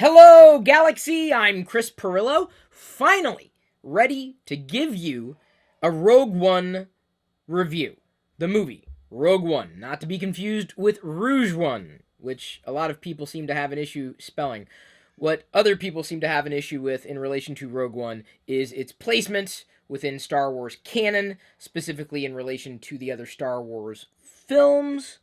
Hello, Galaxy! I'm Chris Pirillo, finally ready to give you a Rogue One review. The movie, Rogue One, not to be confused with Rouge One, which a lot of people seem to have an issue spelling. What other people seem to have an issue with in relation to Rogue One is its placement within Star Wars canon, specifically in relation to the other Star Wars films.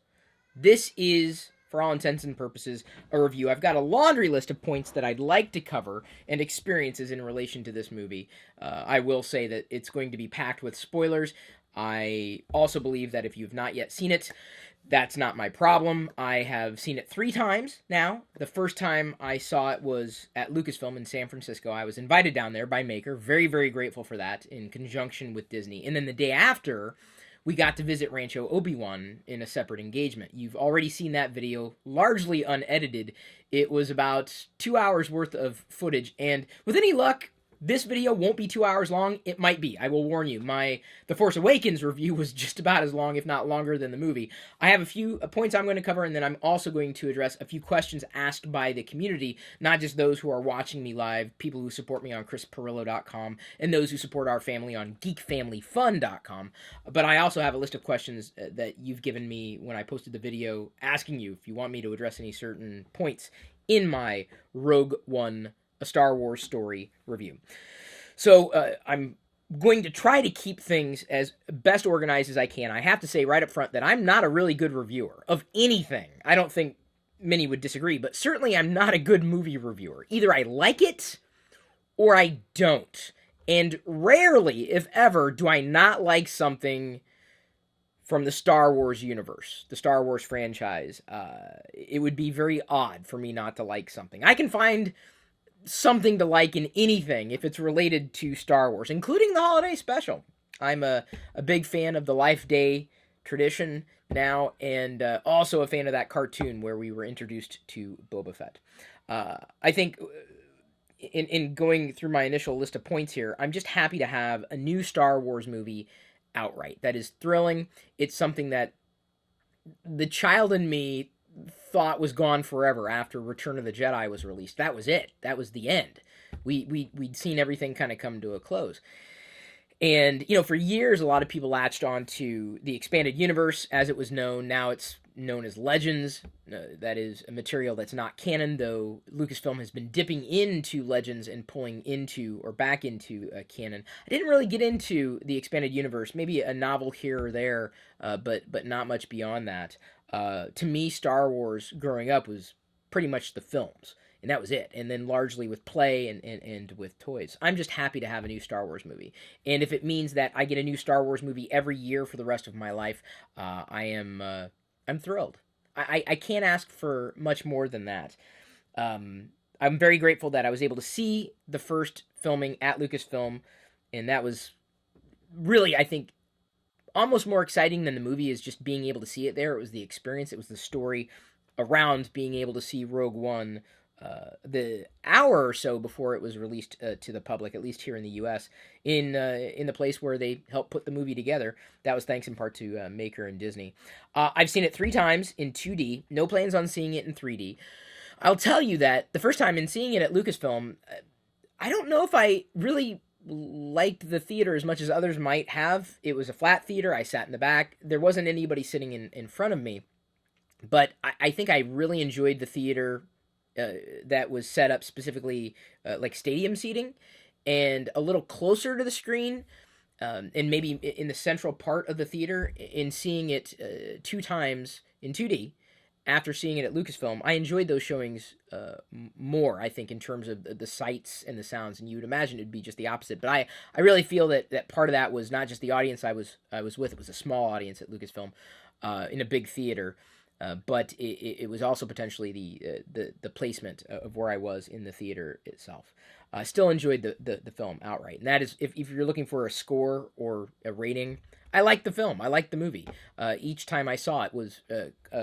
This is, for all intents and purposes, a review. I've got a laundry list of points that I'd like to cover and experiences in relation to this movie. I will say that it's going to be packed with spoilers. I also believe that if you've not yet seen it, that's not my problem. I have seen it 3 times now. The first time I saw it was at Lucasfilm in San Francisco. I was invited down there by Maker. Very, very grateful for that in conjunction with Disney. And then the day after, we got to visit Rancho Obi-Wan in a separate engagement. You've already seen that video, largely unedited. It was about 2 hours worth of footage, and with any luck, this video won't be 2 hours long. It might be. I will warn you. The Force Awakens review was just about as long, if not longer, than the movie. I have a few points I'm going to cover, and then I'm also going to address a few questions asked by the community, not just those who are watching me live, people who support me on chrispirillo.com, and those who support our family on geekfamilyfun.com. But I also have a list of questions that you've given me when I posted the video, asking you if you want me to address any certain points in my Rogue One, a Star Wars story review. So I'm going to try to keep things as best organized as I can. I have to say right up front that I'm not a really good reviewer of anything. I don't think many would disagree, but certainly I'm not a good movie reviewer. Either I like it or I don't. And rarely, if ever, do I not like something from the Star Wars universe, the Star Wars franchise. It would be very odd for me not to like something. I can find something to like in anything if it's related to Star Wars, including the holiday special. I'm a big fan of the Life Day tradition now, and also a fan of that cartoon where we were introduced to Boba Fett. I think in going through my initial list of points here, I'm just happy to have a new Star Wars movie outright. That is thrilling. It's something that the child in me thought was gone forever after Return of the Jedi was released. That was it. That was the end. We'd seen everything kind of come to a close. And, for years, a lot of people latched on to the expanded universe as it was known. Now it's known as Legends. That is a material that's not canon, though Lucasfilm has been dipping into Legends and pulling into or back into canon. I didn't really get into the expanded universe, maybe a novel here or there, but not much beyond that. To me, Star Wars growing up was pretty much the films, and that was it. And then largely with play and with toys. I'm just happy to have a new Star Wars movie. And if it means that I get a new Star Wars movie every year for the rest of my life, I'm thrilled. I can't ask for much more than that. I'm very grateful that I was able to see the first filming at Lucasfilm, and that was really, I think, almost more exciting than the movie is just being able to see it there. It was the experience. It was the story around being able to see Rogue One the hour or so before it was released to the public, at least here in the U.S., in the place where they helped put the movie together. That was thanks in part to Maker and Disney. I've seen it 3 times in 2D. No plans on seeing it in 3D. I'll tell you that the first time in seeing it at Lucasfilm, I don't know if I really liked the theater as much as others might have. It was a flat theater. I sat in the back. There wasn't anybody sitting in front of me. But I think I really enjoyed the theater that was set up specifically like stadium seating and a little closer to the screen, and maybe in the central part of the theater. In seeing it 2 times in 2D after seeing it at Lucasfilm, I enjoyed those showings more, I think, in terms of the sights and the sounds. And you would imagine it'd be just the opposite. But I really feel that part of that was not just the audience I was with. It was a small audience at Lucasfilm in a big theater. But it was also potentially the placement of where I was in the theater itself. I still enjoyed the film outright. And that is, if you're looking for a score or a rating, I liked the film. I liked the movie. Each time I saw it was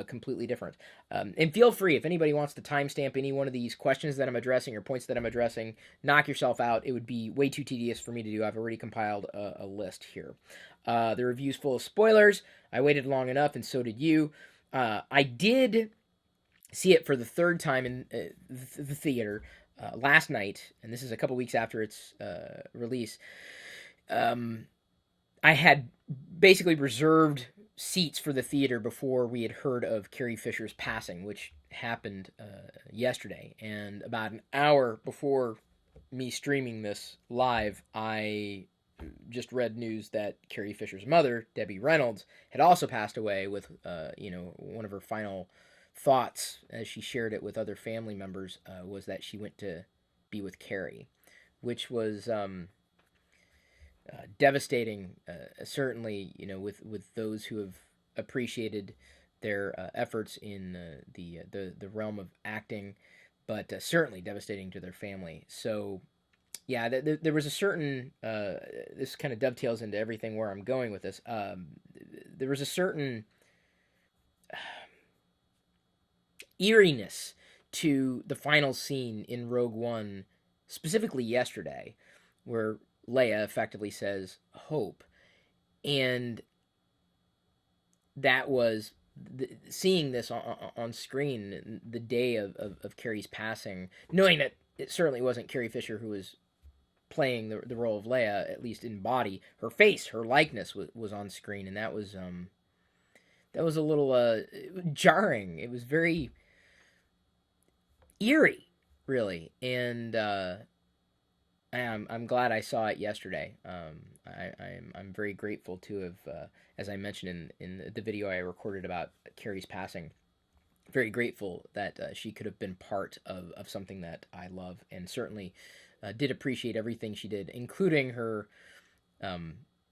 completely different. And feel free, if anybody wants to timestamp any one of these questions that I'm addressing or points that I'm addressing, knock yourself out. It would be way too tedious for me to do. I've already compiled a list here. The review's full of spoilers. I waited long enough, and so did you. I did see it for the third time in the theater last night, and this is a couple weeks after its release. Um, I had basically reserved seats for the theater before we had heard of Carrie Fisher's passing, which happened yesterday. And about an hour before me streaming this live, I just read news that Carrie Fisher's mother, Debbie Reynolds, had also passed away with, one of her final thoughts as she shared it with other family members was that she went to be with Carrie, which was devastating. Certainly, with those who have appreciated their efforts in the realm of acting, but certainly devastating to their family. So yeah, there was a certain this kind of dovetails into everything where I'm going with this. There was a certain eeriness to the final scene in Rogue One, specifically yesterday, where Leia effectively says hope, and that was seeing this on screen the day of Carrie's passing, knowing that it certainly wasn't Carrie Fisher who was playing the role of Leia, at least in body. Her face, her likeness was on screen, and that was a little jarring. It was very eerie, really, and I'm glad I saw it yesterday. I'm very grateful to have, as I mentioned in the video I recorded about Carrie's passing, very grateful that she could have been part of something that I love, and certainly did appreciate everything she did, including her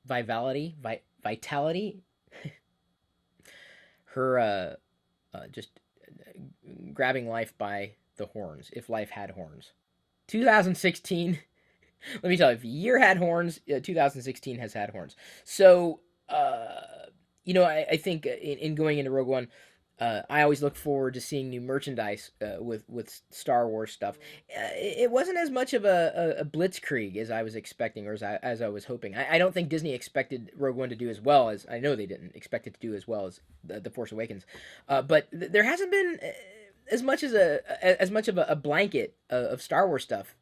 vitality, her just grabbing life by the horns, if life had horns. 2016, let me tell you, if a year had horns, 2016 has had horns. So, I think in going into Rogue One, I always look forward to seeing new merchandise with Star Wars stuff. It wasn't as much of a blitzkrieg as I was expecting, or as I was hoping. I don't think Disney expected Rogue One to do as well as, I know they didn't expect it to do as well as the Force Awakens, but there hasn't been as much of a blanket of Star Wars stuff.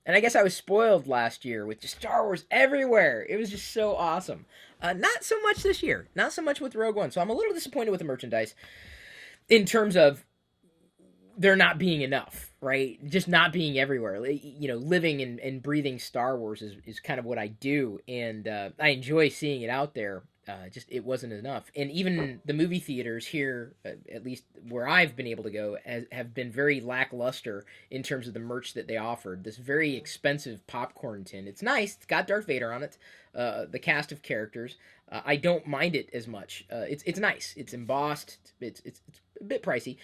And I guess I was spoiled last year with just Star Wars everywhere. It was just so awesome. Not so much this year. Not so much with Rogue One. So I'm a little disappointed with the merchandise in terms of there not being enough, right? Just not being everywhere. Living and breathing Star Wars is kind of what I do, and I enjoy seeing it out there. Just it wasn't enough, and even the movie theaters here, at least where I've been able to go, have been very lackluster in terms of the merch that they offered. This very expensive popcorn tin. It's nice. It's got Darth Vader on it. The cast of characters. I don't mind it as much. It's nice. It's embossed. It's a bit pricey.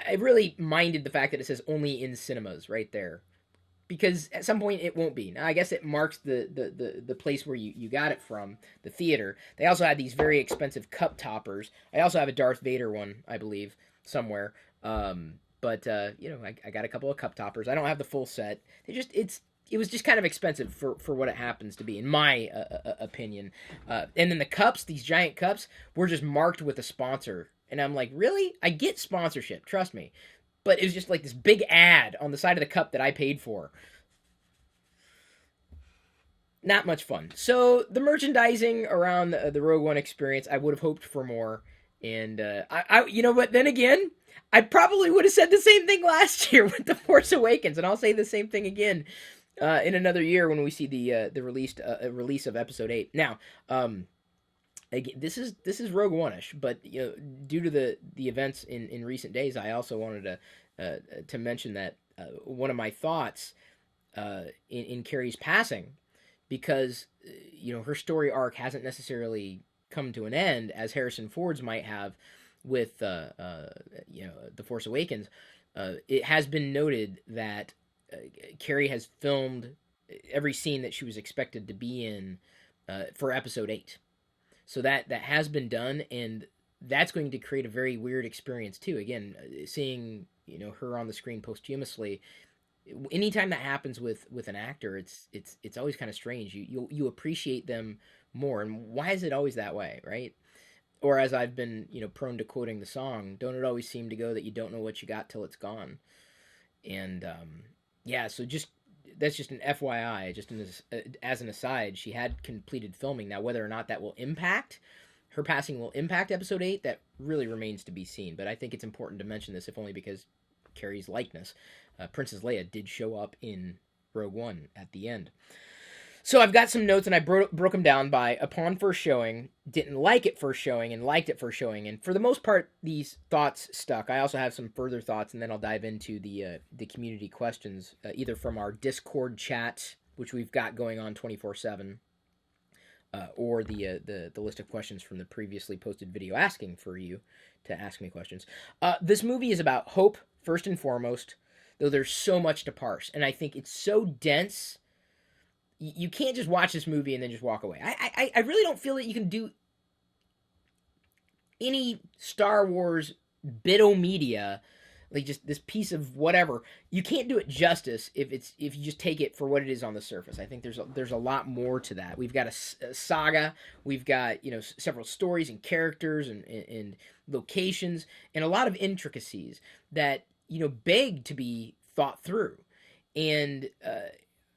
I really minded the fact that it says only in cinemas right there, because at some point it won't be. Now I guess it marks the place where you got it from, the theater. They also had these very expensive cup toppers. I also have a Darth Vader one, I believe, somewhere. But I got a couple of cup toppers. I don't have the full set. It was just kind of expensive for what it happens to be, in my opinion. And then the cups, these giant cups, were just marked with a sponsor. And I'm like, really? I get sponsorship, trust me. But it was just like this big ad on the side of the cup that I paid for. Not much fun. So the merchandising around the Rogue One experience, I would have hoped for more. And but then again, I probably would have said the same thing last year with The Force Awakens, and I'll say the same thing again in another year when we see the release of Episode 8. Now, again, this is Rogue One-ish, but due to the events in recent days, I also wanted to mention that one of my thoughts in Carrie's passing, because her story arc hasn't necessarily come to an end as Harrison Ford's might have with The Force Awakens. It has been noted that Carrie has filmed every scene that she was expected to be in for Episode 8. So that has been done, and that's going to create a very weird experience too. Again, seeing her on the screen posthumously. Anytime that happens with an actor, it's always kind of strange. You appreciate them more, and why is it always that way, right? or as I've been, prone to quoting the song, don't it always seem to go that you don't know what you got till it's gone? And yeah, so just that's just an FYI, just as an aside, she had completed filming. Now, whether or not that will impact her passing will impact episode 8, that really remains to be seen. But I think it's important to mention this, if only because Carrie's likeness, Princess Leia, did show up in Rogue One at the end. So I've got some notes, and I broke them down by upon first showing, didn't like it first showing, and liked it first showing. And for the most part, these thoughts stuck. I also have some further thoughts, and then I'll dive into the community questions, either from our Discord chat, which we've got going on 24/7, or the list of questions from the previously posted video asking for you to ask me questions. This movie is about hope, first and foremost, though there's so much to parse. And I think it's so dense, you can't just watch this movie and then just walk away. I really don't feel that you can do any Star Wars bit-o-media, like just this piece of whatever. You can't do it justice if you just take it for what it is on the surface. I think there's a lot more to that. We've got a saga. We've got several stories and characters and locations and a lot of intricacies that beg to be thought through. And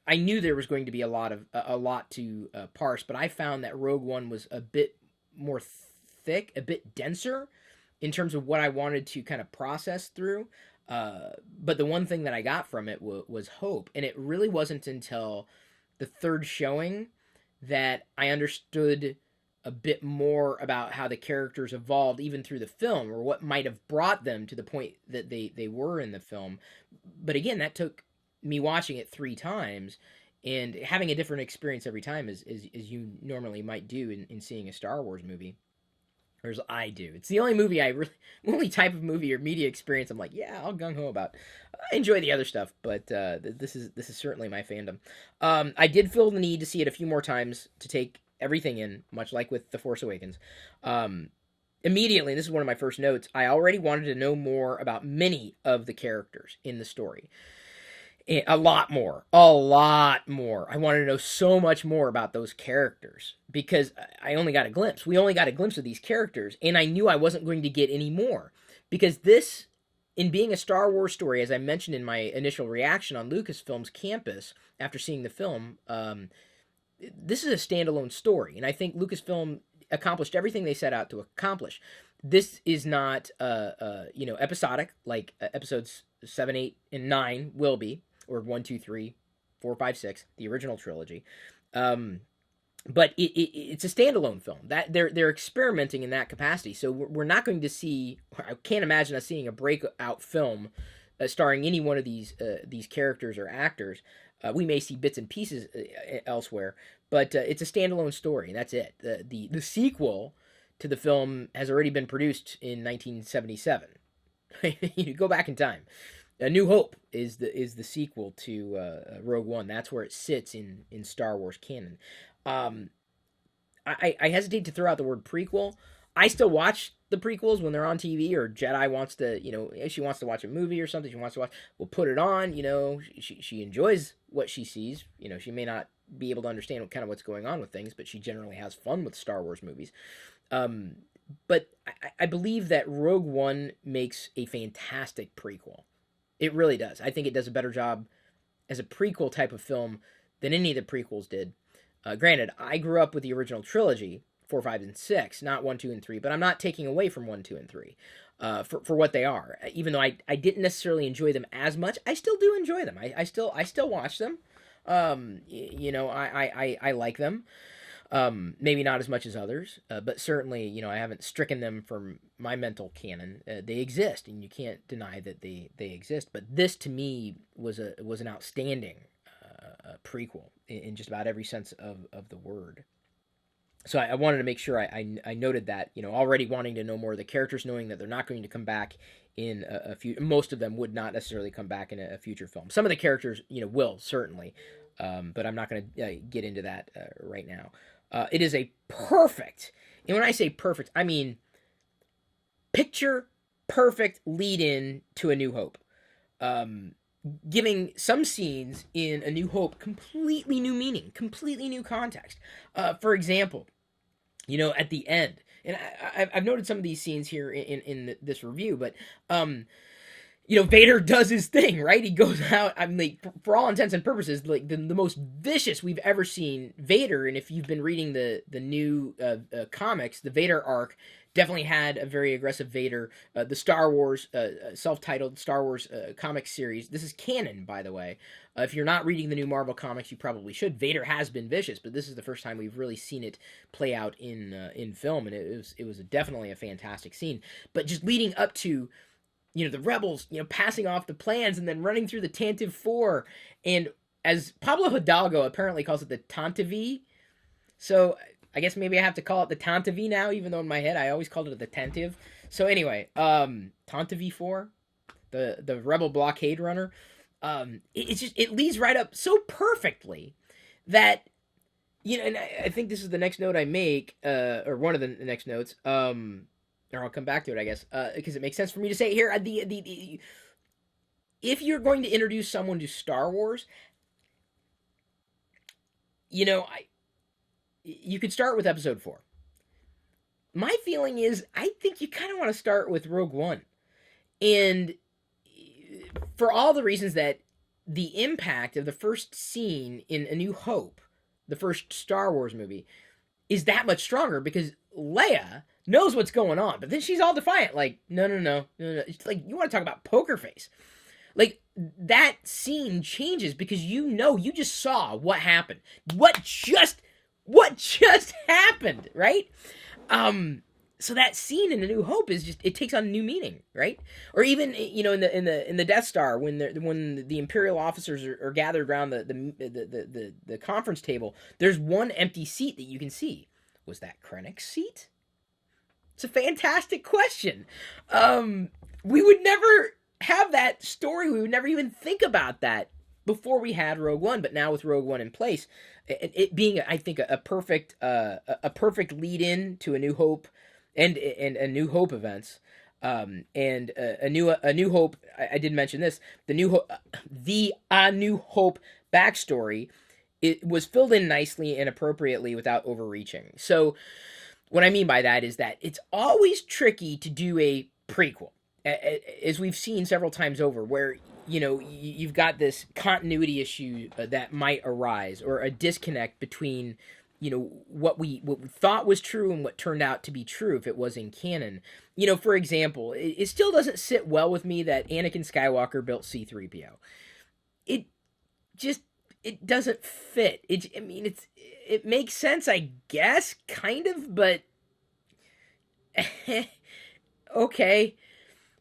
I knew there was going to be a lot to parse, but I found that Rogue One was a bit more thick, a bit denser in terms of what I wanted to kind of process through. But the one thing that I got from it was hope. And it really wasn't until the third showing that I understood a bit more about how the characters evolved even through the film, or what might have brought them to the point that they were in the film. But again, that took me watching it 3 times and having a different experience every time, as you normally might do in seeing a Star Wars movie. Or as I do. It's the only only type of movie or media experience I'm like, yeah, I'll gung-ho about. I enjoy the other stuff, but this is certainly my fandom. I did feel the need to see it a few more times to take everything in, much like with The Force Awakens. Immediately, and this is one of my first notes, I already wanted to know more about many of the characters in the story. A lot more. I wanted to know so much more about those characters, because I only got a glimpse. We only got a glimpse of these characters, and I knew I wasn't going to get any more. Because this, in being a Star Wars story, as I mentioned in my initial reaction on Lucasfilm's campus after seeing the film, this is a standalone story, and I think Lucasfilm accomplished everything they set out to accomplish. This is not, episodic like episodes 7, 8, and 9 will be, or 1, 2, 3, 4, 5, 6, the original trilogy. But it's a standalone film. That they're experimenting in that capacity. So we're not going to see. I can't imagine us seeing a breakout film starring any one of these characters or actors. We may see bits and pieces elsewhere, but it's a standalone story, and that's it. The sequel to the film has already been produced in 1977. You go back in time. A New Hope is the sequel to Rogue One. That's where it sits in Star Wars canon. I hesitate to throw out the word prequel. I still watch the prequels when they're on TV, or Jedi wants to, if she wants to watch a movie or something she wants to watch, we'll put it on. She enjoys what she sees. She may not be able to understand kind of what's going on with things, but she generally has fun with Star Wars movies. But I believe that Rogue One makes a fantastic prequel. It really does. I think it does a better job as a prequel type of film than any of the prequels did. Granted, I grew up with the original trilogy, 4, 5, and 6, not 1, 2, and 3, but I'm not taking away from 1, 2, and 3 for what they are. Even though I didn't necessarily enjoy them as much, I still do enjoy them. I still watch them. I like them. Maybe not as much as others, but certainly, I haven't stricken them from my mental canon. They exist, and you can't deny that they exist. But this, to me, was an outstanding prequel in just about every sense of the word. So I wanted to make sure I noted that, already wanting to know more of the characters, knowing that they're not going to come back in a few. Most of them would not necessarily come back in a future film. Some of the characters, will certainly, but I'm not going to get into that right now. It is a perfect, and when I say perfect, I mean picture perfect lead-in to A New Hope. Giving some scenes in A New Hope completely new meaning, completely new context. For example, at the end, and I've noted some of these scenes here this review, but Vader does his thing, right? He goes out. I'm like, for all intents and purposes, like the most vicious we've ever seen Vader. And if you've been reading the new comics, the Vader arc definitely had a very aggressive Vader. The Star Wars self-titled Star Wars comic series. This is canon, by the way. If you're not reading the new Marvel comics, you probably should. Vader has been vicious, but this is the first time we've really seen it play out in film, and it was definitely a fantastic scene. But just leading up to the rebels, passing off the plans and then running through the Tantive 4. And as Pablo Hidalgo apparently calls it the Tantive. So I guess maybe I have to call it the Tantive now, even though in my head I always called it the Tantive. So anyway, Tantive 4, the rebel blockade runner. It leads right up so perfectly that, and I think this is the next note I make, or one of the next notes, or I'll come back to it, I guess, because it makes sense for me to say here. If you're going to introduce someone to Star Wars, you could start with Episode 4. My feeling is, I think you kind of want to start with Rogue One, and for all the reasons that the impact of the first scene in A New Hope, the first Star Wars movie, is that much stronger because Leia knows what's going on, but then she's all defiant, like, no. It's like, you want to talk about poker face. Like, that scene changes because you just saw what happened. What just happened, right? So that scene in A New Hope is just, it takes on new meaning, right? Or even, in the Death Star, when the Imperial officers are gathered around the conference table, there's one empty seat that you can see. Was that Krennic's seat? It's a fantastic question. We would never have that story. We would never even think about that before we had Rogue One. But now with Rogue One in place, it being, I think, a perfect lead-in to A New Hope and A New Hope events. And a New Hope. I did mention this. The A New Hope backstory. It was filled in nicely and appropriately without overreaching. So what I mean by that is that it's always tricky to do a prequel, as we've seen several times over, where you've got this continuity issue that might arise, or a disconnect between what we thought was true and what turned out to be true if it was in canon. For example, it still doesn't sit well with me that Anakin Skywalker built C-3PO. It doesn't fit. It makes sense, I guess, kind of, but okay,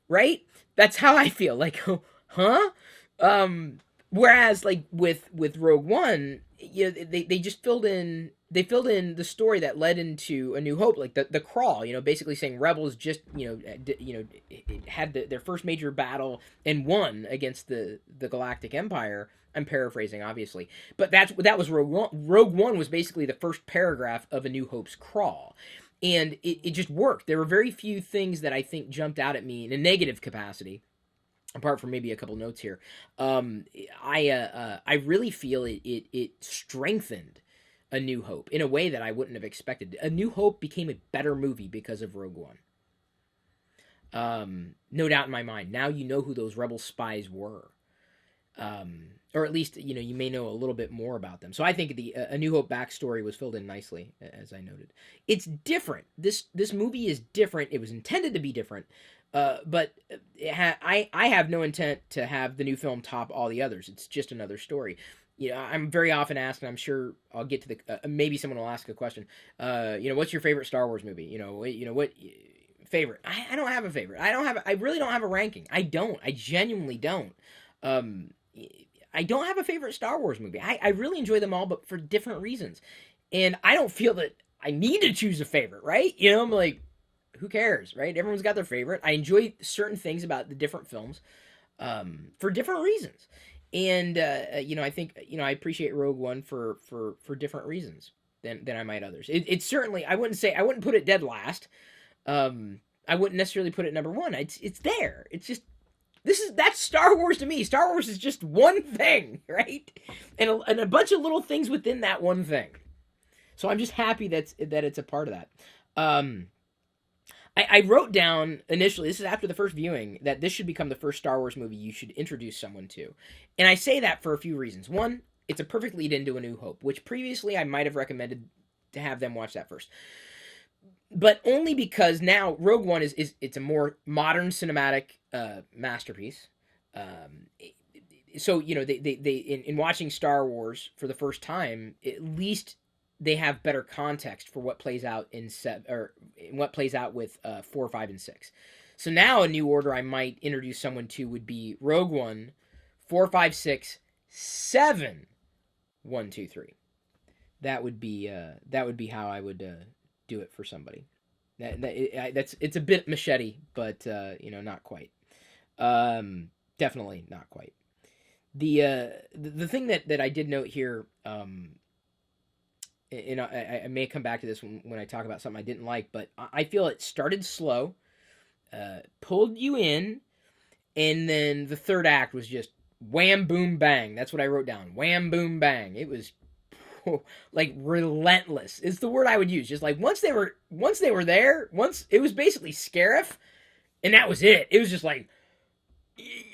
right? That's how I feel. Like, huh? Whereas, like with Rogue One, they just filled in. They filled in the story that led into A New Hope, like the crawl. Basically saying rebels just had their first major battle and won against the Galactic Empire. I'm paraphrasing, obviously, but that was Rogue One. Rogue One was basically the first paragraph of A New Hope's crawl, and it just worked. There were very few things that I think jumped out at me in a negative capacity, apart from maybe a couple notes here. I really feel it strengthened A New Hope in a way that I wouldn't have expected. A New Hope became a better movie because of Rogue One. No doubt in my mind. Now you know who those rebel spies were. Or at least, you may know a little bit more about them. So I think the A New Hope backstory was filled in nicely, as I noted. It's different. This movie is different. It was intended to be different. But I have no intent to have the new film top all the others. It's just another story. I'm very often asked, and I'm sure I'll get to the maybe someone will ask a question. What's your favorite Star Wars movie? What favorite? I don't have a favorite. I really don't have a ranking. I genuinely don't. I don't have a favorite Star Wars movie. I really enjoy them all, but for different reasons. And I don't feel that I need to choose a favorite, right? I'm like, who cares, right? Everyone's got their favorite. I enjoy certain things about the different films for different reasons. And, I think, I appreciate Rogue One for different reasons than I might others. It's certainly, I wouldn't put it dead last. I wouldn't necessarily put it number one. It's there. It's just, that's Star Wars to me. Star Wars is just one thing, right? And a bunch of little things within that one thing. So I'm just happy that it's a part of that. I wrote down initially, this is after the first viewing, that this should become the first Star Wars movie you should introduce someone to. And I say that for a few reasons. One, it's a perfect lead into A New Hope, which previously I might have recommended to have them watch that first. But only because now Rogue One is it's a more modern cinematic masterpiece. Um, so they in watching Star Wars for the first time, at least they have better context for what plays out in what plays out with 4, 5, and 6. So now a new order I might introduce someone to would be Rogue One, 4, 5, 6, 7, 1, 2, 3. That would be how I would do it for somebody. It's a bit machete, but not quite. Definitely not quite. The thing that I did note here, I may come back to this when I talk about something I didn't like, but I feel it started slow, pulled you in, and then the third act was just wham, boom, bang. That's what I wrote down. Wham, boom, bang. It was like relentless. It's the word I would use. Just like once they were there, once it was basically Scarif, and that was it. It was just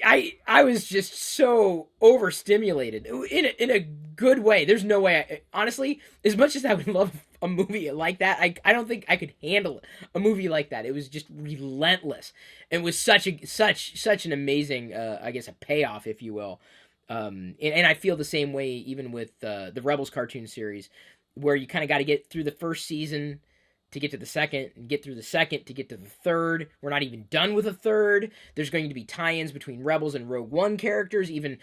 I was just so overstimulated in a good way. There's no way. Honestly, as much as I would love a movie like that, I don't think I could handle a movie like that. It was just relentless. It was such an amazing, I guess, a payoff, if you will. And I feel the same way even with the Rebels cartoon series, where you kind of got to get through the first season to get to the second, and get through the second to get to the third. We're not even done with the third. There's going to be tie-ins between Rebels and Rogue One characters, even,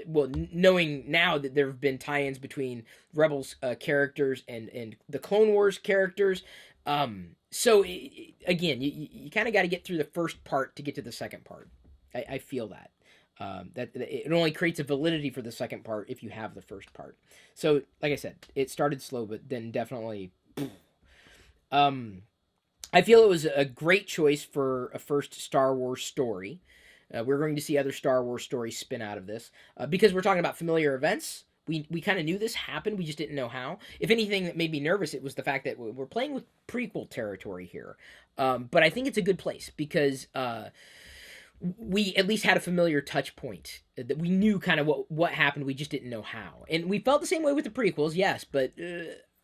knowing now that there have been tie-ins between Rebels characters and the Clone Wars characters. So, again, you kind of got to get through the first part to get to the second part. I feel that. That it only creates a validity for the second part if you have the first part. So, like I said, it started slow, but then definitely... I feel it was a great choice for a first Star Wars story. We're going to see other Star Wars stories spin out of this because we're talking about familiar events. We kind of knew this happened. We just didn't know how. If anything that made me nervous, it was the fact that we're playing with prequel territory here. But I think it's a good place because we at least had a familiar touch point that we knew kind of what happened. We just didn't know how. And we felt the same way with the prequels, yes. But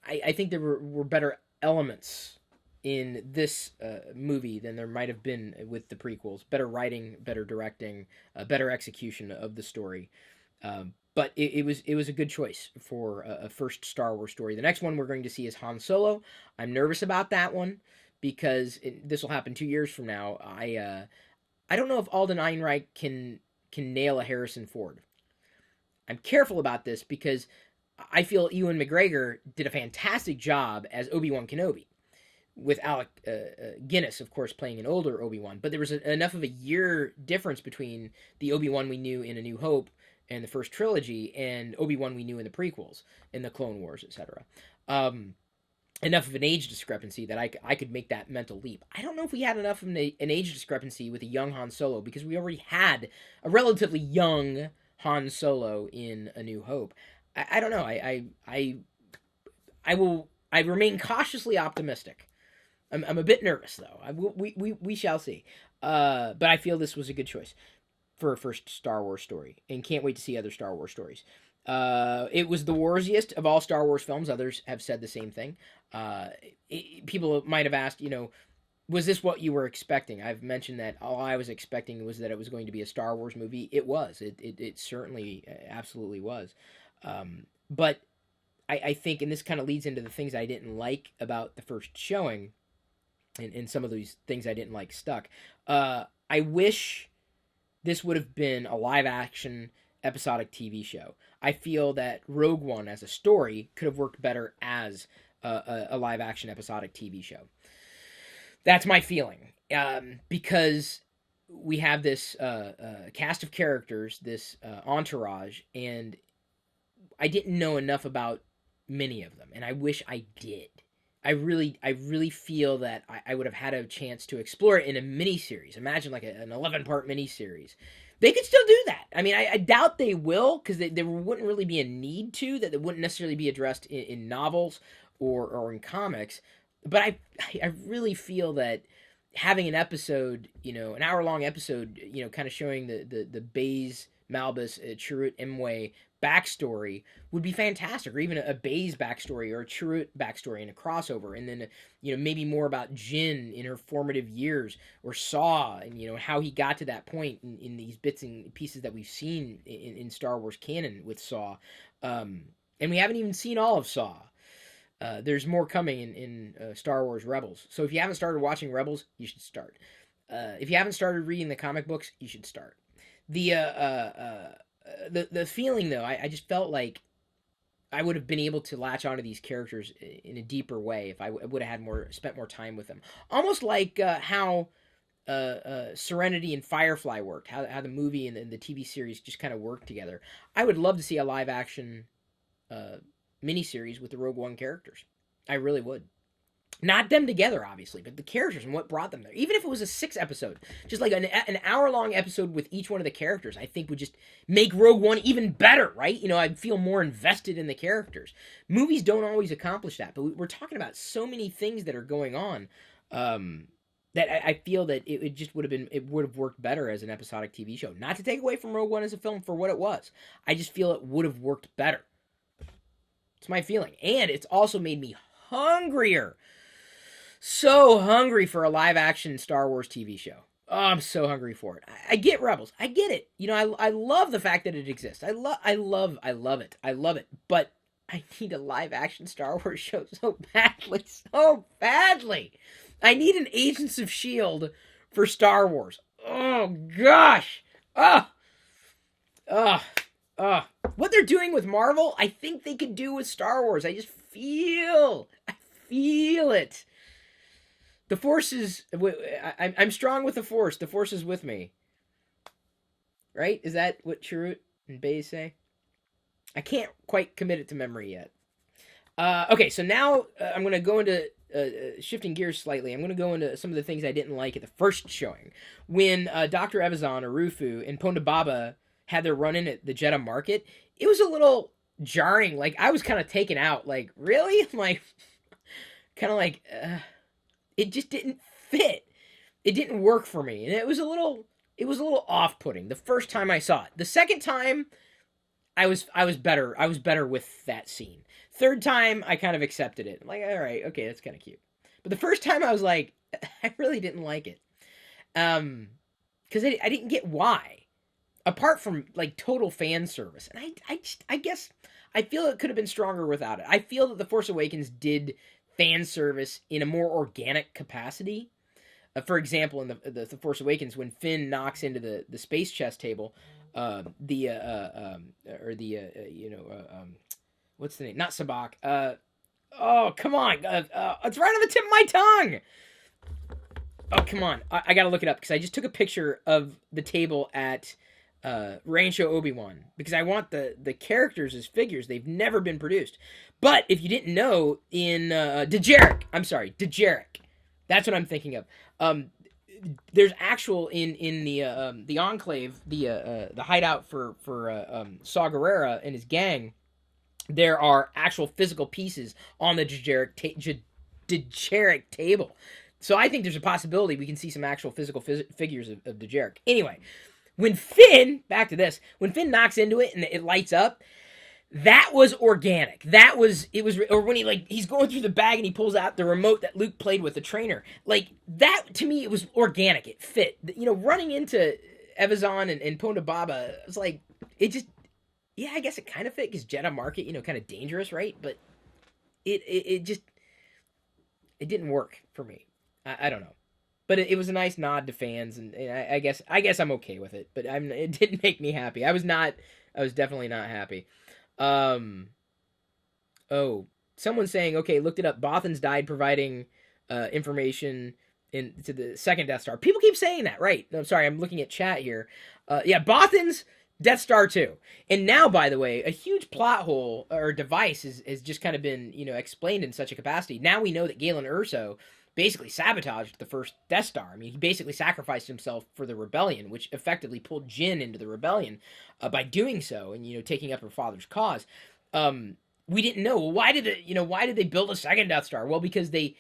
I think there were better elements in this movie than there might have been with the prequels. Better writing, better directing, better execution of the story. But it was a good choice for a first Star Wars story. The next one we're going to see is Han Solo. I'm nervous about that one because this will happen 2 years from now. I don't know if Alden Ehrenreich can nail a Harrison Ford. I'm careful about this because I feel Ewan McGregor did a fantastic job as Obi-Wan Kenobi, with Alec Guinness, of course, playing an older Obi-Wan. But there was enough of a year difference between the Obi-Wan we knew in A New Hope and the first trilogy and Obi-Wan we knew in the prequels, in the Clone Wars, etc. Enough of an age discrepancy that I could make that mental leap. I don't know if we had enough of an age discrepancy with a young Han Solo because we already had a relatively young Han Solo in A New Hope. I don't know. I remain cautiously optimistic. I'm a bit nervous though. We shall see. But I feel this was a good choice for a first Star Wars story, and can't wait to see other Star Wars stories. It was the warsiest of all Star Wars films. Others have said the same thing. People might have asked, was this what you were expecting? I've mentioned that all I was expecting was that it was going to be a Star Wars movie. It was. It certainly, absolutely was. But I think, and this kind of leads into the things I didn't like about the first showing, and some of these things I didn't like stuck. I wish this would have been a live-action episodic TV show. I feel that Rogue One as a story could have worked better as a live-action episodic TV show. That's my feeling. Because we have this cast of characters, this entourage, and I didn't know enough about many of them, and I wish I did. I really feel that I would have had a chance to explore it in a miniseries. Imagine like an 11-part miniseries. They could still do that. I mean, I doubt they will, because there wouldn't really be a need to, that wouldn't necessarily be addressed in novels or in comics. But I really feel that having an episode, an hour-long episode, kind of showing the Baze, Malbus, Chirrut, Imwe backstory would be fantastic, or even a Baze backstory or a Chirrut backstory in a crossover, and then maybe more about Jyn in her formative years, or Saw, and how he got to that point in these bits and pieces that we've seen in Star Wars canon with Saw, and we haven't even seen all of Saw. There's more coming in Star Wars Rebels. So if you haven't started watching Rebels, you should start. If you haven't started reading the comic books, you should start. The feeling, though, I just felt like I would have been able to latch onto these characters in a deeper way if I would have spent more time with them. Almost like how Serenity and Firefly worked, how the movie and the TV series just kind of worked together. I would love to see a live action miniseries with the Rogue One characters. I really would. Not them together, obviously, but the characters and what brought them there. Even if it was a 6-episode, just like an hour-long episode with each one of the characters, I think would just make Rogue One even better, right? I'd feel more invested in the characters. Movies don't always accomplish that, but we're talking about so many things that are going on that I feel that it would have worked better as an episodic TV show. Not to take away from Rogue One as a film for what it was. I just feel it would have worked better. It's my feeling. And it's also made me hungrier. So hungry for a live-action Star Wars TV show. Oh, I'm so hungry for it. I get Rebels. I get it. I love the fact that it exists. I love it. I love it. But I need a live-action Star Wars show so badly. So badly. I need an Agents of S.H.I.E.L.D. for Star Wars. Oh, gosh. What they're doing with Marvel, I think they could do with Star Wars. I feel it. The Force is... I'm strong with the Force. The Force is with me. Right? Is that what Chirrut and Baze say? I can't quite commit it to memory yet. Okay, so now I'm going to go into... shifting gears slightly, I'm going to go into some of the things I didn't like at the first showing. When Dr. Evazan, or Rufu, and Ponda Baba had their run-in at the Jedha Market, it was a little jarring. Like, I was kind of taken out. Like, really? Like, kind of like... it just didn't fit. It didn't work for me, and it was a little off-putting the first time I saw it. The second time, I was better. I was better with that scene. Third time, I kind of accepted it. I'm like, all right, okay, that's kind of cute. But the first time, I was like, I really didn't like it, because I didn't get why, apart from like total fan service. And I guess I feel it could have been stronger without it. I feel that The Force Awakens did fan service in a more organic capacity. For example, in the Force Awakens, when Finn knocks into the space chess table, what's the name? Not Sabak. Oh, come on! It's right on the tip of my tongue. Oh, come on! I gotta look it up because I just took a picture of the table at Rancho Obi-Wan because I want the characters as figures. They've never been produced. But if you didn't know, in Dejarik, that's what I'm thinking of. There's actual in the Enclave, the hideout for Saw Gerrera and his gang. There are actual physical pieces on the Dejarik table. So I think there's a possibility we can see some actual physical figures of Dejarik. Anyway, when Finn knocks into it and it lights up, that was organic. Or when he's going through the bag and he pulls out the remote that Luke played with the trainer. Like, that, to me, it was organic. It fit. Running into Evazan and Ponda Baba, it was like, it just, yeah, I guess it kind of fit because Jedha Market, kind of dangerous, right? But it just, it didn't work for me. I don't know. But it was a nice nod to fans, and I guess I'm okay with it. But it didn't make me happy. I was definitely not happy. Someone's saying, okay, looked it up. Bothans died providing information to the second Death Star. People keep saying that, right? No, I'm sorry, I'm looking at chat here. Yeah, Bothans, Death Star 2. And now, by the way, a huge plot hole or device has just kind of been, explained in such a capacity. Now we know that Jyn Erso basically sabotaged the first Death Star. I mean, he basically sacrificed himself for the rebellion, which effectively pulled Jyn into the rebellion by doing so and, taking up her father's cause. We didn't know. Well, why did they build a second Death Star? Well, because they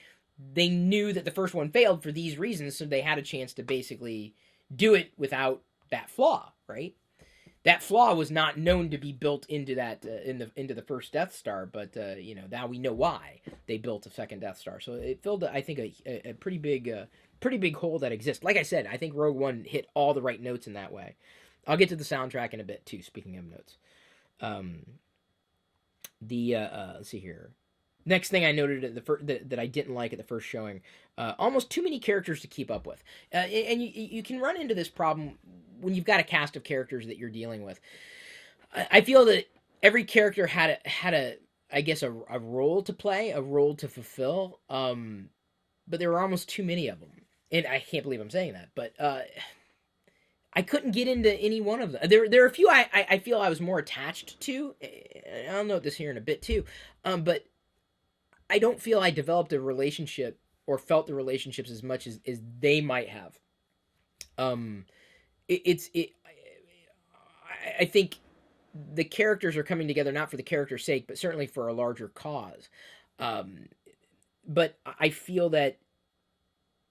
they knew that the first one failed for these reasons, so they had a chance to basically do it without that flaw, right? That flaw was not known to be built into that into the first Death Star, but now we know why they built a second Death Star. So it filled, I think, a pretty big hole that exists. Like I said, I think Rogue One hit all the right notes in that way. I'll get to the soundtrack in a bit too. Speaking of notes, let's see here. Next thing I noted at that I didn't like at the first showing, almost too many characters to keep up with, and you can run into this problem when you've got a cast of characters that you're dealing with. I feel that every character had a I guess a role to play, a role to fulfill, but there were almost too many of them, and I can't believe I'm saying that, but I couldn't get into any one of them. There are a few I feel I was more attached to. I'll note this here in a bit too, but I don't feel I developed a relationship or felt the relationships as much as they might have. I think the characters are coming together not for the character's sake, but certainly for a larger cause. But I feel that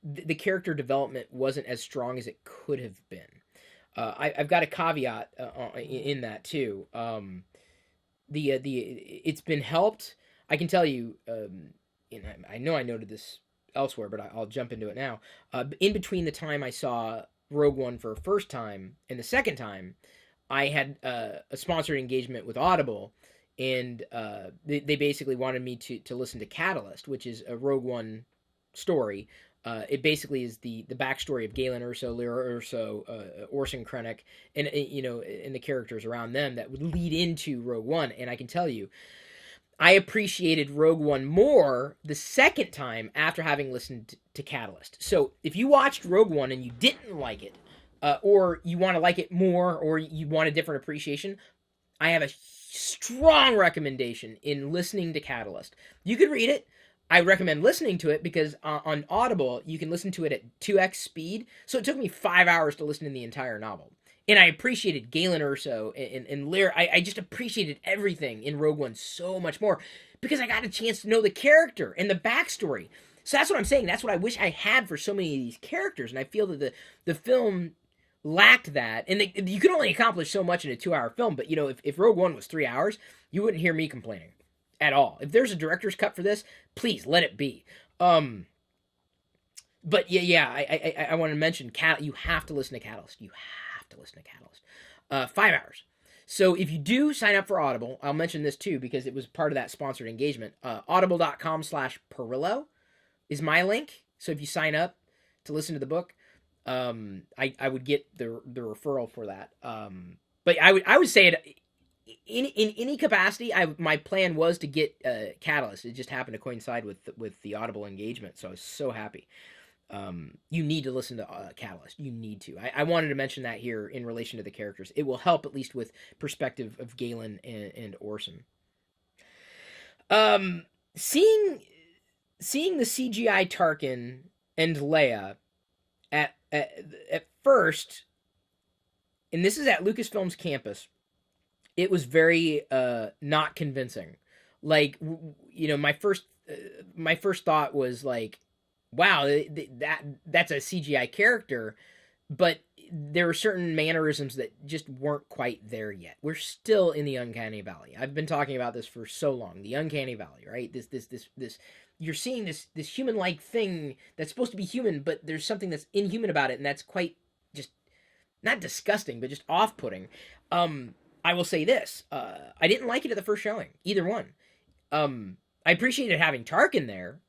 the character development wasn't as strong as it could have been. I've got a caveat in that too. It's been helped. I can tell you, I know I noted this elsewhere, but I'll jump into it now. In between the time I saw Rogue One for a first time and the second time, I had a sponsored engagement with Audible, and they basically wanted me to listen to Catalyst, which is a Rogue One story. It basically is the backstory of Galen Erso, Lyra Erso, Orson Krennic, and and the characters around them that would lead into Rogue One. And I can tell you, I appreciated Rogue One more the second time after having listened to Catalyst. So if you watched Rogue One and you didn't like it, or you want to like it more, or you want a different appreciation, I have a strong recommendation in listening to Catalyst. You could read it. I recommend listening to it because on Audible, you can listen to it at 2x speed. So it took me 5 hours to listen to the entire novel. And I appreciated Galen Erso and Lyra. I just appreciated everything in Rogue One so much more because I got a chance to know the character and the backstory. So that's what I'm saying. That's what I wish I had for so many of these characters. And I feel that the film lacked that. And you can only accomplish so much in a 2-hour film. But, if Rogue One was 3 hours, you wouldn't hear me complaining at all. If there's a director's cut for this, please let it be. But yeah, I want to mention you have to listen to Catalyst. You have to listen to Catalyst. 5 hours. So if you do sign up for Audible, I'll mention this too because it was part of that sponsored engagement. Audible.com/Pirillo is my link. So if you sign up to listen to the book, I would get the referral for that. But I would say it in any capacity. My plan was to get Catalyst. It just happened to coincide with the Audible engagement, so I was so happy. You need to listen to Catalyst. You need to. I wanted to mention that here in relation to the characters. It will help at least with perspective of Galen and Orson. Seeing the CGI Tarkin and Leia at first, and this is at Lucasfilm's campus, it was very not convincing. Like, my first thought was like, wow, that's a CGI character, but there were certain mannerisms that just weren't quite there yet. We're still in the uncanny valley. I've been talking about this for so long. The uncanny valley, right? This you're seeing this human-like thing that's supposed to be human, but there's something that's inhuman about it, and that's quite just not disgusting, but just off-putting. I will say this: I didn't like it at the first showing, either one. I appreciated having Tarkin there.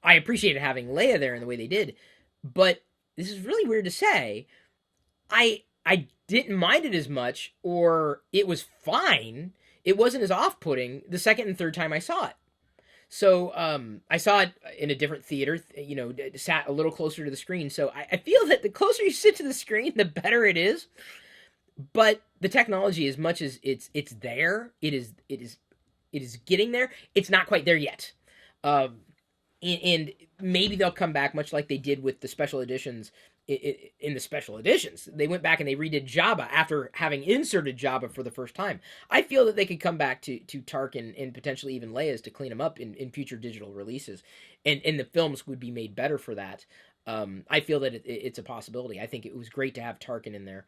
I appreciated having Leia there in the way they did, but this is really weird to say. I didn't mind it as much, or it was fine. It wasn't as off-putting the second and third time I saw it. So I saw it in a different theater, sat a little closer to the screen. So I feel that the closer you sit to the screen, the better it is. But the technology, as much as it's there, it is getting there. It's not quite there yet. And maybe they'll come back, much like they did with the special editions in the special editions. They went back and they redid Jabba after having inserted Jabba for the first time. I feel that they could come back to Tarkin and potentially even Leia's to clean them up in future digital releases, and the films would be made better for that. I feel that it's a possibility. I think it was great to have Tarkin in there.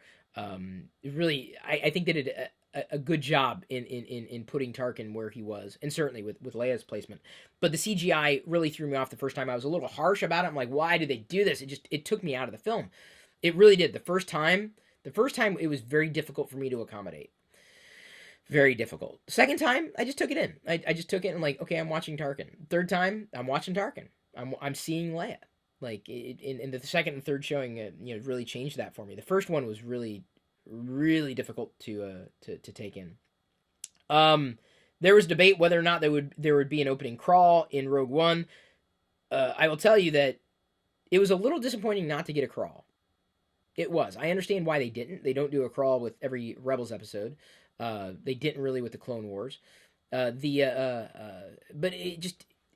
Really, I think they did a good job in putting Tarkin where he was, and certainly with Leia's placement. But the CGI really threw me off the first time. I was a little harsh about it. I'm like, why did they do this? It took me out of the film. It really did. The first time it was very difficult for me to accommodate. Very difficult. Second time, I just took it in. I just took it and like, okay, I'm watching Tarkin. Third time, I'm watching Tarkin. I'm seeing Leia. Like in the second and third showing, really changed that for me. The first one was really, really difficult to take in. There was debate whether or not there would be an opening crawl in Rogue One. I will tell you that it was a little disappointing not to get a crawl. It was. I understand why they didn't. They don't do a crawl with every Rebels episode. They didn't really with the Clone Wars. But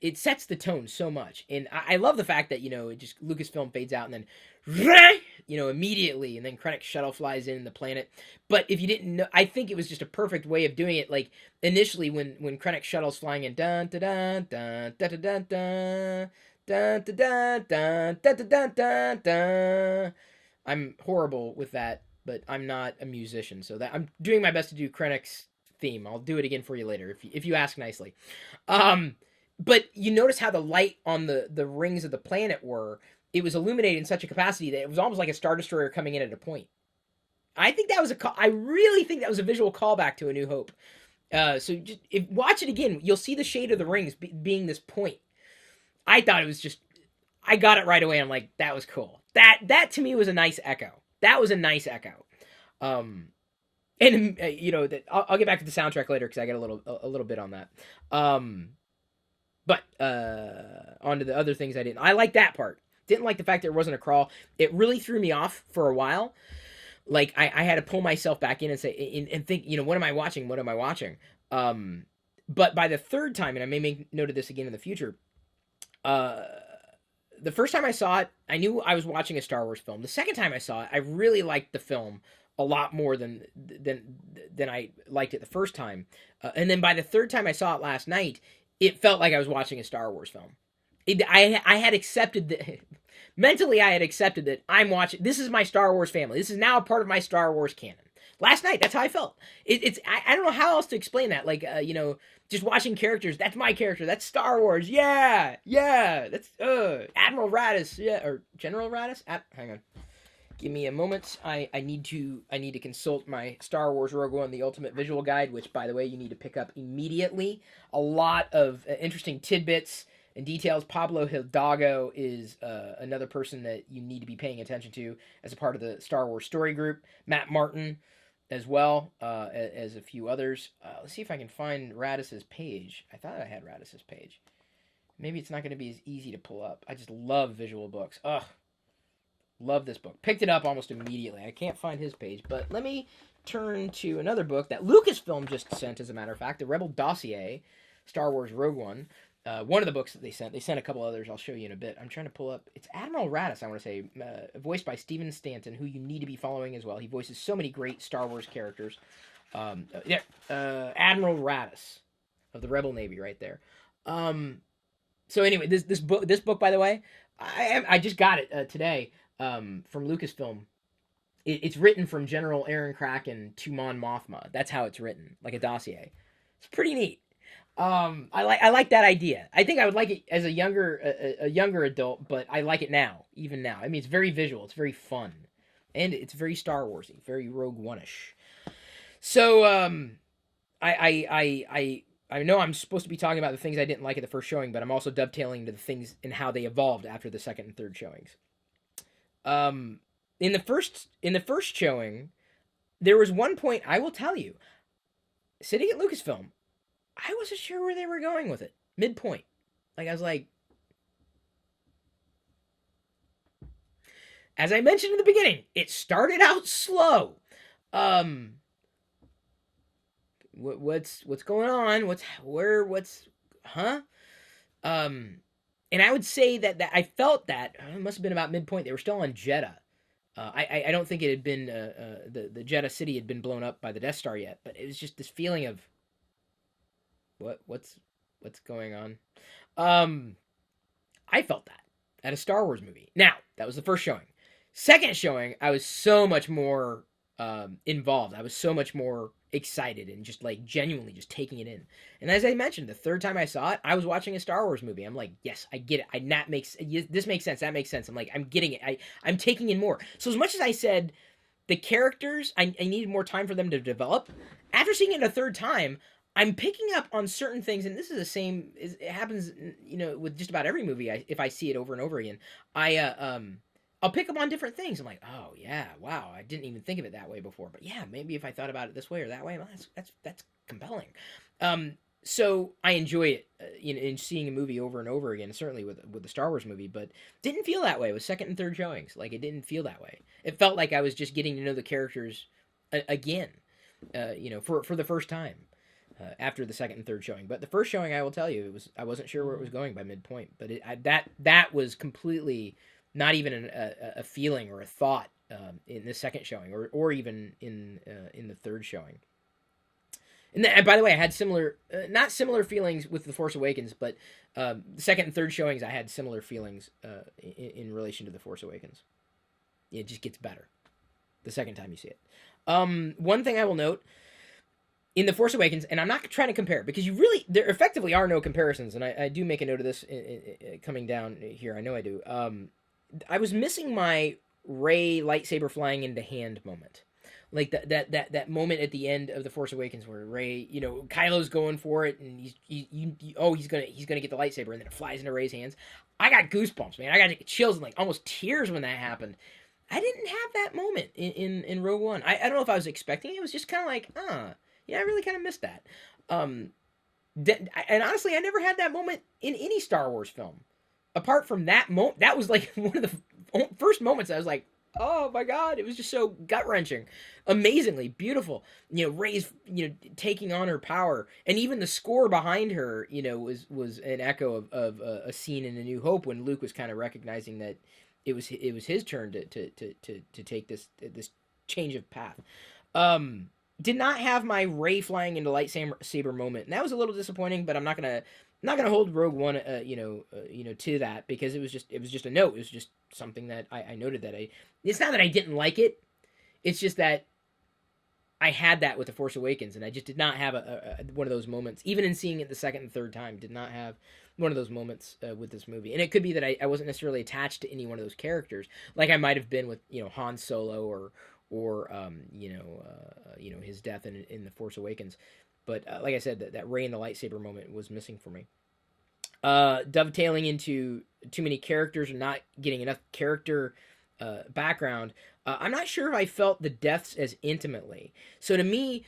it sets the tone so much, and I love the fact that it just Lucasfilm fades out and then immediately, and then Krennic's shuttle flies in the planet. But if you didn't know, I think it was just a perfect way of doing it. Like initially, when Krennic's shuttle's flying in, dun dun dun dun dun dun dun dun dun dun dun dun dun dun. I'm horrible with that, but I'm not a musician, so that I'm doing my best to do Krennic's theme. I'll do it again for you later if you ask nicely. But you notice how the light on the rings of the planet it was illuminated in such a capacity that it was almost like a Star Destroyer coming in at a point. I really think that was a visual callback to A New Hope. So just watch it again. You'll see the shade of the rings being this point. I thought it was just, I got it right away. I'm like, that was cool. That to me was a nice echo. That was a nice echo. And I'll get back to the soundtrack later because I got a little bit on that. But on to the other things I didn't. I like that part. Didn't like the fact there wasn't a crawl. It really threw me off for a while. Like I had to pull myself back in and say and think, what am I watching? What am I watching? But by the third time, and I may make note of this again in the future, the first time I saw it, I knew I was watching a Star Wars film. The second time I saw it, I really liked the film a lot more than I liked it the first time. And then by the third time I saw it last night, it felt like I was watching a Star Wars film. I had accepted that mentally. I had accepted that I'm watching. This is my Star Wars family. This is now a part of my Star Wars canon. Last night, that's how I felt. I don't know how else to explain that. Like just watching characters. That's my character. That's Star Wars. Yeah. That's Admiral Raddus. Yeah, or General Raddus. Hang on. Give me a moment. I need to consult my Star Wars Rogue One: The Ultimate Visual Guide, which, by the way, you need to pick up immediately. A lot of interesting tidbits and details. Pablo Hidalgo is another person that you need to be paying attention to as a part of the Star Wars story group. Matt Martin as well, as a few others. Let's see if I can find Raddus's page. I thought I had Raddus's page. Maybe it's not going to be as easy to pull up. I just love visual books. Ugh. Love this book. Picked it up almost immediately. I can't find his page, but let me turn to another book that Lucasfilm just sent, as a matter of fact, The Rebel Dossier, Star Wars Rogue One. One of the books that they sent. They sent a couple others. I'll show you in a bit. I'm trying to pull up. It's Admiral Raddus, I want to say, voiced by Stephen Stanton, who you need to be following as well. He voices so many great Star Wars characters. Admiral Raddus of the Rebel Navy, right there. So anyway, this book, by the way, I just got it today. From Lucasfilm. It's written from General Aaron Kraken to Mon Mothma. That's how it's written, like a dossier. It's pretty neat. I like that idea. I think I would like it as a younger adult, but I like it now, even now. I mean, it's very visual, it's very fun, and it's very Star Warsy, very Rogue One-ish. So I know I'm supposed to be talking about the things I didn't like at the first showing, but I'm also dovetailing to the things and how they evolved after the second and third showings. In the first showing, there was one point, I will tell you, sitting at Lucasfilm, I wasn't sure where they were going with it. Midpoint. Like, I was like, as I mentioned in the beginning, it started out slow. What's going on? And I would say that I felt that it must have been about midpoint. They were still on Jeddah. I don't think it had been the Jeddah city had been blown up by the Death Star yet, but it was just this feeling of what's going on. Um, I felt that at a Star Wars movie. Now that was the first showing. Second showing, I was so much more involved. I was so much more excited and just like genuinely just taking it in. And as I mentioned, the third time I saw it, I was watching a Star Wars movie. I'm like, yes, I get it. This makes sense. That makes sense. I'm like, I'm getting it. I'm taking in more. So as much as I said the characters, I needed more time for them to develop. After seeing it a third time, I'm picking up on certain things, and this is the same. It happens, with just about every movie. If I see it over and over again, I I'll pick up on different things. I'm like, oh yeah, wow, I didn't even think of it that way before. But yeah, maybe if I thought about it this way or that way, well, that's compelling. So I enjoy it in seeing a movie over and over again. Certainly with the Star Wars movie, but didn't feel that way with second and third showings. Like it didn't feel that way. It felt like I was just getting to know the characters again, for the first time. After the second and third showing, but the first showing, I will tell you, I wasn't sure where it was going by midpoint, but that was completely not even a feeling or a thought in the second showing, or even in the third showing. And by the way, I had not similar feelings with The Force Awakens, but the second and third showings, I had similar feelings in relation to The Force Awakens. It just gets better the second time you see it. One thing I will note in The Force Awakens, and I'm not trying to compare, because there effectively are no comparisons, and I do make a note of this coming down here. I know I do. I was missing my Rey lightsaber flying into hand moment. Like that moment at the end of The Force Awakens where Rey, Kylo's going for it, and he's gonna get the lightsaber, and then it flies into Rey's hands. I got goosebumps, man. I got chills and like almost tears when that happened. I didn't have that moment in Rogue One. I don't know if I was expecting it. It was just kind of like, yeah, I really kind of missed that. And honestly, I never had that moment in any Star Wars film. Apart from that moment, that was like one of the first moments I was like, oh my god, it was just so gut-wrenching. Amazingly beautiful. Rey's, taking on her power. And even the score behind her, was an echo of a scene in A New Hope when Luke was kind of recognizing that it was his turn to take this change of path. Did not have my Rey flying into lightsaber moment, and that was a little disappointing. But I'm not gonna hold Rogue One, to that, because it was just a note. It was just something that I noted that It's not that I didn't like it. It's just that I had that with The Force Awakens, and I just did not have one of those moments. Even in seeing it the second and third time, did not have one of those moments with this movie. And it could be that I wasn't necessarily attached to any one of those characters, like I might have been with Han Solo or his death in The Force Awakens. But like I said, that Rey and the lightsaber moment was missing for me. Dovetailing into too many characters and not getting enough character background. I'm not sure if I felt the deaths as intimately. So to me,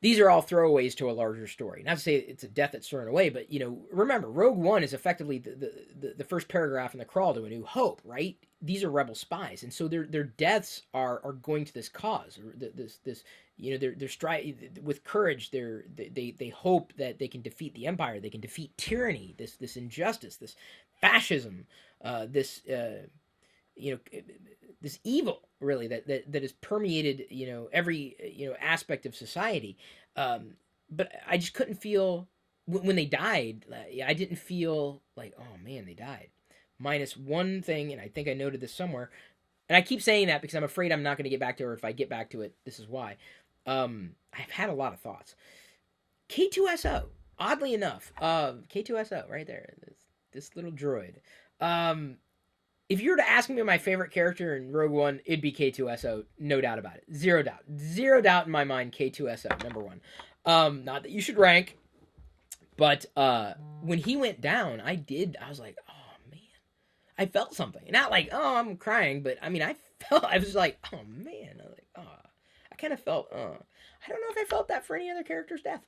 these are all throwaways to a larger story. Not to say it's a death that's thrown away, but remember, Rogue One is effectively the first paragraph in the crawl to A New Hope, right? These are rebel spies, and so their deaths are going to this cause. They're striving with courage. They hope that they can defeat the Empire. They can defeat tyranny, this injustice, this fascism, this evil, really, that has permeated every aspect of society. But I just couldn't feel when they died. I didn't feel like, oh man, they died. Minus one thing, and I think I noted this somewhere, and I keep saying that because I'm afraid I'm not going to get back to it, or if I get back to it, this is why. I've had a lot of thoughts. K2SO, oddly enough, K2SO, right there, this little droid. If you were to ask me my favorite character in Rogue One, it'd be K2SO, no doubt about it. Zero doubt in my mind, K2SO, number one. Not that you should rank, but when he went down, I was like, oh man, I felt something. Not like, oh, I'm crying, but I mean, I was like, oh man, I was like, oh, I kind of felt, I don't know if I felt that for any other character's death.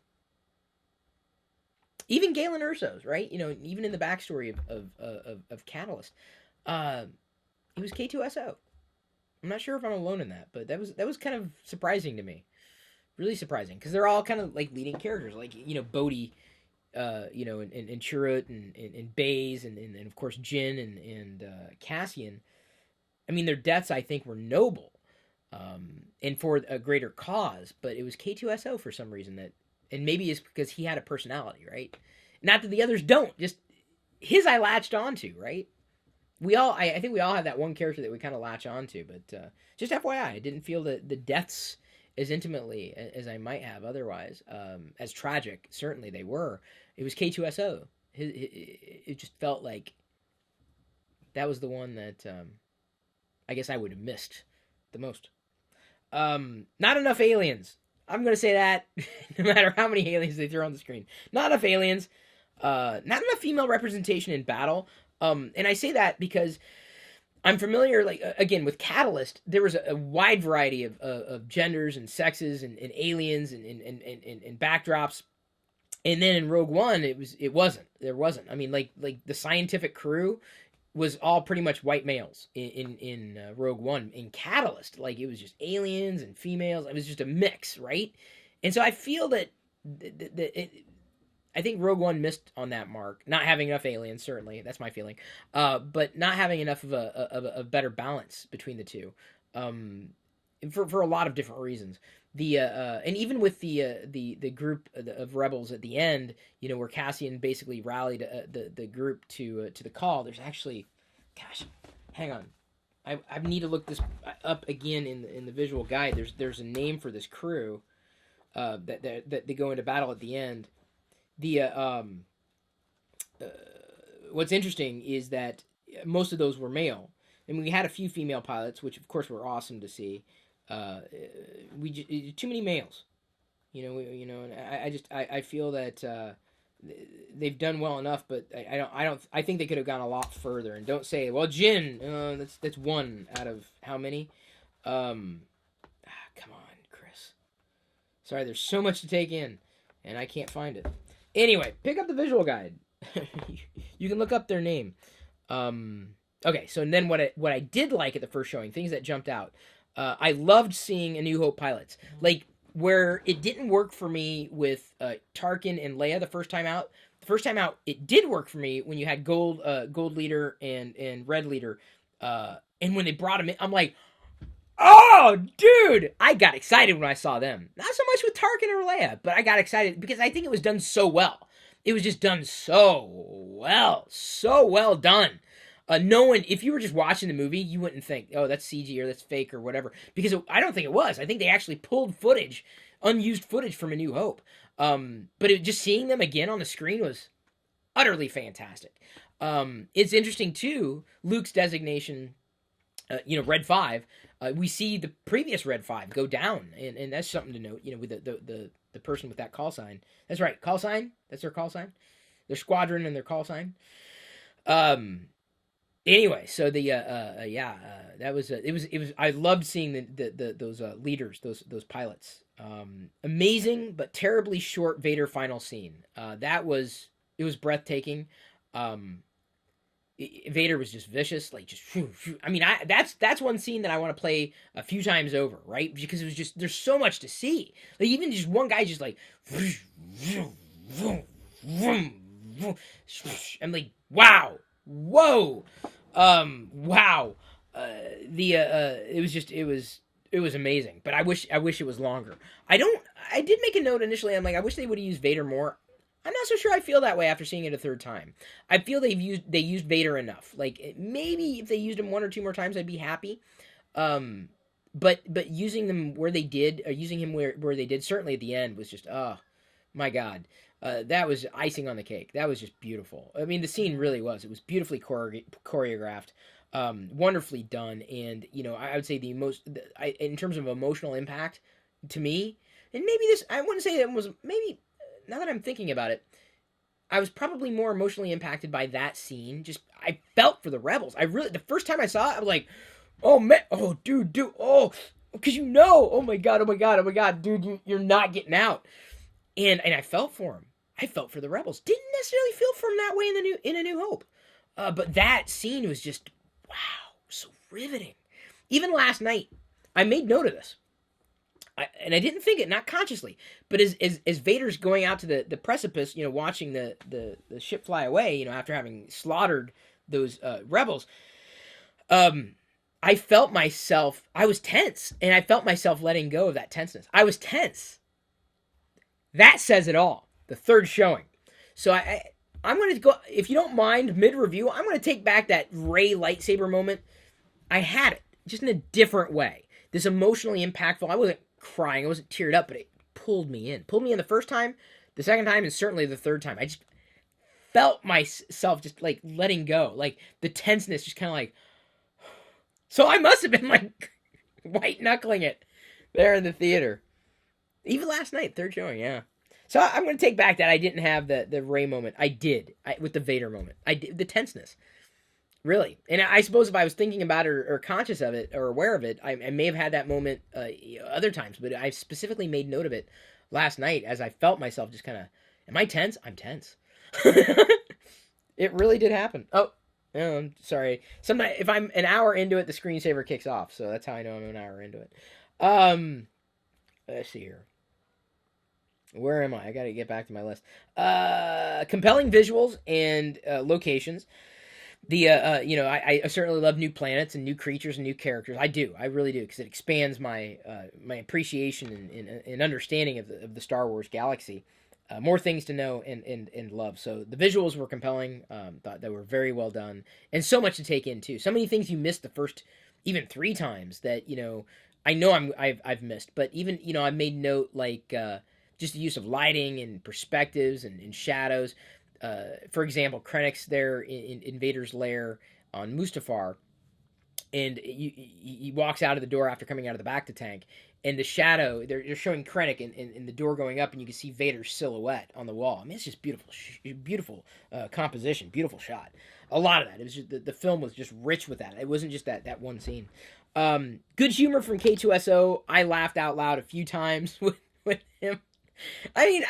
Even Jyn Erso's, right? Even in the backstory of Catalyst. It was K2SO. I'm not sure if I'm alone in that, but that was kind of surprising to me. Really surprising, because they're all kind of like leading characters, like Bodhi, and Chirrut and Baze and of course Jyn and Cassian. I mean, their deaths, I think, were noble, and for a greater cause, but it was K2SO for some reason that, and maybe it's because he had a personality, right? Not that the others don't, just his I latched onto, right? I think we all have that one character that we kind of latch onto, but just FYI, I didn't feel the deaths as intimately as I might have otherwise. As tragic, certainly they were. It was K2SO. It just felt like that was the one that I guess I would have missed the most. Not enough aliens. I'm gonna say that no matter how many aliens they throw on the screen. Not enough aliens. Not enough female representation in battle. And I say that because I'm familiar, like, again, with Catalyst, there was a wide variety of genders and sexes and aliens and backdrops. And then in Rogue One, there wasn't. I mean, like the scientific crew was all pretty much white males in Rogue One. In Catalyst, like, it was just aliens and females. It was just a mix, right? And so I feel that I think Rogue One missed on that mark, not having enough aliens. Certainly, that's my feeling. But not having enough of a better balance between the two, for a lot of different reasons. And even with the group of rebels at the end, where Cassian basically rallied the group to the call. There's actually, gosh, hang on, I need to look this up again in the visual guide. There's a name for this crew, that they go into battle at the end. What's interesting is that most of those were male, and we had a few female pilots, which of course were awesome to see. Too many males, and I feel that they've done well enough, but I think they could have gone a lot further. And don't say, well, Jyn, that's one out of how many? Come on, Chris. Sorry, there's so much to take in, and I can't find it. Anyway, pick up the visual guide. You can look up their name. Okay, so then what I did like at the first showing, things that jumped out. I loved seeing A New Hope pilots. Like, where it didn't work for me with Tarkin and Leia the first time out. The first time out, it did work for me when you had Gold Leader and Red Leader. And when they brought them in, I'm like, oh, dude! I got excited when I saw them. Not so much with Tarkin or Leia, but I got excited because I think it was done so well. It was just done so well done. No one, if you were just watching the movie, you wouldn't think, oh, that's CG or that's fake or whatever. Because I don't think it was. I think they actually pulled unused footage from A New Hope. But just seeing them again on the screen was utterly fantastic. It's interesting, too, Luke's designation, Red 5. We see the previous Red 5 go down, and that's something to note, with the person with that call sign. That's right, call sign. That's their call sign. Their squadron and their call sign. Anyway, so that was it was I loved seeing those leaders, those pilots. Amazing but terribly short Vader final scene. It was breathtaking. Vader was just vicious, like just. I mean, that's one scene that I want to play a few times over, right? Because it was just, there's so much to see. Like, even just one guy just like, I'm like, wow, whoa, wow. It was amazing, but I wish it was longer. I did make a note initially. I'm like, I wish they would have used Vader more. I'm not so sure I feel that way after seeing it a third time. I feel they used Vader enough. Like, maybe if they used him one or two more times, I'd be happy. But using them where they did, or using him where they did, certainly at the end, was just, oh my God. That was icing on the cake. That was just beautiful. I mean, the scene really was. It was beautifully choreographed, wonderfully done, and I would say in terms of emotional impact to me, and maybe I wouldn't say it was maybe. Now that I'm thinking about it, I was probably more emotionally impacted by that scene. Just, I felt for the rebels. The first time I saw it, I was like, oh man, oh dude, oh, because oh my god, dude, you're not getting out. And I felt for him. I felt for the rebels. Didn't necessarily feel for him that way in A New Hope. But that scene was just, wow, so riveting. Even last night, I made note of this. And I didn't think it, not consciously, but as Vader's going out to the precipice, watching the ship fly away, after having slaughtered those rebels, I felt myself, I was tense, and I felt myself letting go of that tenseness. I was tense. That says it all. The third showing. So I'm going to go, if you don't mind, mid-review, I'm going to take back that Rey lightsaber moment. I had it, just in a different way. This emotionally impactful, I wasn't crying, I wasn't teared up, but it pulled me in. Pulled me in the first time, the second time, and certainly the third time. I just felt myself just, like, letting go. Like, the tenseness just kind of like... So I must have been, like, white-knuckling it there in the theater. Even last night, third showing, yeah. So I'm going to take back that I didn't have the Rey moment. I did, with the Vader moment. I did, the tenseness. Really. And I suppose if I was thinking about it or conscious of it or aware of it, I may have had that moment other times. But I specifically made note of it last night as I felt myself just kind of, am I tense? I'm tense. It really did happen. Oh, I'm sorry. Sometimes if I'm an hour into it, the screensaver kicks off. So that's how I know I'm an hour into it. Let's see here. Where am I? I got to get back to my list. Compelling visuals and locations. I certainly love new planets and new creatures and new characters. I do. I really do, because it expands my my appreciation and understanding of the Star Wars galaxy. More things to know and love. So the visuals were compelling. Thought they were very well done, and so much to take in too. So many things you missed the first even 3 times that I know I've missed, but even I made note, like just the use of lighting and perspectives and shadows. For example, Krennic's there in Vader's lair on Mustafar, and he walks out of the door after coming out of the bacta tank, and the shadow, they're showing Krennic in the door going up, and you can see Vader's silhouette on the wall. I mean, it's just beautiful, beautiful composition, beautiful shot. A lot of that. It was just, the film was just rich with that. It wasn't just that one scene. Good humor from K2SO. I laughed out loud a few times with him. I mean,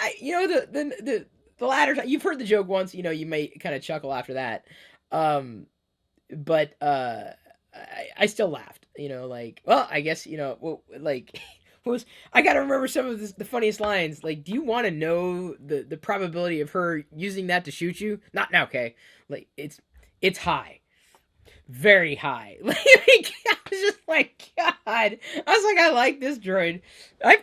the latter time, you've heard the joke once, you may kind of chuckle after that. But I still laughed, well, I guess, like, I gotta remember some of the funniest lines. Like, do you want to know the probability of her using that to shoot you? Not now, okay? Like, it's high. Very high. Like, I was just like, God. I was like, I like this droid. I'm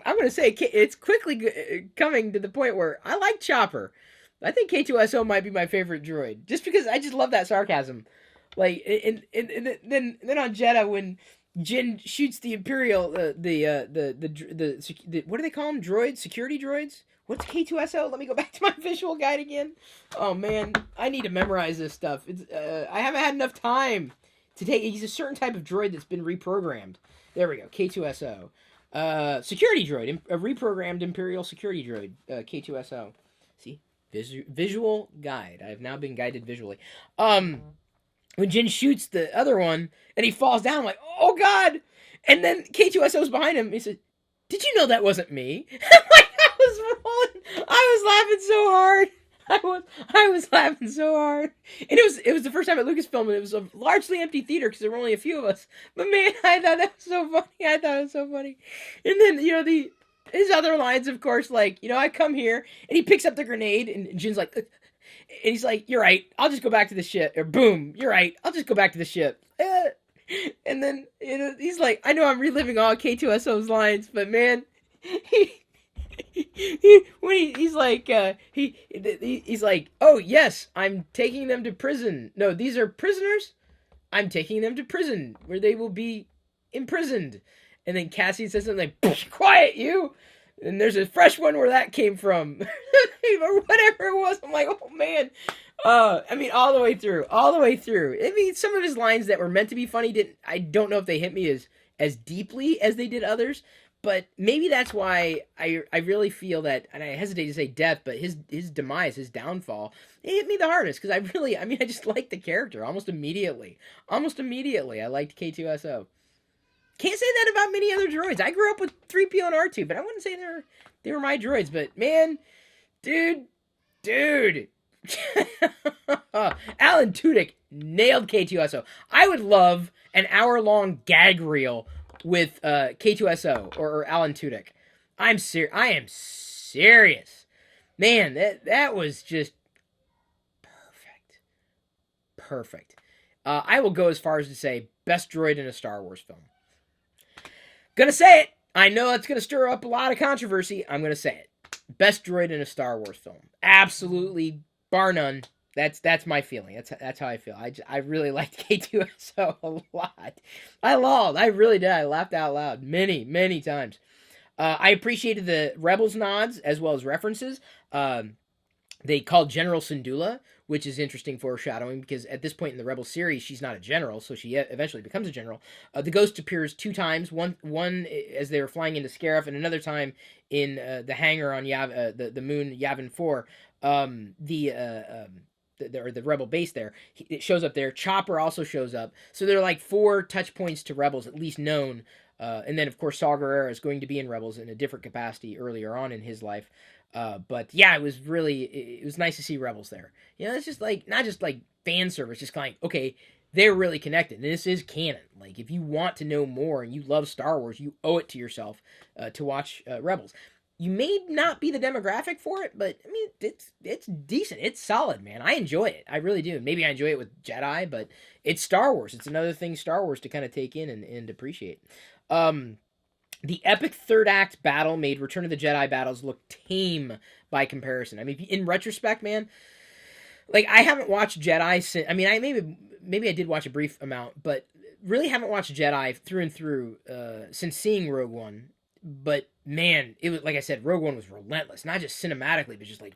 gonna say it's quickly coming to the point where I like Chopper. I think K2SO might be my favorite droid, just because I just love that sarcasm. Like, and then on Jeddah, when Jyn shoots the Imperial, the what do they call them? Droids, security droids. What's K2SO? Let me go back to my visual guide again. Oh man, I need to memorize this stuff. I haven't had enough time to take. He's a certain type of droid that's been reprogrammed. There we go. K2SO. Security droid, a reprogrammed Imperial security droid. K2SO. See, visual guide. I have now been guided visually. When Jyn shoots the other one and he falls down, I'm like, oh god! And then K2SO's behind him. He said, "Did you know that wasn't me?" I was rolling. I was laughing so hard. I was laughing so hard. And it was the first time at Lucasfilm, and it was a largely empty theater because there were only a few of us. But man, I thought that was so funny. I thought it was so funny. And then his other lines, of course, like, I come here, and he picks up the grenade, and Jin's like, and he's like, "You're right. I'll just go back to the ship." Or boom, "You're right. I'll just go back to the ship." And then he's like, I know I'm reliving all K2SO's lines, but man, he's like, he's like, "Oh yes, I'm taking them to prison. No, these are prisoners. I'm taking them to prison where they will be imprisoned." And then Cassian says something like, "Quiet, you." And there's a fresh one where that came from, or whatever it was. I'm like, oh man. I mean, all the way through. I mean, some of his lines that were meant to be funny I don't know if they hit me as deeply as they did others. But maybe that's why I really feel that, and I hesitate to say death, but his demise, his downfall, it hit me the hardest, because I just liked the character almost immediately. I liked K2SO. Can't say that about many other droids. I grew up with 3PO and R2, but I wouldn't say they were my droids. But man, dude. Alan Tudyk nailed K2SO. I would love an hour-long gag reel with K2SO or Alan Tudyk. I am serious. Man, that was just perfect. I will go as far as to say best droid in a Star Wars film. Gonna say it. I know it's gonna stir up a lot of controversy. I'm gonna say it. Best droid in a Star Wars film. Absolutely, bar none. That's my feeling. That's how I feel. I really liked K2SO a lot. I really did. I laughed out loud many times. I appreciated the Rebels nods as well as references. They called General Syndulla, which is interesting foreshadowing because at this point in the Rebel series, she's not a general, so she eventually becomes a general. The Ghost appears 2 times. One as they were flying into Scarif, and another time in the hangar on the moon Yavin 4. The Rebel base there. It shows up there. Chopper also shows up. So there are like 4 touch points to Rebels, at least known. And then, of course, Saw Gerrera is going to be in Rebels in a different capacity earlier on in his life. But yeah, it was nice to see Rebels there. It's just like, not just like fan service, just kind of like, okay, they're really connected. And this is canon. Like, if you want to know more and you love Star Wars, you owe it to yourself to watch Rebels. You may not be the demographic for it, but I mean, it's decent. It's solid, man. I enjoy it. I really do. Maybe I enjoy it with Jedi, but it's Star Wars. It's another thing Star Wars to kind of take in and appreciate. The epic third act battle made Return of the Jedi battles look tame by comparison. I mean, in retrospect, man, like I haven't watched Jedi since. I mean, maybe I did watch a brief amount, but really haven't watched Jedi through and through since seeing Rogue One. But man, it was like I said, Rogue One was relentless, not just cinematically, but just like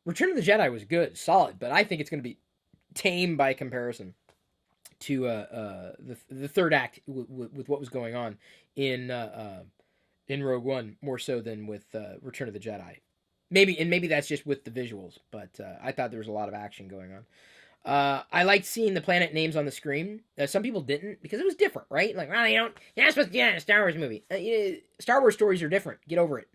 Return of the Jedi was good, solid, but I think it's going to be tame by comparison to the third act with what was going on in Rogue One, more so than with Return of the Jedi. Maybe that's just with the visuals, but I thought there was a lot of action going on. I liked seeing the planet names on the screen. Some people didn't because it was different, right? Like, well, you're not supposed to do that in a Star Wars movie. Star Wars stories are different. Get over it.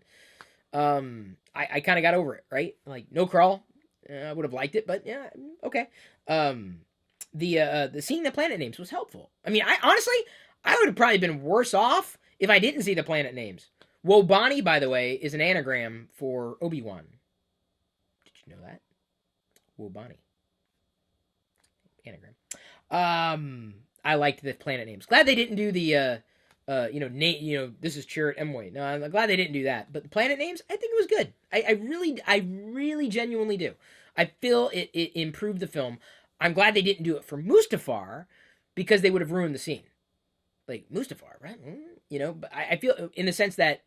I kind of got over it, right? Like, no crawl. I would have liked it, but yeah, okay. The seeing the planet names was helpful. I mean, I would have probably been worse off if I didn't see the planet names. Wobani, by the way, is an anagram for Obi-Wan. Did you know that? Wobani. Anagram. I liked the planet names. Glad they didn't do the this is Chirrut Emway. No, I'm glad they didn't do that. But the planet names, I think it was good. I really genuinely do. I feel it improved the film. I'm glad they didn't do it for Mustafar because they would have ruined the scene. Like Mustafar, right? But I feel in the sense that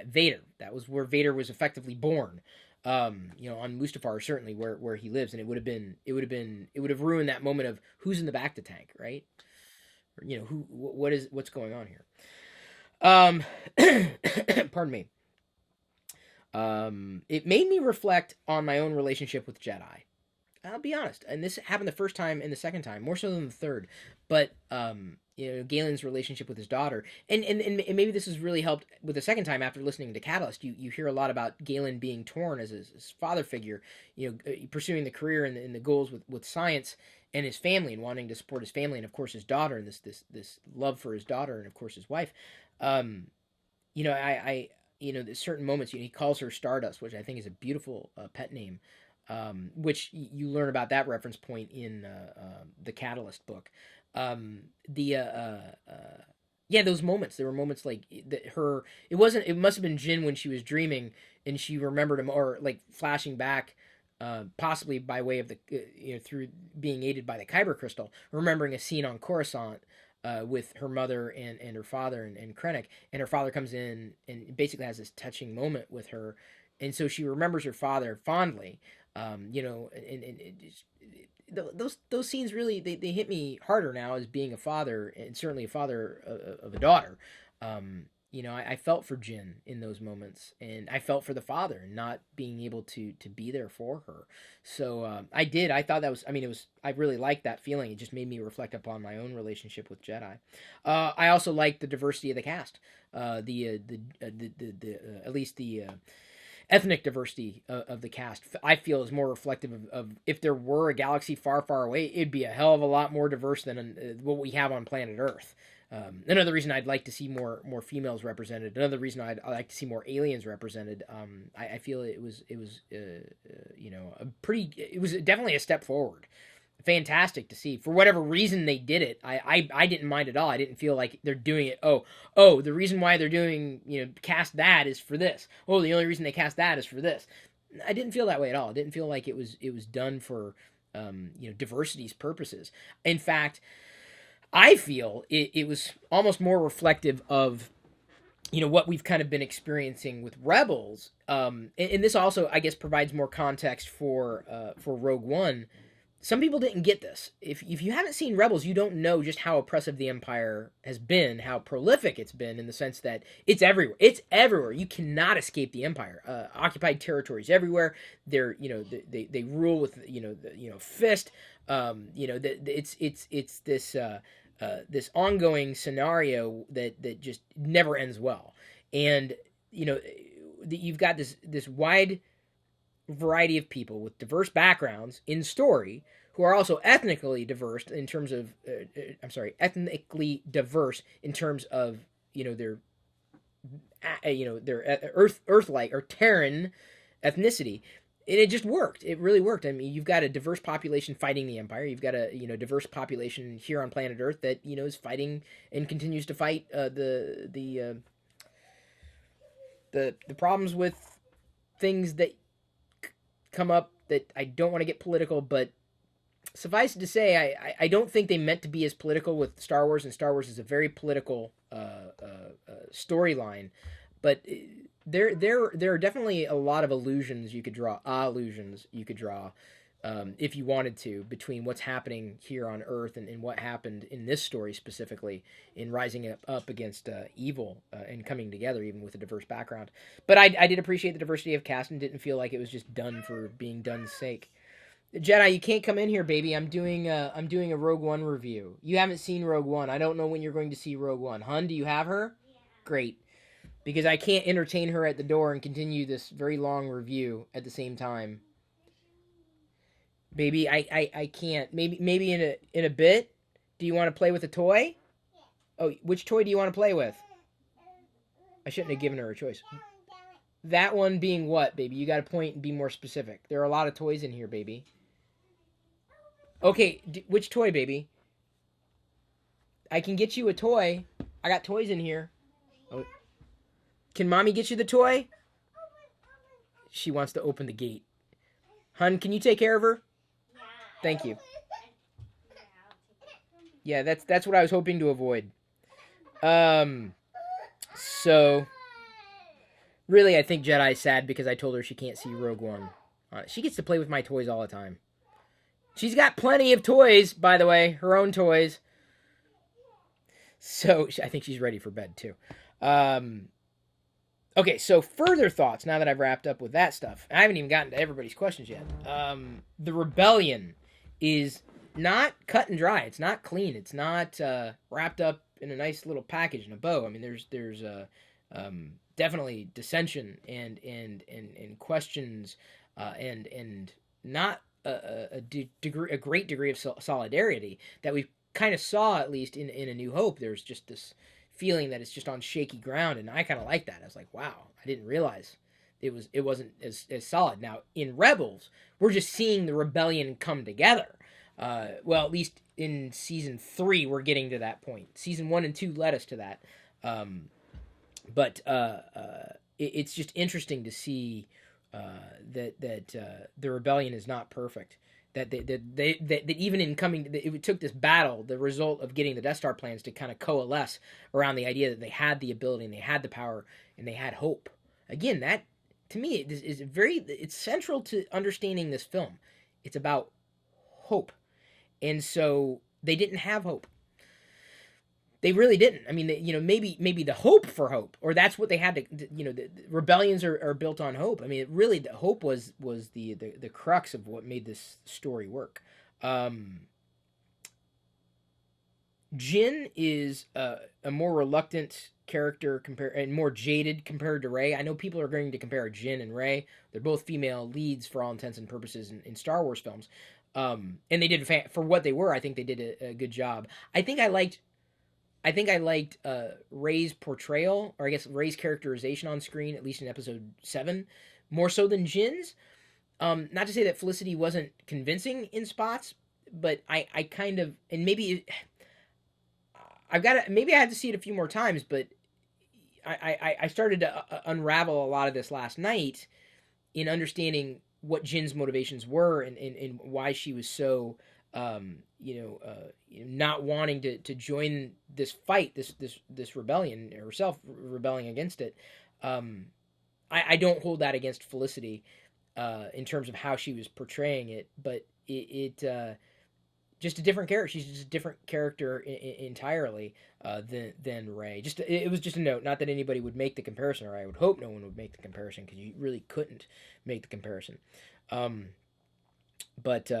Vader, that was where Vader was effectively born. On Mustafar, certainly where he lives, and it would have ruined that moment of who's in the back to tank, right? Or, what's going on here? Pardon me. It made me reflect on my own relationship with Jedi. I'll be honest, and this happened the first time and the second time, more so than the third. But Galen's relationship with his daughter, and maybe this has really helped with the second time after listening to Catalyst. You hear a lot about Galen being torn as his father figure, pursuing the career and the goals with science and his family and wanting to support his family and of course his daughter and this love for his daughter and of course his wife. There's certain moments he calls her Stardust, which I think is a beautiful pet name. Which you learn about that reference point in the Catalyst book. Those moments. There were moments like that. It must have been Jyn when she was dreaming and she remembered him, or like flashing back, possibly by way of the through being aided by the Kyber crystal, remembering a scene on Coruscant. With her mother and her father and Krennic, and her father comes in and basically has this touching moment with her, and so she remembers her father fondly. Those scenes really they hit me harder now as being a father, and certainly a father of a daughter. I felt for Jyn in those moments, and I felt for the father not being able to be there for her. So I did. I thought that was. I mean, it was. I really liked that feeling. It just made me reflect upon my own relationship with Jedi. I also liked the diversity of the cast. At least the ethnic diversity of the cast, I feel, is more reflective of if there were a galaxy far, far away, it'd be a hell of a lot more diverse than what we have on planet Earth. Another reason I'd like to see more females represented. Another reason I'd like to see more aliens represented. I feel it was definitely a step forward fantastic to see. For whatever reason they did it, I didn't mind at all. I didn't feel like they're doing it. Oh, the reason why they're doing, cast that is for this. Oh, the only reason they cast that is for this. I didn't feel that way at all. I didn't feel like it was done for diversity's purposes. In fact, I feel it was almost more reflective of what we've kind of been experiencing with Rebels. And this also, I guess, provides more context for Rogue One. Some people didn't get this. If you haven't seen Rebels, you don't know just how oppressive the Empire has been, how prolific it's been, in the sense that it's everywhere. It's everywhere. You cannot escape the Empire. Occupied territories everywhere. They're they rule with fist. It's this ongoing scenario that just never ends well, and you've got this wide variety of people with diverse backgrounds in story who are also ethnically diverse in terms of ethnically diverse in terms of their Earth-like or Terran ethnicity. And it just worked. It really worked. I mean, you've got a diverse population fighting the Empire. You've got a diverse population here on planet Earth that is fighting and continues to fight the problems with things that come up that I don't want to get political, but suffice it to say, I don't think they meant to be as political with Star Wars, and Star Wars is a very political storyline, but there are definitely a lot of allusions you could draw, if you wanted to, between what's happening here on Earth and what happened in this story specifically in rising up against evil and coming together, even with a diverse background. But I did appreciate the diversity of cast and didn't feel like it was just done for being done's sake. Jedi, you can't come in here, baby. I'm doing a Rogue One review. You haven't seen Rogue One. I don't know when you're going to see Rogue One. Hun, do you have her? Yeah. Great. Because I can't entertain her at the door and continue this very long review at the same time. Baby, I can't. Maybe in a bit. Do you want to play with a toy? Yeah. Oh, which toy do you want to play with? I shouldn't have given her a choice. That one being what, baby? You got to point and be more specific. There are a lot of toys in here, baby. Okay, which toy, baby? I can get you a toy. I got toys in here. Oh. Can mommy get you the toy? She wants to open the gate. Hun, can you take care of her? Thank you. Yeah, that's what I was hoping to avoid. So really, I think Jedi's sad because I told her she can't see Rogue One. She gets to play with my toys all the time. She's got plenty of toys, by the way, her own toys. So I think she's ready for bed too. Okay, so further thoughts now that I've wrapped up with that stuff. I haven't even gotten to everybody's questions yet. The rebellion is not cut and dry. It's not clean. It's not wrapped up in a nice little package in a bow. I mean, there's definitely dissension and questions and not a great degree of solidarity that we kind of saw, at least in A New Hope. There's just this feeling that it's just on shaky ground, and I kind of like that. I was like, wow, I didn't realize it wasn't as solid. Now in Rebels, we're just seeing the rebellion come together. Well, at least in season 3, we're getting to that point. Season 1 and 2 led us to that. But it's just interesting to see that the rebellion is not perfect. That even in coming, it took this battle, the result of getting the Death Star plans to kind of coalesce around the idea that they had the ability and they had the power and they had hope. Again, that to me is it's central to understanding this film. It's about hope, and so they didn't have hope. They really didn't. I mean, maybe the hope for hope, or that's what they had to. The rebellions are built on hope. I mean, the hope was the crux of what made this story work. Jyn is a more reluctant character and more jaded compared to Rey. I know people are going to compare Jyn and Rey. They're both female leads for all intents and purposes in Star Wars films, and they did for what they were. I think they did a good job. I think I liked Rey's portrayal, or I guess Rey's characterization on screen, at least in Episode 7, more so than Jyn's. Not to say that Felicity wasn't convincing in spots, but I kind of, and maybe I've got to, maybe I had to see it a few more times, but I started to unravel a lot of this last night in understanding what Jyn's motivations were, and why she was so not wanting to join this fight, this rebellion, herself rebelling against it. um I don't hold that against Felicity in terms of how she was portraying it, but it just a different character. She's just a different character entirely than Rey. Just it was just a note. Not that anybody would make the comparison, or I would hope no one would make the comparison, because you really couldn't make the comparison. Um, but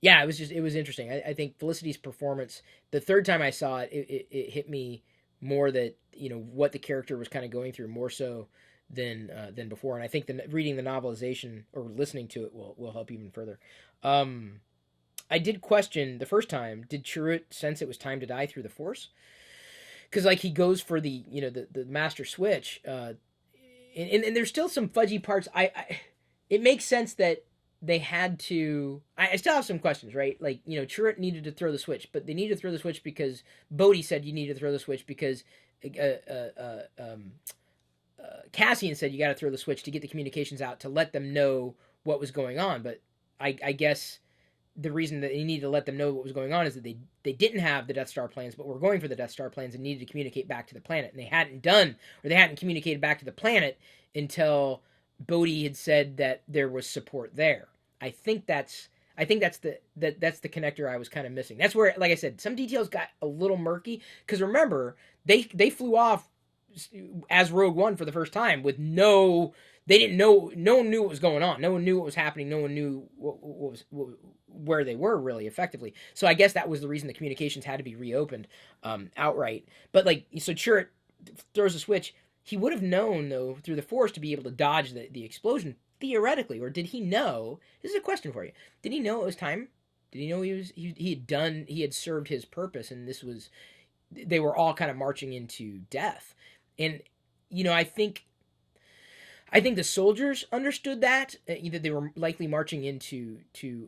yeah, it was interesting. I think Felicity's performance. The third time I saw it, it hit me more that what the character was kind of going through, more so than before. And I think reading the novelization or listening to it will help even further. I did question the first time, did Chirrut sense it was time to die through the Force? Because like he goes for the master switch, and there's still some fudgy parts. It makes sense that they had to. I still have some questions, right? Like Chirrut needed to throw the switch, but they needed to throw the switch because Bodhi said you need to throw the switch because Cassian said you got to throw the switch to get the communications out to let them know what was going on. But I guess the reason that they needed to let them know what was going on is that they didn't have the Death Star plans, but were going for the Death Star plans and needed to communicate back to the planet. And they hadn't communicated back to the planet until Bodhi had said that there was support there. I think that's the connector I was kind of missing. That's where, like I said, some details got a little murky, because remember, they flew off as Rogue One for the first time with they didn't know. No one knew what was going on. No one knew what was happening. No one knew where they were really effectively. So I guess that was the reason the communications had to be reopened outright. But so Chirrut throws a switch. He would have known though through the Force to be able to dodge the explosion theoretically, or did he know? This is a question for you. Did he know it was time? Did he know he had served his purpose, and they were all kind of marching into death? And I think the soldiers understood that they were likely marching into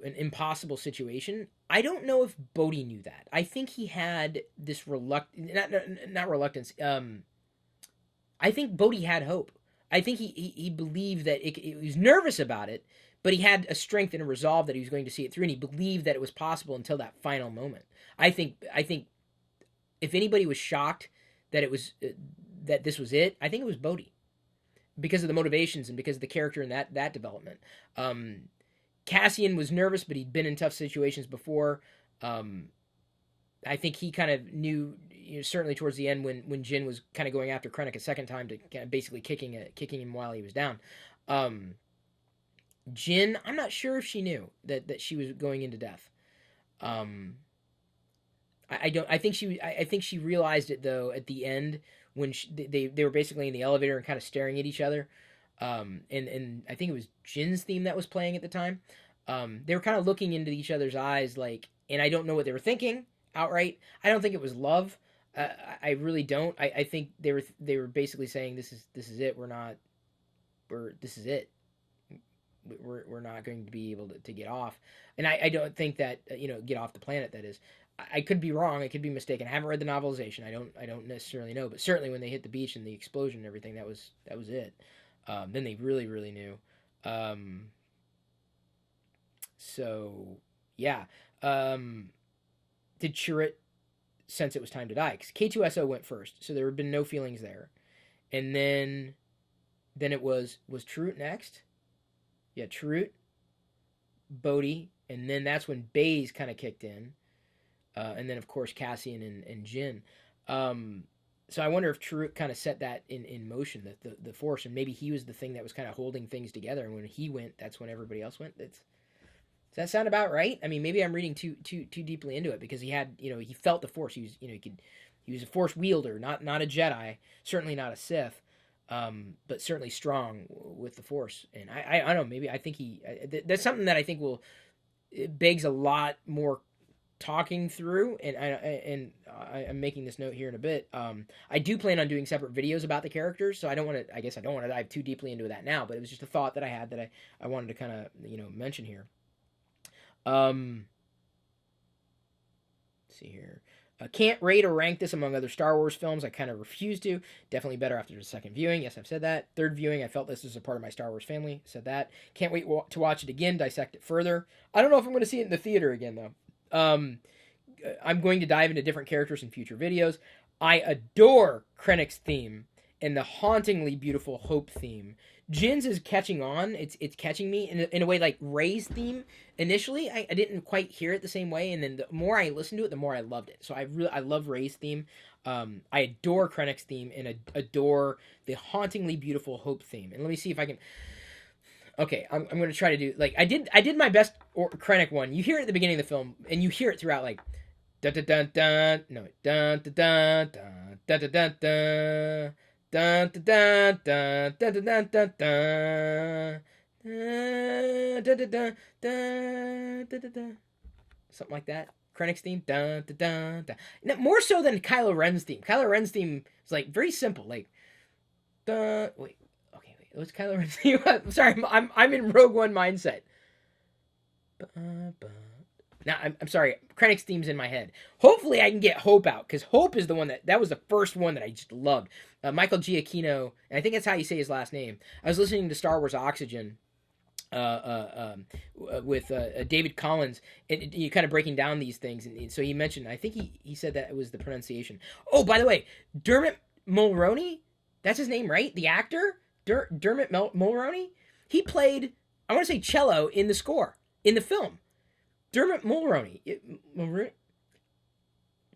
an impossible situation. I don't know if Bodhi knew that. I think he had this not reluctance. I think Bodhi had hope. I think he believed that he was nervous about it, but he had a strength and a resolve that he was going to see it through, and he believed that it was possible until that final moment. I think if anybody was shocked that it was that this was it, I think it was Bodhi, because of the motivations and because of the character and that development. Cassian was nervous, but he'd been in tough situations before. I think he kind of knew, certainly towards the end when Jyn was kind of going after Krennic a second time to kind of basically kicking him while he was down. Jyn, I'm not sure if she knew that she was going into death. I don't. I think she realized it though at the end when they were basically in the elevator and kind of staring at each other. And I think it was Jin's theme that was playing at the time. They were kind of looking into each other's eyes, and I don't know what they were thinking outright. I don't think it was love. I really don't. I think they were basically saying this is it. This is it. We're not going to be able to get off. And I don't think that get off the planet. That is. I could be wrong. I could be mistaken. I haven't read the novelization. I don't necessarily know. But certainly when they hit the beach and the explosion and everything, that was it. Then they really, really knew. So yeah. Did Chirrut sense it was time to die? Because K2SO went first, so there had been no feelings there. And then it was Chirrut next. Yeah, Chirrut, Bodhi, and then that's when Baze kind of kicked in. And then, of course, Cassian and Jyn. So I wonder if Chirrut kind of set that in motion, the Force, and maybe he was the thing that was kind of holding things together. And when he went, that's when everybody else went. Does that sound about right? I mean, maybe I'm reading too deeply into it, because he had, he felt the Force. He was, he was a Force wielder, not a Jedi, certainly not a Sith, but certainly strong with the Force. And I don't know, maybe I think that's something that I think it begs a lot more talking through, and I'm making this note here in a bit. I do plan on doing separate videos about the characters, so I don't want to dive too deeply into that now, but it was just a thought that I had that I wanted to kind of mention here. Let's see here. Can't rate or rank this among other Star Wars films. I kind of refuse to. Definitely better after the second viewing. Yes, I've said that. Third viewing, I felt this was a part of my Star Wars family. Said that. Can't wait to watch it again, dissect it further. I don't know if I'm going to see it in the theater again, though. I'm going to dive into different characters in future videos. I adore Krennic's theme and the hauntingly beautiful Hope theme. Jyn's is catching on. It's catching me in a way like Rey's theme. Initially, I didn't quite hear it the same way, and then the more I listened to it, the more I loved it. So I love Rey's theme. I adore Krennic's theme and adore the hauntingly beautiful Hope theme. And let me see if I can. Okay, I'm going to try to do like I did my best Krennic one. You hear it at the beginning of the film, and you hear it throughout like dun dun dun dun no dun dun dun dun dun dun dun dun. Dun dun dun dun dun dun dun dun dun dun dun dun, something like that. Krennic's theme, dun dun dun dun. Now, more so than Kylo Ren's theme. Kylo Ren's theme is like very simple, like dun. Wait, okay, wait. What's Kylo Ren's theme? I'm sorry, I'm in Rogue One mindset. Now, I'm sorry, Krennic's theme's in my head. Hopefully I can get Hope out, because Hope is the one that was the first one that I just loved. Michael Giacchino, and I think that's how you say his last name. I was listening to Star Wars Oxygen with David Collins, and you kind of breaking down these things. And so he mentioned, I think he said that it was the pronunciation. Oh, by the way, Dermot Mulroney, that's his name, right? The actor? Dermot Mulroney? He played, I want to say cello in the score, in the film. Dermot Mulroney.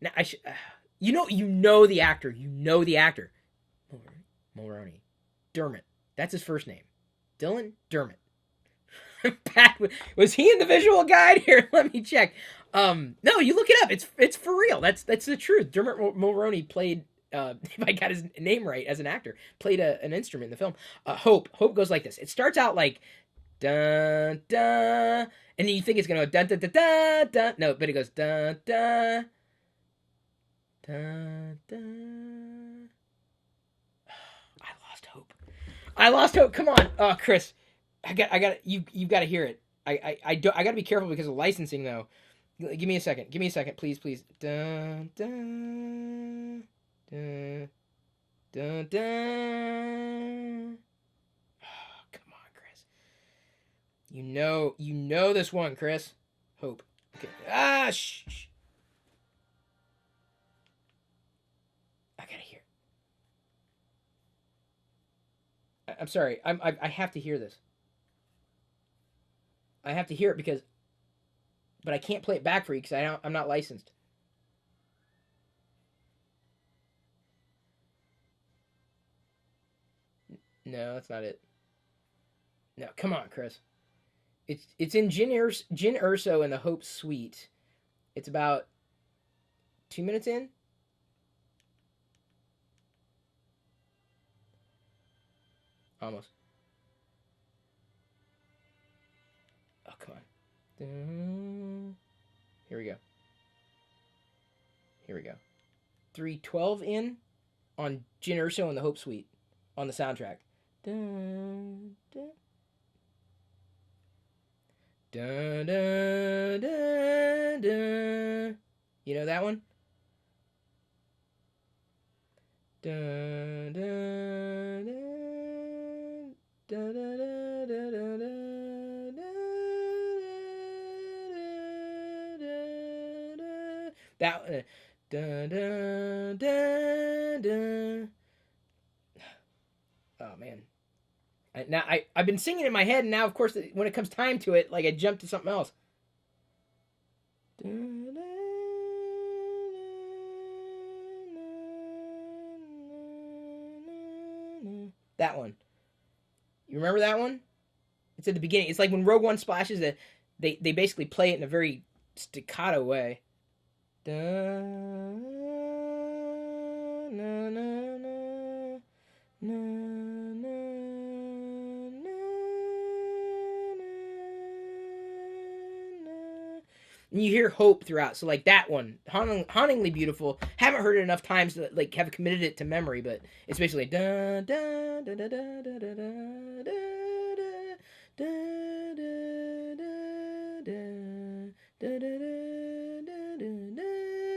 Now you know the actor. You know the actor. Mulroney. Dermot. That's his first name. Dylan Dermot. Pat, was he in the visual guide here? Let me check. No, you look it up. It's for real. That's the truth. Dermot Mulroney played. If I got his name right as an actor, played an instrument in the film. Hope. Hope goes like this. It starts out like dun dun. And then you think it's gonna go dun dun dun dun dun. No, but it goes dun dun dun dun. I lost hope. Come on, Chris. I got. You've got to hear it. I got to be careful because of licensing though. Give me a second. Please. Dun dun dun dun dun. Come on, Chris. You know this one, Chris. Hope. Okay. Shh. I gotta hear. I'm sorry. I have to hear this. I have to hear it but I can't play it back for you because I'm not licensed. No, that's not it. No, come on, Chris. It's in Jyn Erso in the Hope Suite. It's about 2 minutes in. Almost. Oh, come on. Here we go. 3:12 in on Jyn Erso in the Hope Suite on the soundtrack. Dun, dun. Dun, dun, dun, dun. You know that one? Dun, dun, dun, dun, dun, dun, dun, dun, dun, dun, that dun, dun, dun, dun. Oh man. I've been singing in my head, and now, of course, when it comes time to it, like I jump to something else. That one. You remember that one? It's at the beginning. It's like when Rogue One splashes, they basically play it in a very staccato way. And you hear Hope throughout, so like that one, hauntingly beautiful. Haven't heard it enough times to like have committed it to memory, but it's basically da da da da da da da da da da da da da.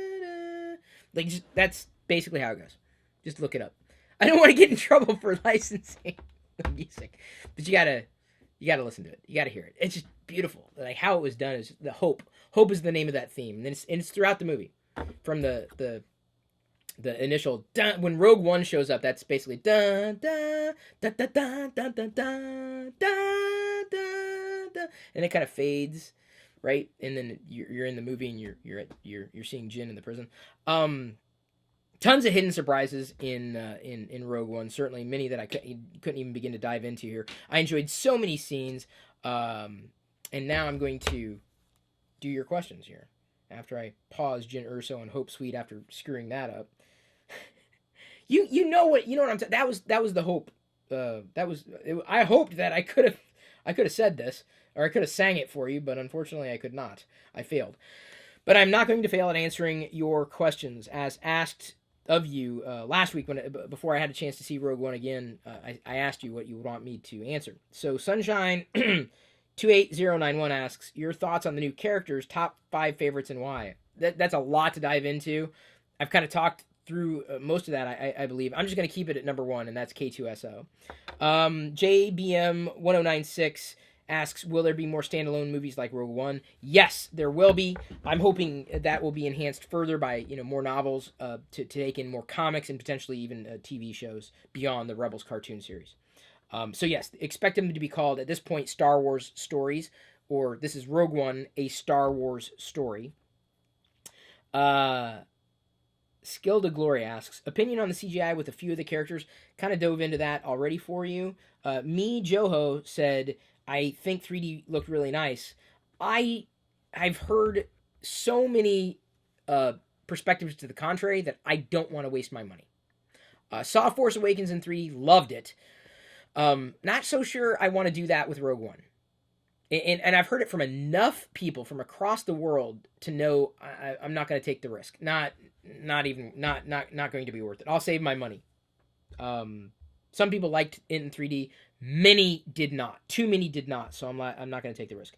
Like, that's basically how it goes. Just look it up. I don't want to get in trouble for licensing the music, but you gotta listen to it. You gotta hear it. It's just beautiful. Like how it was done is the hope. Hope is the name of that theme, and it's throughout the movie, from the initial dun, when Rogue One shows up. That's basically dun dun dun dun dun dun dun dun dun dun, and it kind of fades, right? And then you're in the movie and you're seeing Jyn in the prison. Tons of hidden surprises in Rogue One. Certainly many that I couldn't even begin to dive into here. I enjoyed so many scenes, and now I'm going to do your questions here after I pause Jyn Erso and Hope Sweet after screwing that up. you know what I'm saying. That was the hope. I hoped that I could have said this, or I could have sang it for you, but unfortunately I could not. I failed. But I'm not going to fail at answering your questions as asked of you last week before I had a chance to see Rogue One again. I asked you what you would want me to answer. So Sunshine 28091 asks your thoughts on the new characters, top 5 favorites, and why. That's a lot to dive into. I've kind of talked through most of that, I believe. I'm just going to keep it at number 1, and that's K2SO. JBM1096 asks, will there be more standalone movies like Rogue One? Yes, there will be. I'm hoping that will be enhanced further by more novels to take in more comics and potentially even TV shows beyond the Rebels cartoon series. So yes, expect them to be called at this point Star Wars stories, or this is Rogue One, a Star Wars story. Skill to Glory asks, opinion on the CGI with a few of the characters. Kind of dove into that already for you. Joho said, I think 3D looked really nice. I've heard so many perspectives to the contrary that I don't want to waste my money. Saw Force Awakens in 3D, loved it. Not so sure I want to do that with Rogue One. And I've heard it from enough people from across the world to know I'm not going to take the risk. Not going to be worth it. I'll save my money. Some people liked it in 3D. Many did not. Too many did not. So I'm not going to take the risk.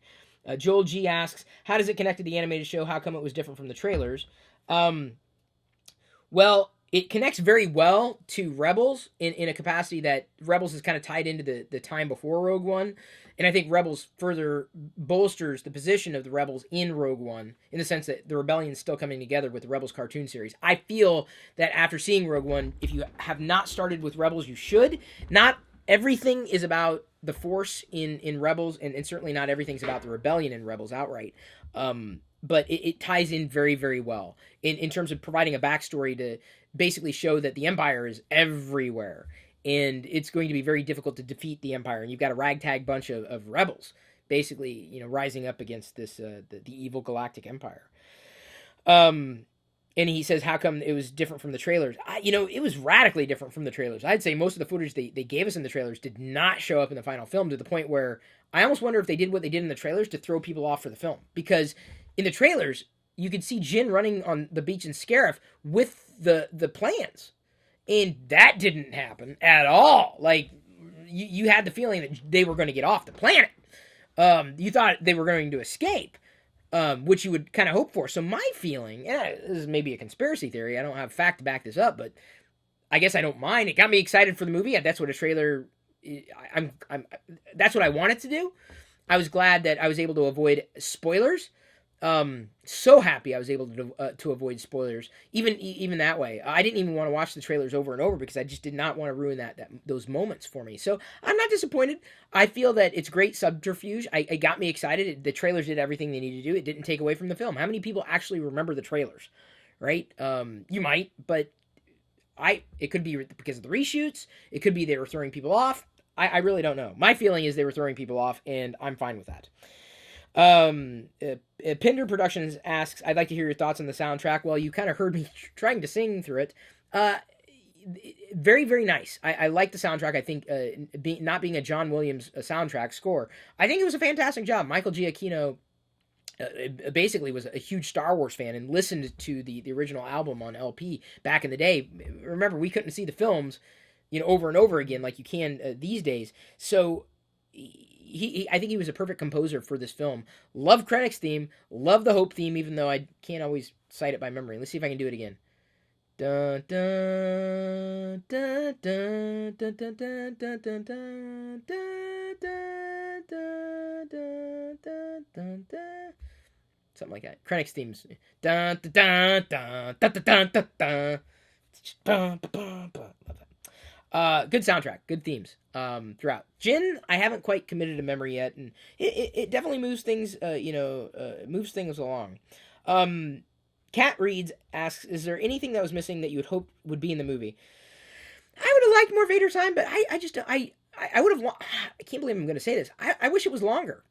Joel G asks, how does it connect to the animated show? How come it was different from the trailers? Well, it connects very well to Rebels in a capacity that Rebels is kind of tied into the time before Rogue One. And I think Rebels further bolsters the position of the Rebels in Rogue One in the sense that the rebellion is still coming together with the Rebels cartoon series. I feel that after seeing Rogue One, if you have not started with Rebels, you should. Not everything is about the Force in Rebels, and certainly not everything's about the rebellion in Rebels outright. But it ties in very, very well in terms of providing a backstory to basically show that the Empire is everywhere. And it's going to be very difficult to defeat the Empire. And you've got a ragtag bunch of rebels, basically, rising up against this the evil galactic empire. And he says, how come it was different from the trailers? It was radically different from the trailers. I'd say most of the footage they gave us in the trailers did not show up in the final film, to the point where I almost wonder if they did what they did in the trailers to throw people off for the film. Because in the trailers, you could see Jyn running on the beach in Scarif with the plans. And that didn't happen at all. Like, you had the feeling that they were going to get off the planet. You thought they were going to escape, which you would kind of hope for. So my feeling, this is maybe a conspiracy theory, I don't have fact to back this up, but I guess I don't mind. It got me excited for the movie. That's what a trailer, that's what I wanted to do. I was glad that I was able to avoid spoilers. So happy I was able to avoid spoilers, even that way. I didn't even want to watch the trailers over and over because I just did not want to ruin those moments for me. So I'm not disappointed. I feel that it's great subterfuge. It got me excited. The trailers did everything they needed to do. It didn't take away from the film. How many people actually remember the trailers, right? You might, but it could be because of the reshoots. It could be they were throwing people off. I really don't know. My feeling is they were throwing people off, and I'm fine with that. Pinder Productions asks, I'd like to hear your thoughts on the soundtrack. Well, you kind of heard me trying to sing through it. Very, very nice. I like the soundtrack. I think not being a John Williams soundtrack score, I think it was a fantastic job. Michael Giacchino basically was a huge Star Wars fan and listened to the original album on LP back in the day. Remember, we couldn't see the films, over and over again like you can these days. So I think he was a perfect composer for this film. Love Krennic's theme. Love the Hope theme, even though I can't always cite it by memory. Let's see if I can do it again. Dun, dun, dun, dun, dun, dun, dun, dun, dun, dun, dun, dun, dun, dun, dun, dun. Something like that. Krennic's themes. Dun, dun, dun, dun, dun, dun, dun, dun. Love that. Good soundtrack, good themes throughout. Jyn, I haven't quite committed to memory yet, and it definitely moves things, moves things along. Cat Reads asks, "Is there anything that was missing that you would hope would be in the movie?" I would have liked more Vader time, but I would have. I can't believe I'm going to say this. I wish it was longer.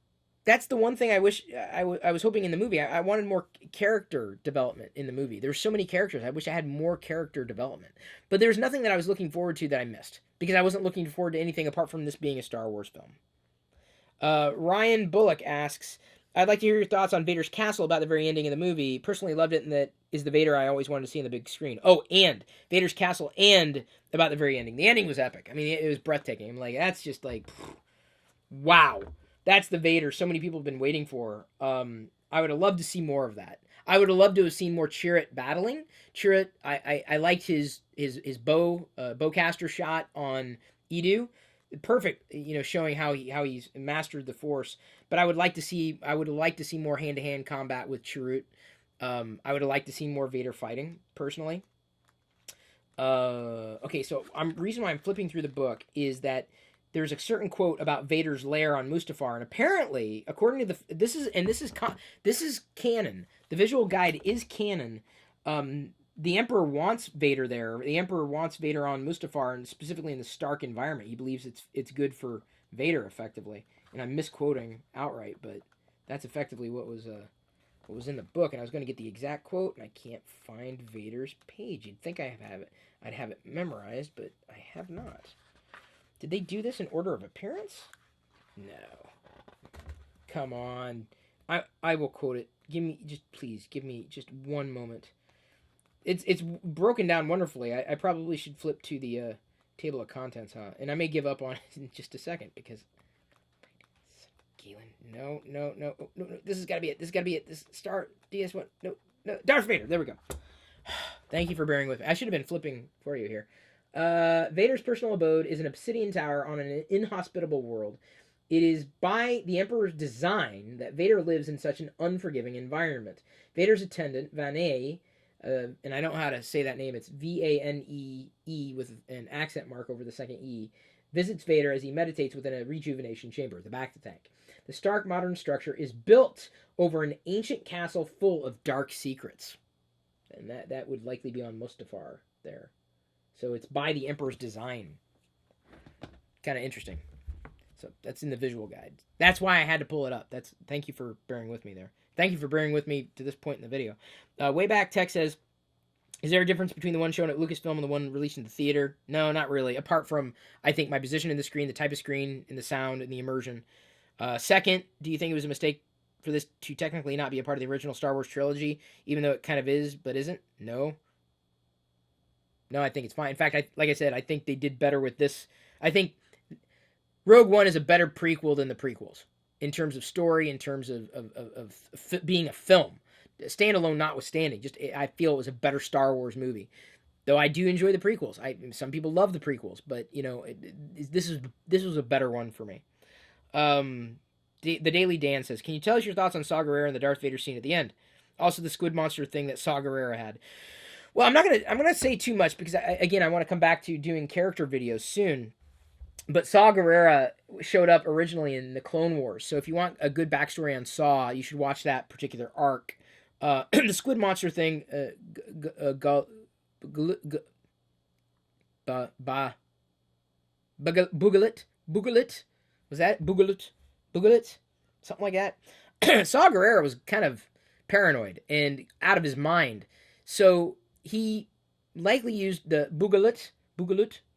That's the one thing I wish I was hoping in the movie. I wanted more character development in the movie. There's so many characters. I wish I had more character development. But there's nothing that I was looking forward to that I missed because I wasn't looking forward to anything apart from this being a Star Wars film. Ryan Bullock asks, "I'd like to hear your thoughts on Vader's castle about the very ending of the movie. Personally loved it, and that is the Vader I always wanted to see on the big screen." Oh, and Vader's castle and about the very ending. The ending was epic. I mean, it was breathtaking. I'm like, that's just like, wow. That's the Vader so many people have been waiting for. I would have loved to see more of that. I would have loved to have seen more Chirrut battling. Chirrut, I liked his bowcaster shot on Edu. Perfect, showing how he's mastered the Force. But I would have liked to see more hand to hand combat with Chirrut. I would have liked to see more Vader fighting personally. Okay, so reason why I'm flipping through the book is that there's a certain quote about Vader's lair on Mustafar, and apparently, according to this is canon. The visual guide is canon. The Emperor wants Vader there. The Emperor wants Vader on Mustafar, and specifically in the Stark environment. He believes it's good for Vader, effectively. And I'm misquoting outright, but that's effectively what was in the book. And I was going to get the exact quote, and I can't find Vader's page. You'd think I'd have it memorized, but I have not. Did they do this in order of appearance? No. Come on. I will quote it. Please give me just one moment. It's broken down wonderfully. I probably should flip to the table of contents, huh? And I may give up on it in just a second because Galen. No. This has got to be it. This Star DS1. No. Darth Vader. There we go. Thank you for bearing with me. I should have been flipping for you here. Vader's personal abode is an obsidian tower on an inhospitable world. It is by the Emperor's design that Vader lives in such an unforgiving environment. Vader's attendant, Vanee, and I don't know how to say that name, it's Vanee with an accent mark over the second E, visits Vader as he meditates within a rejuvenation chamber, the bacta tank. The stark modern structure is built over an ancient castle full of dark secrets. And that would likely be on Mustafar there. So it's by the Emperor's design. Kind of interesting. So that's in the visual guide. That's why I had to pull it up. Thank you for bearing with me there. Thank you for bearing with me to this point in the video. Wayback Tech says, "Is there a difference between the one shown at Lucasfilm and the one released in the theater?" No, not really. Apart from, I think, my position in the screen, the type of screen, and the sound, and the immersion. Second, do you think it was a mistake for this to technically not be a part of the original Star Wars trilogy, even though it kind of is, but isn't? No. No, I think it's fine. In fact, like I said, I think they did better with this. I think Rogue One is a better prequel than the prequels in terms of story, in terms of being a film. Standalone notwithstanding, I feel it was a better Star Wars movie. Though I do enjoy the prequels. Some people love the prequels, but this was a better one for me. The Daily Dan says, "Can you tell us your thoughts on Saw Gerrera and the Darth Vader scene at the end? Also the squid monster thing that Saw Gerrera had." Well, I'm gonna say too much because I want to come back to doing character videos soon. But Saw Gerrera showed up originally in the Clone Wars, so if you want a good backstory on Saw, you should watch that particular arc. The squid monster thing, Bugalit, was that Bugalit, something like that. Saw Gerrera was kind of paranoid and out of his mind, so he likely used the Bugalut.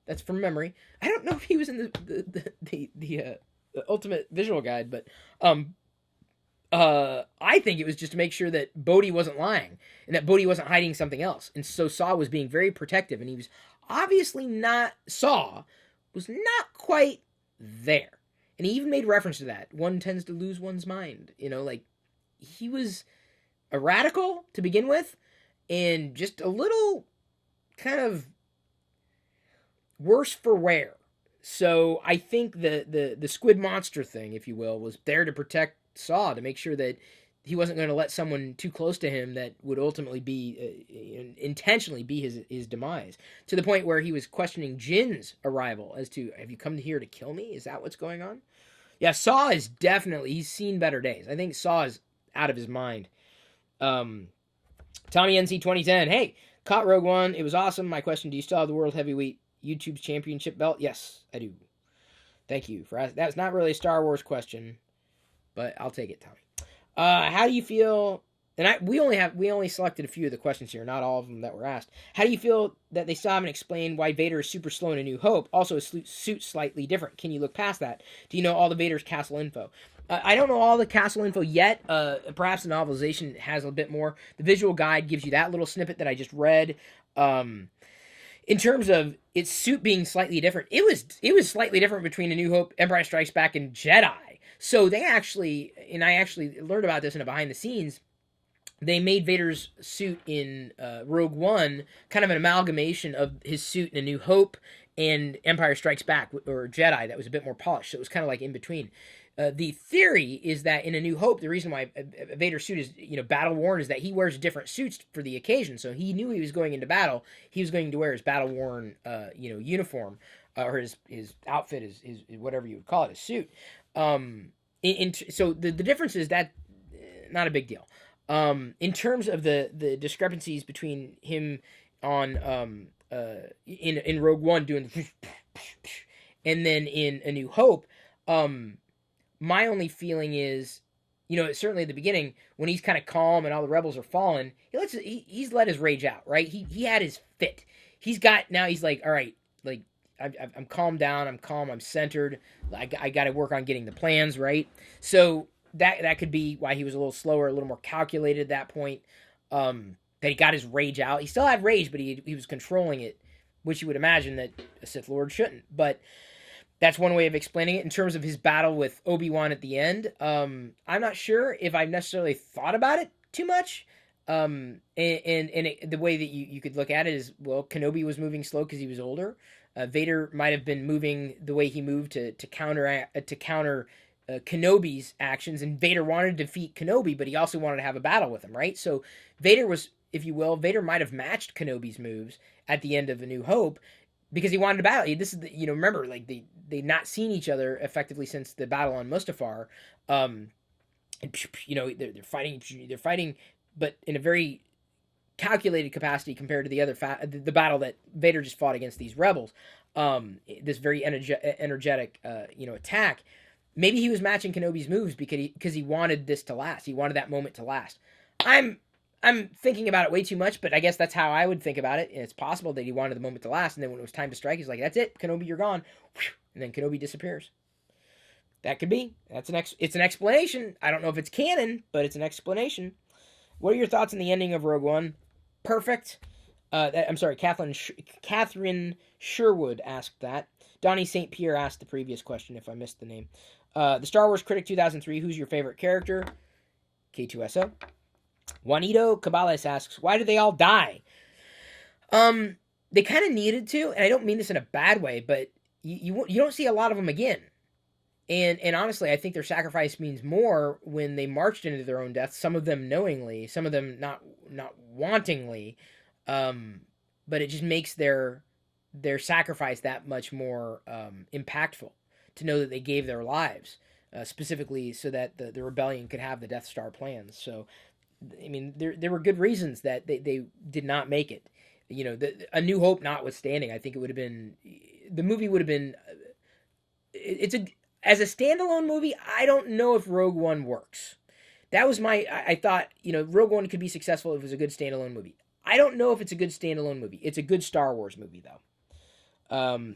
That's from memory. I don't know if he was in the ultimate visual guide, but I think it was just to make sure that Bodhi wasn't lying and that Bodhi wasn't hiding something else. And so Saw was being very protective, and he was obviously not. Saw was not quite there, and he even made reference to that. One tends to lose one's mind. Like he was a radical to begin with, and just a little kind of worse for wear. So I think the squid monster thing, if you will, was there to protect Saw, to make sure that he wasn't going to let someone too close to him that would ultimately be intentionally be his demise, to the point where he was questioning Jyn's arrival as to, have you come here to kill me? Is that what's going on? Yeah, Saw is definitely, he's seen better days. I think Saw is out of his mind. Tommy NC 2010, hey, caught Rogue One. It was awesome. My question: do you still have the World Heavyweight YouTube's championship belt? Yes, I do. Thank you for asking. That's not really a Star Wars question, but I'll take it, Tommy. How do you feel? And we only selected a few of the questions here, not all of them that were asked. How do you feel that they still haven't explained why Vader is super slow in A New Hope? Also, his suit slightly different. Can you look past that? Do you know all the Vader's castle info? I don't know all the castle info yet. Perhaps the novelization has a bit more. The visual guide gives you that little snippet that I just read. In terms of its suit being slightly different, it was slightly different between A New Hope, Empire Strikes Back, and Jedi. So they actually, and I actually learned about this in a behind the scenes, they made Vader's suit in Rogue One kind of an amalgamation of his suit in A New Hope and Empire Strikes Back, or Jedi, that was a bit more polished. So it was kind of like in between. The theory is that in A New Hope, the reason why Vader's suit is, battle worn, is that he wears different suits for the occasion. So he knew he was going into battle. He was going to wear his battle worn, uniform, or his outfit, his whatever you would call it, his suit. So the difference is that not a big deal. In terms of the discrepancies between him on in Rogue One doing and then in A New Hope, my only feeling is, certainly at the beginning when he's kind of calm and all the rebels are falling, he's let his rage out, right? He had his fit. He's like, all right, like I'm calmed down, I'm calm, I'm centered. I got to work on getting the plans right. So that could be why he was a little slower, a little more calculated at that point. That he got his rage out. He still had rage, but he was controlling it, which you would imagine that a Sith Lord shouldn't. But that's one way of explaining it. In terms of his battle with Obi-Wan at the end, I'm not sure if I've necessarily thought about it too much. The way that you could look at it is, well, Kenobi was moving slow because he was older. Vader might have been moving the way he moved to counter Kenobi's actions, and Vader wanted to defeat Kenobi, but he also wanted to have a battle with him, right? So Vader was, if you will, Vader might have matched Kenobi's moves at the end of A New Hope because he wanted to battle. This is remember, like they'd not seen each other effectively since the battle on Mustafar. They're fighting, but in a very calculated capacity compared to the battle that Vader just fought against these rebels. This very energetic, attack. Maybe he was matching Kenobi's moves because he wanted this to last. He wanted that moment to last. I'm thinking about it way too much, but I guess that's how I would think about it. And it's possible that he wanted the moment to last, and then when it was time to strike, he's like, "That's it, Kenobi, you're gone," and then Kenobi disappears. That could be. It's an explanation. I don't know if it's canon, but it's an explanation. What are your thoughts on the ending of Rogue One? Perfect. I'm sorry, Catherine Sherwood asked that. Donnie St. Pierre asked the previous question, if I missed the name. The Star Wars Critic 2003, who's your favorite character? K2SO. Juanito Cabales asks, why did they all die? They kind of needed to, and I don't mean this in a bad way, but you don't see a lot of them again. And honestly, I think their sacrifice means more when they marched into their own death. Some of them knowingly, some of them not wantingly, but it just makes their sacrifice that much more impactful to know that they gave their lives specifically so that the rebellion could have the Death Star plans. So, I mean, there were good reasons that they did not make it. A New Hope notwithstanding, I think the movie would have been. As a standalone movie, I don't know if Rogue One works. That was I thought, Rogue One could be successful if it was a good standalone movie. I don't know if it's a good standalone movie. It's a good Star Wars movie, though.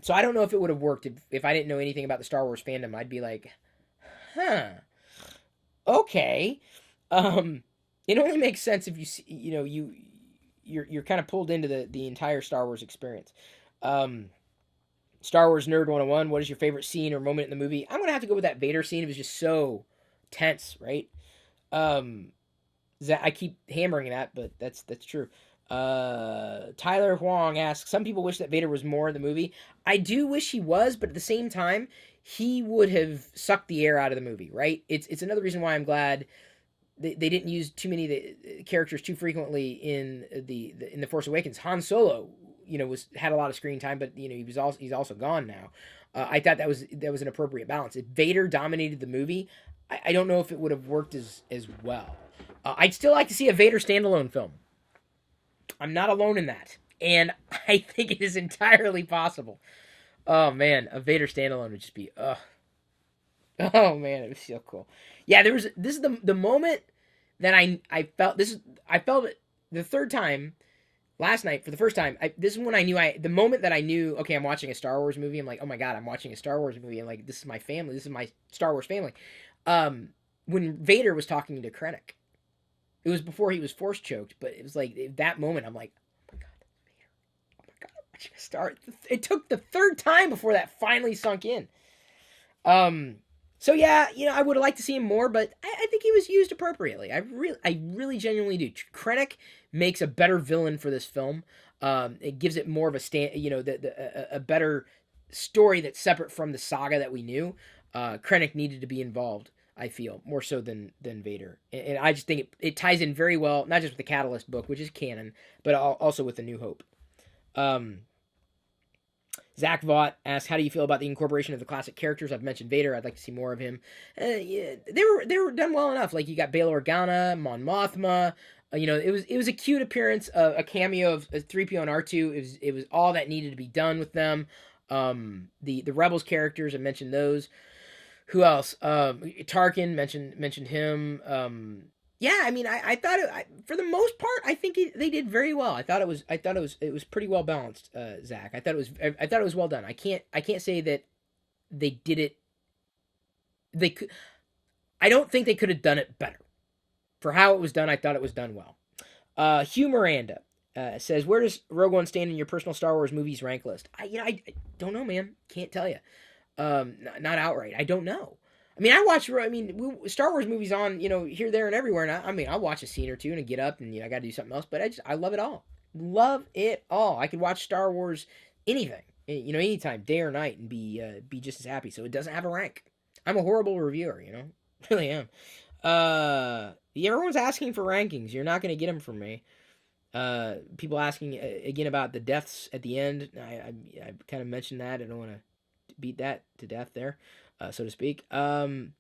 So I don't know if it would have worked if I didn't know anything about the Star Wars fandom. I'd be like, okay. It only makes sense if you're kind of pulled into the entire Star Wars experience. Star Wars Nerd 101, what is your favorite scene or moment in the movie? I'm going to have to go with that Vader scene. It was just so tense, right? I keep hammering that, but that's true. Tyler Huang asks, some people wish that Vader was more in the movie. I do wish he was, but at the same time, he would have sucked the air out of the movie, right? It's another reason why I'm glad they didn't use too many of the characters too frequently in the Force Awakens. Han Solo, was had a lot of screen time, but he's also gone now. I thought that was an appropriate balance. If Vader dominated the movie, I don't know if it would have worked as well. I'd still like to see a Vader standalone film. I'm not alone in that, and I think it is entirely possible. Oh man, a Vader standalone would just be oh man, it was so cool. Yeah, this is the moment that I felt this is I felt it the third time last night for the first time. This is when I knew the moment that I knew, okay, I'm watching a Star Wars movie. I'm like, oh my god, I'm watching a Star Wars movie, and like this is my family, this is my Star Wars family. When Vader was talking to Krennic, it was before he was force choked, but it was like that moment. I'm like, oh my god, that's Vader. Oh my god, I'm watching a Star. It took the third time before that finally sunk in. So yeah, I would have liked to see him more, but I think he was used appropriately. I really genuinely do. Krennic makes a better villain for this film. It gives it more of a a better story that's separate from the saga that we knew. Krennic needed to be involved, I feel, more so than Vader, and I just think it ties in very well, not just with the Catalyst book, which is canon, but also with the New Hope. Zach Vaught asks, "How do you feel about the incorporation of the classic characters? I've mentioned Vader. I'd like to see more of him. Yeah, they were done well enough. Like you got Bail Organa, Mon Mothma. It was a cute appearance, a cameo of 3PO and R2. It was all that needed to be done with them. The Rebels characters, I mentioned those. Who else? Tarkin mentioned him. Yeah, I mean, I thought for the most part, I think they did very well. I thought it was pretty well balanced, Zach. I thought it was well done. I can't say that they did it. They could. I don't think they could have done it better. For how it was done, I thought it was done well. Hugh Miranda says, "Where does Rogue One stand in your personal Star Wars movies rank list?" I don't know, man. Can't tell you. Not outright. I don't know. I mean, Star Wars movies on, here, there, and everywhere. And I'll watch a scene or two and get up and, I got to do something else. But I love it all. Love it all. I could watch Star Wars anything, anytime, day or night, and be just as happy. So it doesn't have a rank. I'm a horrible reviewer, really am. Everyone's asking for rankings. You're not going to get them from me. People asking again about the deaths at the end. I kind of mentioned that. I don't want to beat that to death there, so to speak. Mr.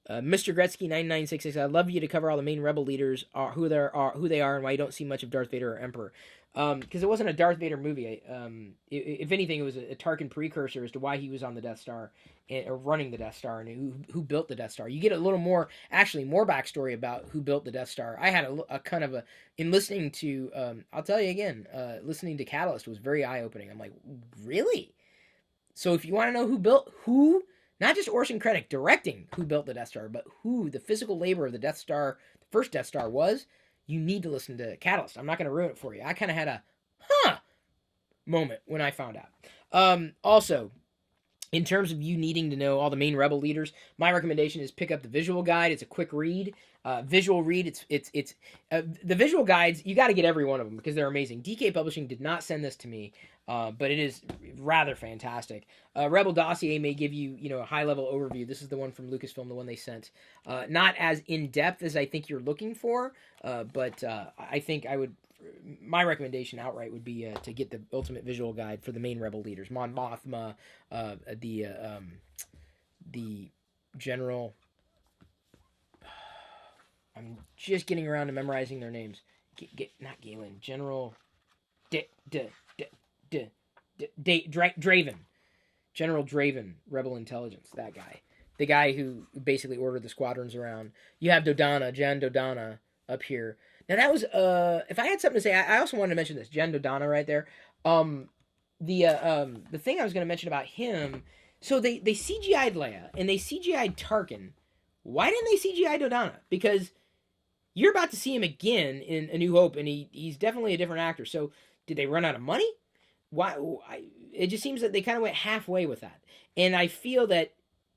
Gretzky 9966. I'd love you to cover all the main rebel leaders, who they are, and why you don't see much of Darth Vader or Emperor. Because it wasn't a Darth Vader movie. If anything, it was a Tarkin precursor as to why he was on the Death Star or running the Death Star and who built the Death Star. You get a little more backstory about who built the Death Star. I had a kind of in listening to. I'll tell you again. Listening to Catalyst was very eye opening. I'm like, really? So if you want to know who, not just Orson Krennic directing who built the Death Star, but who the physical labor of the Death Star, the first Death Star was, you need to listen to Catalyst. I'm not going to ruin it for you. I kind of had a moment when I found out. Also, in terms of you needing to know all the main rebel leaders, my recommendation is pick up the visual guide. It's a quick read. Visual read. It's the visual guides. You got to get every one of them because they're amazing. DK Publishing did not send this to me, but it is rather fantastic. Rebel Dossier may give you a high level overview. This is the one from Lucasfilm, the one they sent. Not as in depth as I think you're looking for, but I think my recommendation outright would be to get the ultimate visual guide for the main rebel leaders: Mon Mothma, the general. I'm just getting around to memorizing their names. Not Galen. General Draven. General Draven, Rebel Intelligence. That guy. The guy who basically ordered the squadrons around. You have Jan Dodonna up here. Now that was if I had something to say, I also wanted to mention this. Jan Dodonna right there. The thing I was going to mention about him. So they CGI'd Leia and they CGI'd Tarkin. Why didn't they CGI Dodonna? Because you're about to see him again in A New Hope, and he's definitely a different actor. So did they run out of money? Why? It just seems that they kind of went halfway with that, and I feel that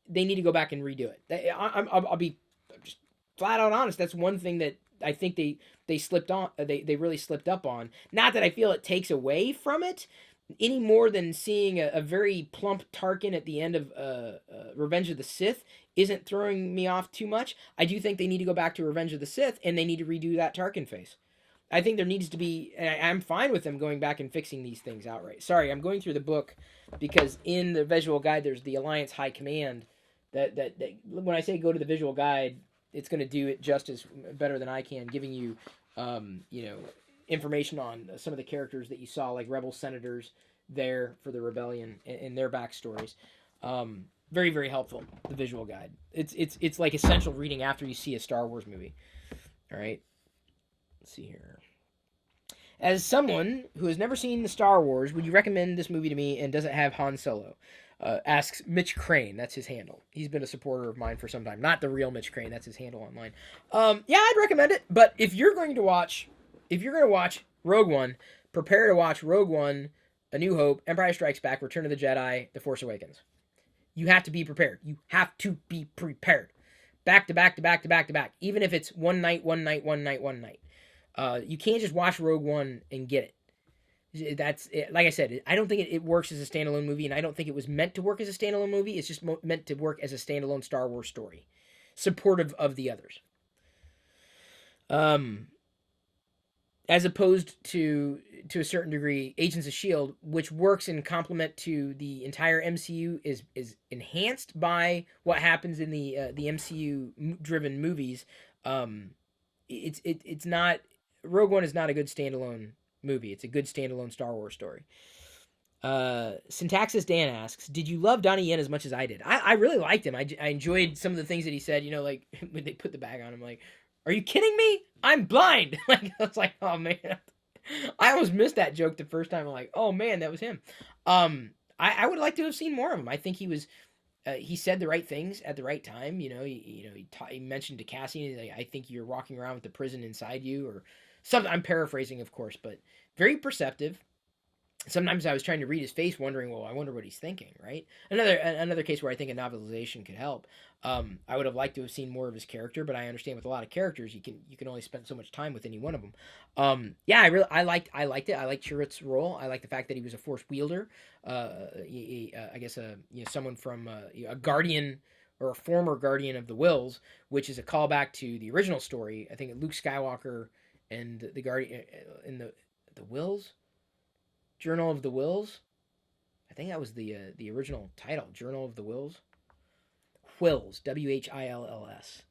they need to go back and redo it. I'll be just flat out honest. That's one thing that I think they slipped on. They really slipped up on. Not that I feel it takes away from it any more than seeing a very plump Tarkin at the end of Revenge of the Sith isn't throwing me off too much. I do think they need to go back to Revenge of the Sith and they need to redo that Tarkin face. I think there needs to be, and I'm fine with them going back and fixing these things outright. Sorry, I'm going through the book because in the visual guide there's the Alliance High Command. That when I say go to the visual guide, it's going to do it just as better than I can, giving you, information on some of the characters that you saw, like rebel senators there for the rebellion and their backstories. Very, very helpful. The visual guide. It's like essential reading after you see a Star Wars movie. All right. Let's see here. As someone who has never seen the Star Wars, would you recommend this movie to me, and does it have Han Solo? Asks Mitch Crane. That's his handle. He's been a supporter of mine for some time. Not the real Mitch Crane. That's his handle online. Yeah, I'd recommend it. But if you're going to watch Rogue One, prepare to watch Rogue One, A New Hope, Empire Strikes Back, Return of the Jedi, The Force Awakens. You have to be prepared. You have to be prepared. Back to back to back to back to back. Even if it's one night. You can't just watch Rogue One and get it. That's it. Like I said, I don't think it works as a standalone movie, and I don't think it was meant to work as a standalone movie. It's just meant to work as a standalone Star Wars story, supportive of the others. As opposed to a certain degree, Agents of S.H.I.E.L.D., which works in complement to the entire MCU, is enhanced by what happens in the MCU-driven movies. It's not... Rogue One is not a good standalone movie. It's a good standalone Star Wars story. Syntaxis Dan asks, did you love Donnie Yen as much as I did? I really liked him. I enjoyed some of the things that he said, like when they put the bag on him, like, are you kidding me? I'm blind. Like, I was like, oh man. I almost missed that joke the first time. I'm like, oh man, that was him. I would like to have seen more of him. I think he was, he said the right things at the right time. He mentioned to Cassian, like, I think you're walking around with the prison inside you, or something. I'm paraphrasing, of course, but very perceptive. Sometimes I was trying to read his face, wondering, well, I wonder what he's thinking, right? Another case where I think a novelization could help. I would have liked to have seen more of his character, but I understand with a lot of characters, you can only spend so much time with any one of them. Yeah, I liked it. I liked Chirrut's role. I liked the fact that he was a Force wielder. I guess someone from a guardian or a former guardian of the Wills, which is a callback to the original story. I think Luke Skywalker and the guardian in the Wills. Journal of the Wills. I think that was the original title, Journal of the Wills. Whills, Whills.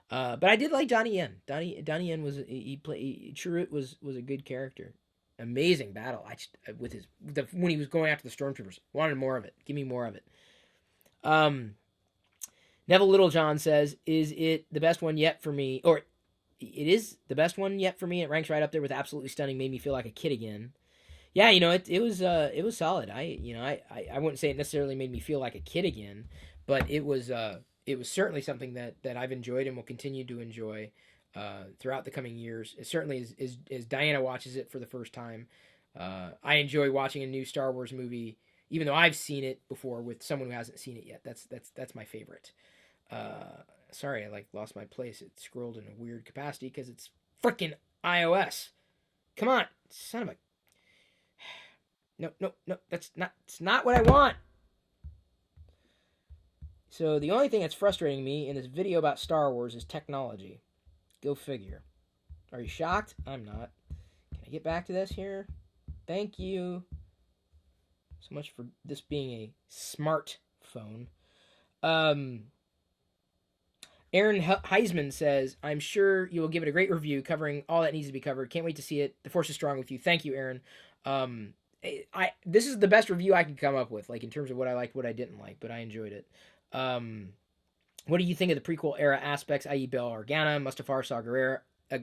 But I did like Donnie Yen. Donnie Yen was Chirrut was a good character. Amazing battle. When he was going after the stormtroopers. Wanted more of it. Give me more of it. Neville Littlejohn says, "Is it the best one yet for me?" Or it is the best one yet for me. It ranks right up there with Absolutely Stunning. Made me feel like a kid again. Yeah, it was solid. I wouldn't say it necessarily made me feel like a kid again, but it was certainly something that I've enjoyed and will continue to enjoy throughout the coming years. It certainly as Diana watches it for the first time. I enjoy watching a new Star Wars movie, even though I've seen it before with someone who hasn't seen it yet. That's my favorite. Sorry, I lost my place. It scrolled in a weird capacity because it's freaking iOS. Come on, son of a... No, it's not what I want. So the only thing that's frustrating me in this video about Star Wars is technology. Go figure. Are you shocked? I'm not. Can I get back to this here? Thank you so much for this being a smartphone. Aaron Heisman says, I'm sure you will give it a great review covering all that needs to be covered. Can't wait to see it. The Force is strong with you. Thank you, Aaron. This is the best review I can come up with, in terms of what I liked, what I didn't like, but I enjoyed it. What do you think of the prequel era aspects, i.e. Bail Organa, Mustafar Saw Gerrera?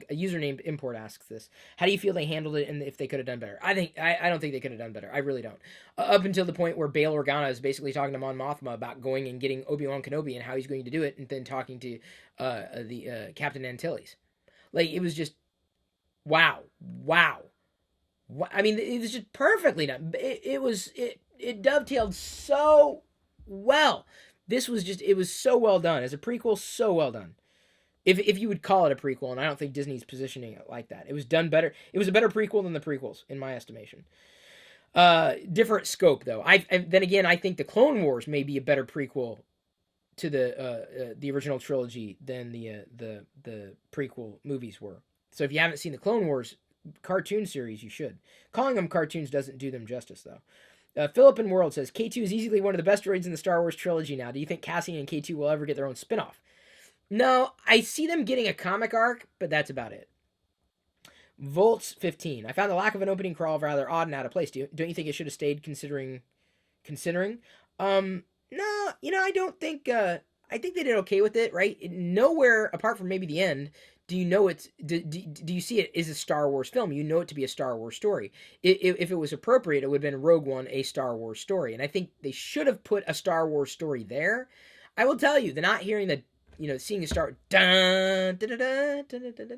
A user named Import asks this. How do you feel they handled it, and if they could have done better? I don't think they could have done better. I really don't. Up until the point where Bail Organa is basically talking to Mon Mothma about going and getting Obi-Wan Kenobi and how he's going to do it, and then talking to the Captain Antilles. It was just wow. I mean, it was just perfectly done. It dovetailed so well. It was so well done. As a prequel, so well done. If you would call it a prequel, and I don't think Disney's positioning it like that. It was done better. It was a better prequel than the prequels, in my estimation. Different scope though. Then again, I think the Clone Wars may be a better prequel to the original trilogy than the prequel movies were. So if you haven't seen the Clone Wars cartoon series, you should. Calling them cartoons doesn't do them justice though. Philip in World says K2 is easily one of the best droids in the Star Wars trilogy now. Do you think Cassian and K2 will ever get their own spin-off? No, I see them getting a comic arc, but that's about it. Volts 15. I found the lack of an opening crawl rather odd and out of place. Don't you think it should have stayed considering? No, I don't think. I think they did okay with it, right? Nowhere apart from maybe the end do you know it's. Do you see it is a Star Wars film? You know it to be a Star Wars story. If it was appropriate, it would have been Rogue One, a Star Wars story, and I think they should have put a Star Wars story there. I will tell you, the not hearing the seeing it start dun, da, da, da, da, da, da, da,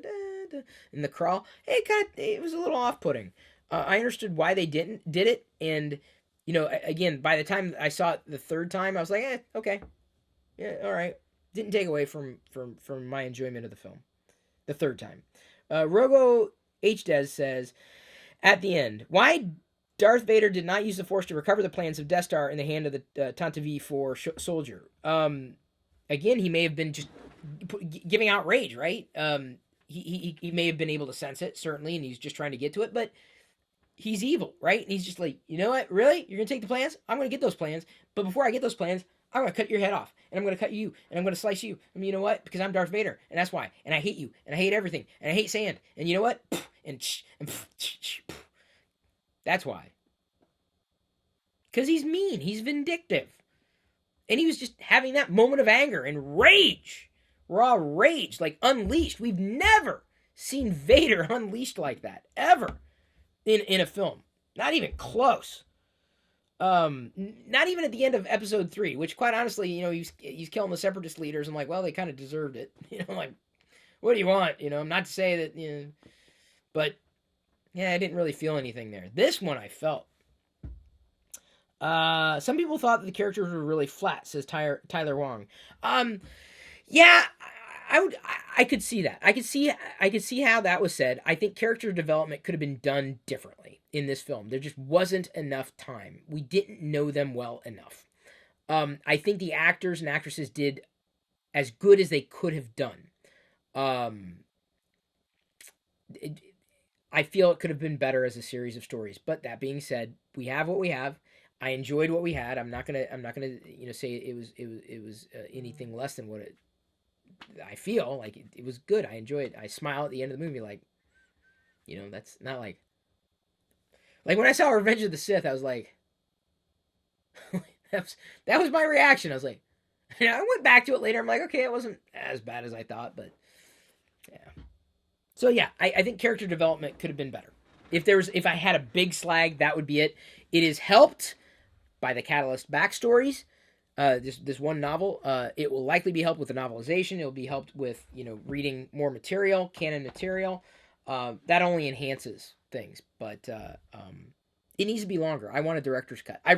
da, in the crawl, it was a little off-putting. I understood why they did it, and again, by the time I saw it the third time, I was like, okay, yeah, all right. Didn't take away from my enjoyment of the film. The third time, Rogo H. says, at the end, why Darth Vader did not use the Force to recover the plans of Death Star in the hand of the Tantive 4 soldier. Again, he may have been just giving out rage, right? He may have been able to sense it, certainly, and he's just trying to get to it, but he's evil, right? And he's just like, you know what? Really? You're going to take the plans? I'm going to get those plans, but before I get those plans, I'm going to cut your head off, and I'm going to cut you, and I'm going to slice you. I mean, you know what? Because I'm Darth Vader, and that's why. And I hate you, and I hate everything, and I hate sand. And you know what? And that's why. Because he's mean. He's vindictive. And he was just having that moment of anger and rage. Raw rage, like unleashed. We've never seen Vader unleashed like that, ever, in a film. Not even close. Not even at the end of episode 3, which quite honestly, he's killing the separatist leaders. I'm like, well, they kind of deserved it. Like, what do you want? Not to say that, but yeah, I didn't really feel anything there. This one I felt. Some people thought that the characters were really flat, says Tyler Wong. Yeah, I could see that. I could see how that was said. I think character development could have been done differently in this film. There just wasn't enough time. We didn't know them well enough. I think the actors and actresses did as good as they could have done. I feel it could have been better as a series of stories. But that being said, we have what we have. I enjoyed what we had. I'm not gonna say it was anything less than what it. I feel like it was good. I enjoyed it. I smile at the end of the movie, like, that's not like when I saw Revenge of the Sith, I was like, that was my reaction. I was like, I went back to it later. I'm like, okay, it wasn't as bad as I thought, but yeah. So yeah, I think character development could have been better. If I had a big slag, that would be it. It is helped by the Catalyst backstories. This one novel. It will likely be helped with the novelization. It will be helped with reading more material, canon material. That only enhances things, but it needs to be longer. I want a director's cut. I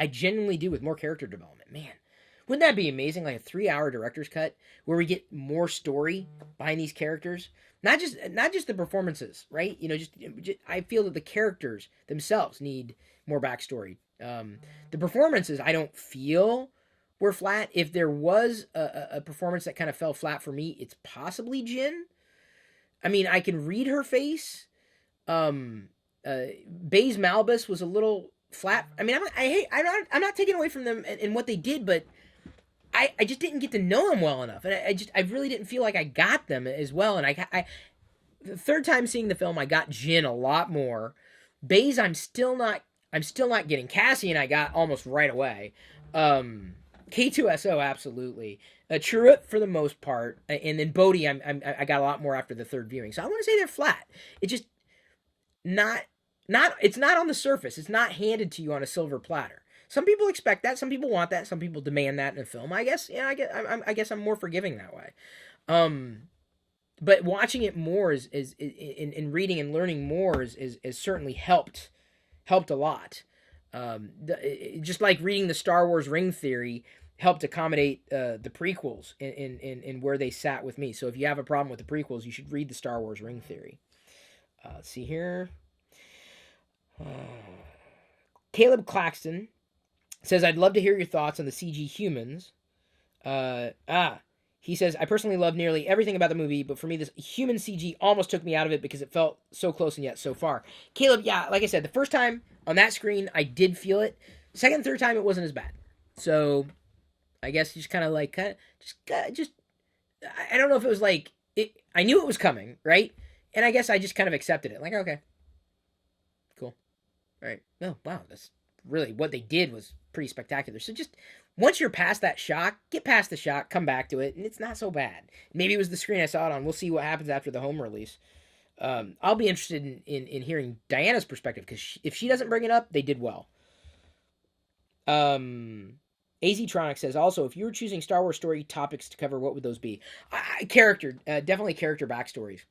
genuinely do, with more character development. Man, wouldn't that be amazing? Like a 3-hour director's cut where we get more story behind these characters. Not just the performances, right? Just I feel that the characters themselves need more backstory. The performances I don't feel were flat. If there was a performance that kind of fell flat for me, it's possibly Jyn. I mean, I can read her face. Baze Malbus was a little flat. I mean, I'm not taking away from them and what they did, but I just didn't get to know them well enough, and I really didn't feel like I got them as well. And I the third time seeing the film, I got Jyn a lot more. Baze, I'm still not getting. Cassian, I got almost right away. K2SO, absolutely. Chirrut for the most part, and then Bodhi, I got a lot more after the third viewing. So I want to say they're flat. It's just it's not on the surface. It's not handed to you on a silver platter. Some people expect that. Some people want that. Some people demand that in a film. I guess, yeah, I guess I'm more forgiving that way. But watching it more is in reading and learning more is certainly helped a lot. Just like reading the Star Wars ring theory, helped accommodate the prequels in where they sat with me. So if you have a problem with the prequels, you should read the Star Wars ring theory. Let's see here. Caleb Claxton says, I'd love to hear your thoughts on the CG humans. He says, I personally love nearly everything about the movie, but for me, this human CG almost took me out of it because it felt so close and yet so far. Caleb, yeah, like I said, the first time on that screen, I did feel it. Second, third time, it wasn't as bad. So I guess just kind of like, just, I don't know if it was like, I knew it was coming, right? And I guess I just kind of accepted it. Like, okay, cool. All right. Oh, wow. That's really what they did was pretty spectacular. So just once you're past that shock, get past the shock, come back to it, and it's not so bad. Maybe it was the screen I saw it on. We'll see what happens after the home release. I'll be interested in hearing Diana's perspective because if she doesn't bring it up, they did well. AZtronic says also, if you were choosing Star Wars story topics to cover, what would those be? Definitely character backstories.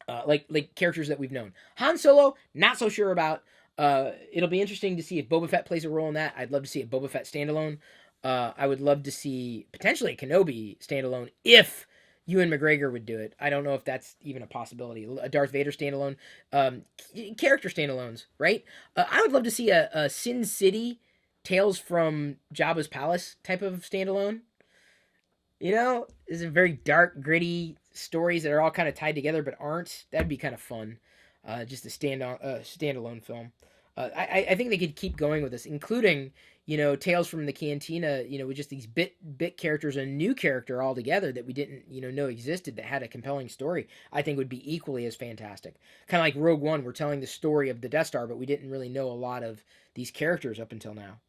Like characters that we've known. Han Solo, not so sure about. It'll be interesting to see if Boba Fett plays a role in that. I'd love to see a Boba Fett standalone. I would love to see potentially a Kenobi standalone if Ewan McGregor would do it. I don't know if that's even a possibility. A Darth Vader standalone. Character standalones, right? I would love to see a Sin City Tales from Jabba's Palace type of standalone. You know, it's a very dark, gritty stories that are all kind of tied together but aren't. That'd be kind of fun. Just a standalone film. I think they could keep going with this, including, you know, Tales from the Cantina, you know, with just these bit characters, a new character altogether that we didn't, you know existed that had a compelling story. I think would be equally as fantastic. Kind of like Rogue One, we're telling the story of the Death Star, but we didn't really know a lot of these characters up until now.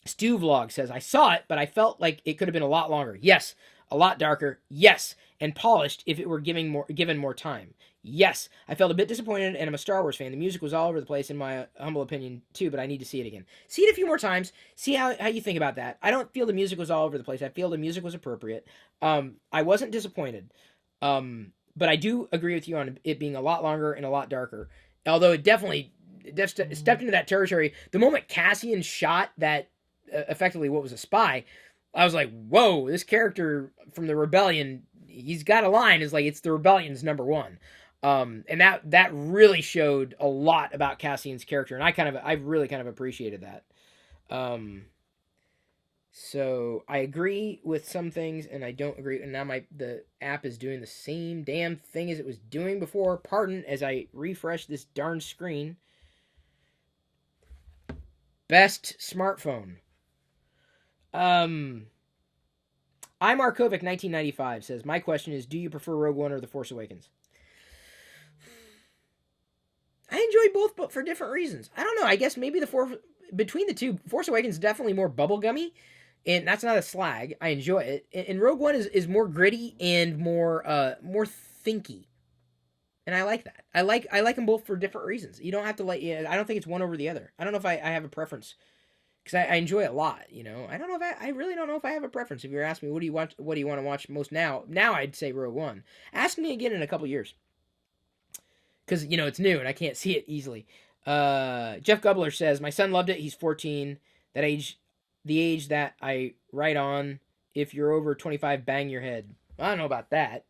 Stu Vlog says, I saw it, but I felt like it could have been a lot longer. Yes. A lot darker. Yes. And polished if it were given more time. Yes. I felt a bit disappointed, and I'm a Star Wars fan. The music was all over the place, in my humble opinion, too, but I need to see it again. See it a few more times. See how you think about that. I don't feel the music was all over the place. I feel the music was appropriate. I wasn't disappointed. But I do agree with you on it being a lot longer and a lot darker. Although it definitely stepped into that territory. The moment Cassian shot that effectively what was a spy, I was like, whoa, this character from the rebellion, he's got a line, is like, it's the rebellion's number one. And that really showed a lot about Cassian's character, and I really kind of appreciated that. So I agree with some things, and I don't agree. And now the app is doing the same damn thing as it was doing before. Pardon as I refresh this darn screen. Best smartphone. iMarkovic 1995 says, my question is, do you prefer Rogue One or The Force Awakens? I enjoy both, but for different reasons. I don't know. I guess maybe between the two, Force Awakens is definitely more bubblegummy, and that's not a slag. I enjoy it. And Rogue One is more gritty and more thinky. And I like that. I like them both for different reasons. You don't have to I don't think it's one over the other. I don't know if I have a preference. Because I enjoy it a lot, you know. I don't know if I really don't know if I have a preference. If you're asking me, what do you want to watch most now? Now I'd say Rogue One. Ask me again in a couple years. Because, you know, it's new and I can't see it easily. Jeff Gubler says, my son loved it. He's 14. The age that I write on. If you're over 25, bang your head. I don't know about that.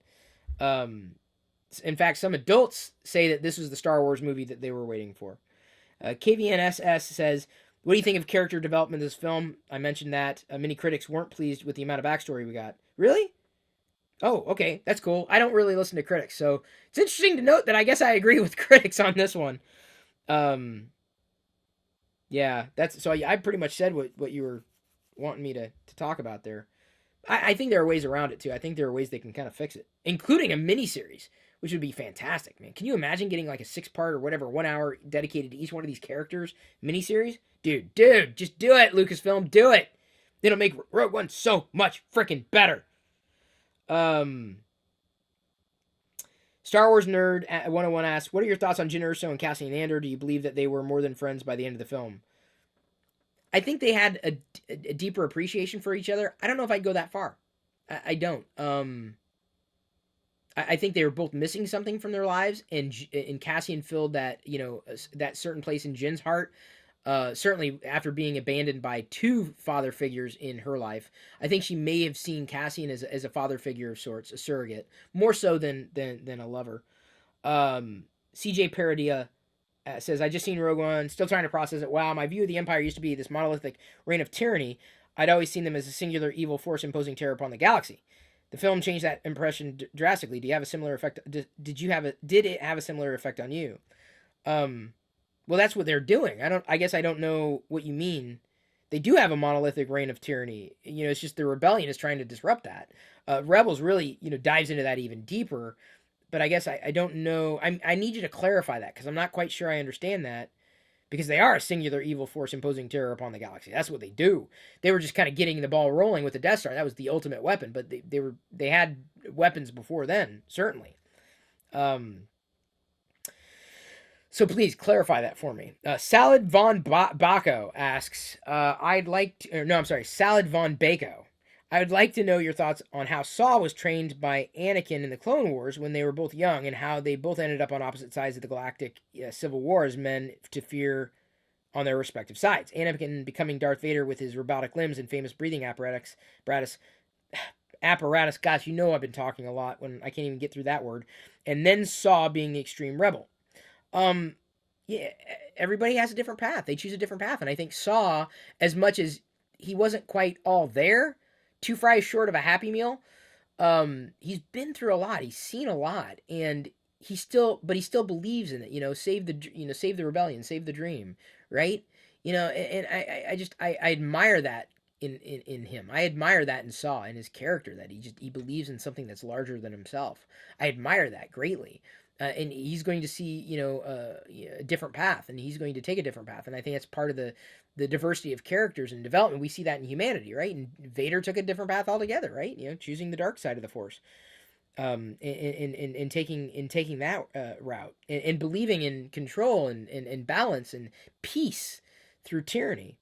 In fact, some adults say that this was the Star Wars movie that they were waiting for. KVNSS says, what do you think of character development in this film? I mentioned that. Many critics weren't pleased with the amount of backstory we got. Really? Oh, okay. That's cool. I don't really listen to critics, so it's interesting to note that I guess I agree with critics on this one. Yeah, so I pretty much said what you were wanting me to talk about there. I think there are ways around it, too. I think there are ways they can kind of fix it, including a miniseries, which would be fantastic, man. Can you imagine getting like a 6-part or whatever, 1 hour dedicated to each one of these characters miniseries? Dude, just do it, Lucasfilm, do it. It'll make Rogue One so much freaking better. Star Wars Nerd 101 asks, what are your thoughts on Jyn Erso and Cassian Andor? Do you believe that they were more than friends by the end of the film? I think they had a deeper appreciation for each other. I don't know if I'd go that far. I don't. I think they were both missing something from their lives, and Cassian filled that, you know, that certain place in Jyn's heart. Certainly after being abandoned by two father figures in her life, I think she may have seen Cassian as a father figure of sorts, a surrogate, more so than a lover. CJ Paradia says, I just seen Rogue One, still trying to process it. Wow, my view of the Empire used to be this monolithic reign of tyranny. I'd always seen them as a singular evil force imposing terror upon the galaxy. The film changed that impression drastically. Do you have a similar effect? Did it have a similar effect on you? Well, that's what they're doing. I guess I don't know what you mean. They do have a monolithic reign of tyranny. It's just the rebellion is trying to disrupt that. Rebels really, dives into that even deeper. But I guess I don't know. I need you to clarify that because I'm not quite sure I understand that. Because they are a singular evil force imposing terror upon the galaxy. That's what they do. They were just kind of getting the ball rolling with the Death Star. That was the ultimate weapon. But they had weapons before then, certainly. So please clarify that for me. Salad Von Baco asks, Salad Von Bako. I would like to know your thoughts on how Saw was trained by Anakin in the Clone Wars when they were both young, and how they both ended up on opposite sides of the galactic civil war as men to fear on their respective sides. Anakin becoming Darth Vader with his robotic limbs and famous breathing apparatus. Gosh, I've been talking a lot when I can't even get through that word. And then Saw being the extreme rebel. Yeah, everybody has a different path. They choose a different path, and I think Saw, as much as he wasn't quite all there, 2 fries short of a Happy Meal, he's been through a lot. He's seen a lot, and he still believes in it. Save the rebellion, save the dream, right? And I admire that in him. I admire that in Saw, in his character, that he believes in something that's larger than himself. I admire that greatly. And he's going to see, a different path, and he's going to take a different path. And I think that's part of the diversity of characters and development. We see that in humanity, right? And Vader took a different path altogether, right? Choosing the dark side of the Force, in taking that route, and believing in control and balance and peace through tyranny.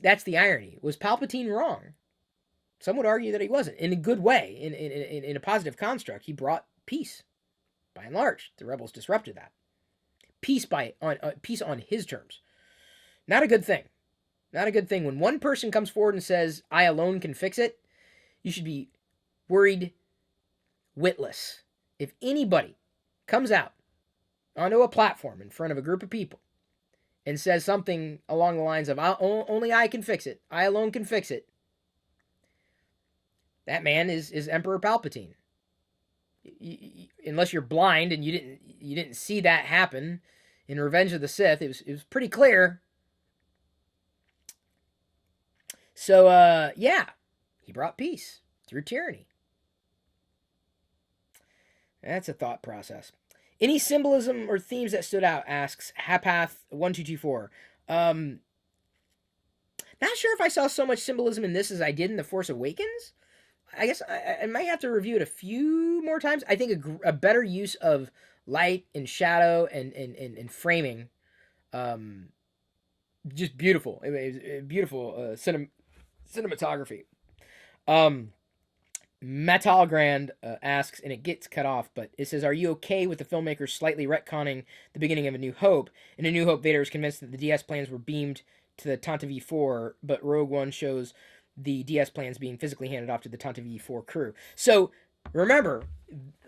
That's the irony. Was Palpatine wrong? Some would argue that he wasn't, in a good way, in a positive construct. He brought peace. By and large, the rebels disrupted that. Peace on his terms. Not a good thing. Not a good thing. When one person comes forward and says, I alone can fix it, you should be worried witless. If anybody comes out onto a platform in front of a group of people and says something along the lines of, only I can fix it, I alone can fix it, that man is Emperor Palpatine. Unless you're blind and you didn't see that happen in Revenge of the Sith, it was pretty clear. So he brought peace through tyranny. That's a thought process. Any symbolism or themes that stood out? Asks Hapath1224. Not sure if I saw so much symbolism in this as I did in The Force Awakens. I guess I might have to review it a few more times. I think a better use of light and shadow and framing, just beautiful. It was beautiful cinematography. Metal Grand asks, and it gets cut off, but it says, are you okay with the filmmakers slightly retconning the beginning of A New Hope? In A New Hope, Vader is convinced that the DS plans were beamed to the Tantive 4, but Rogue One shows the DS plans being physically handed off to the Tantive 4 crew. So, remember,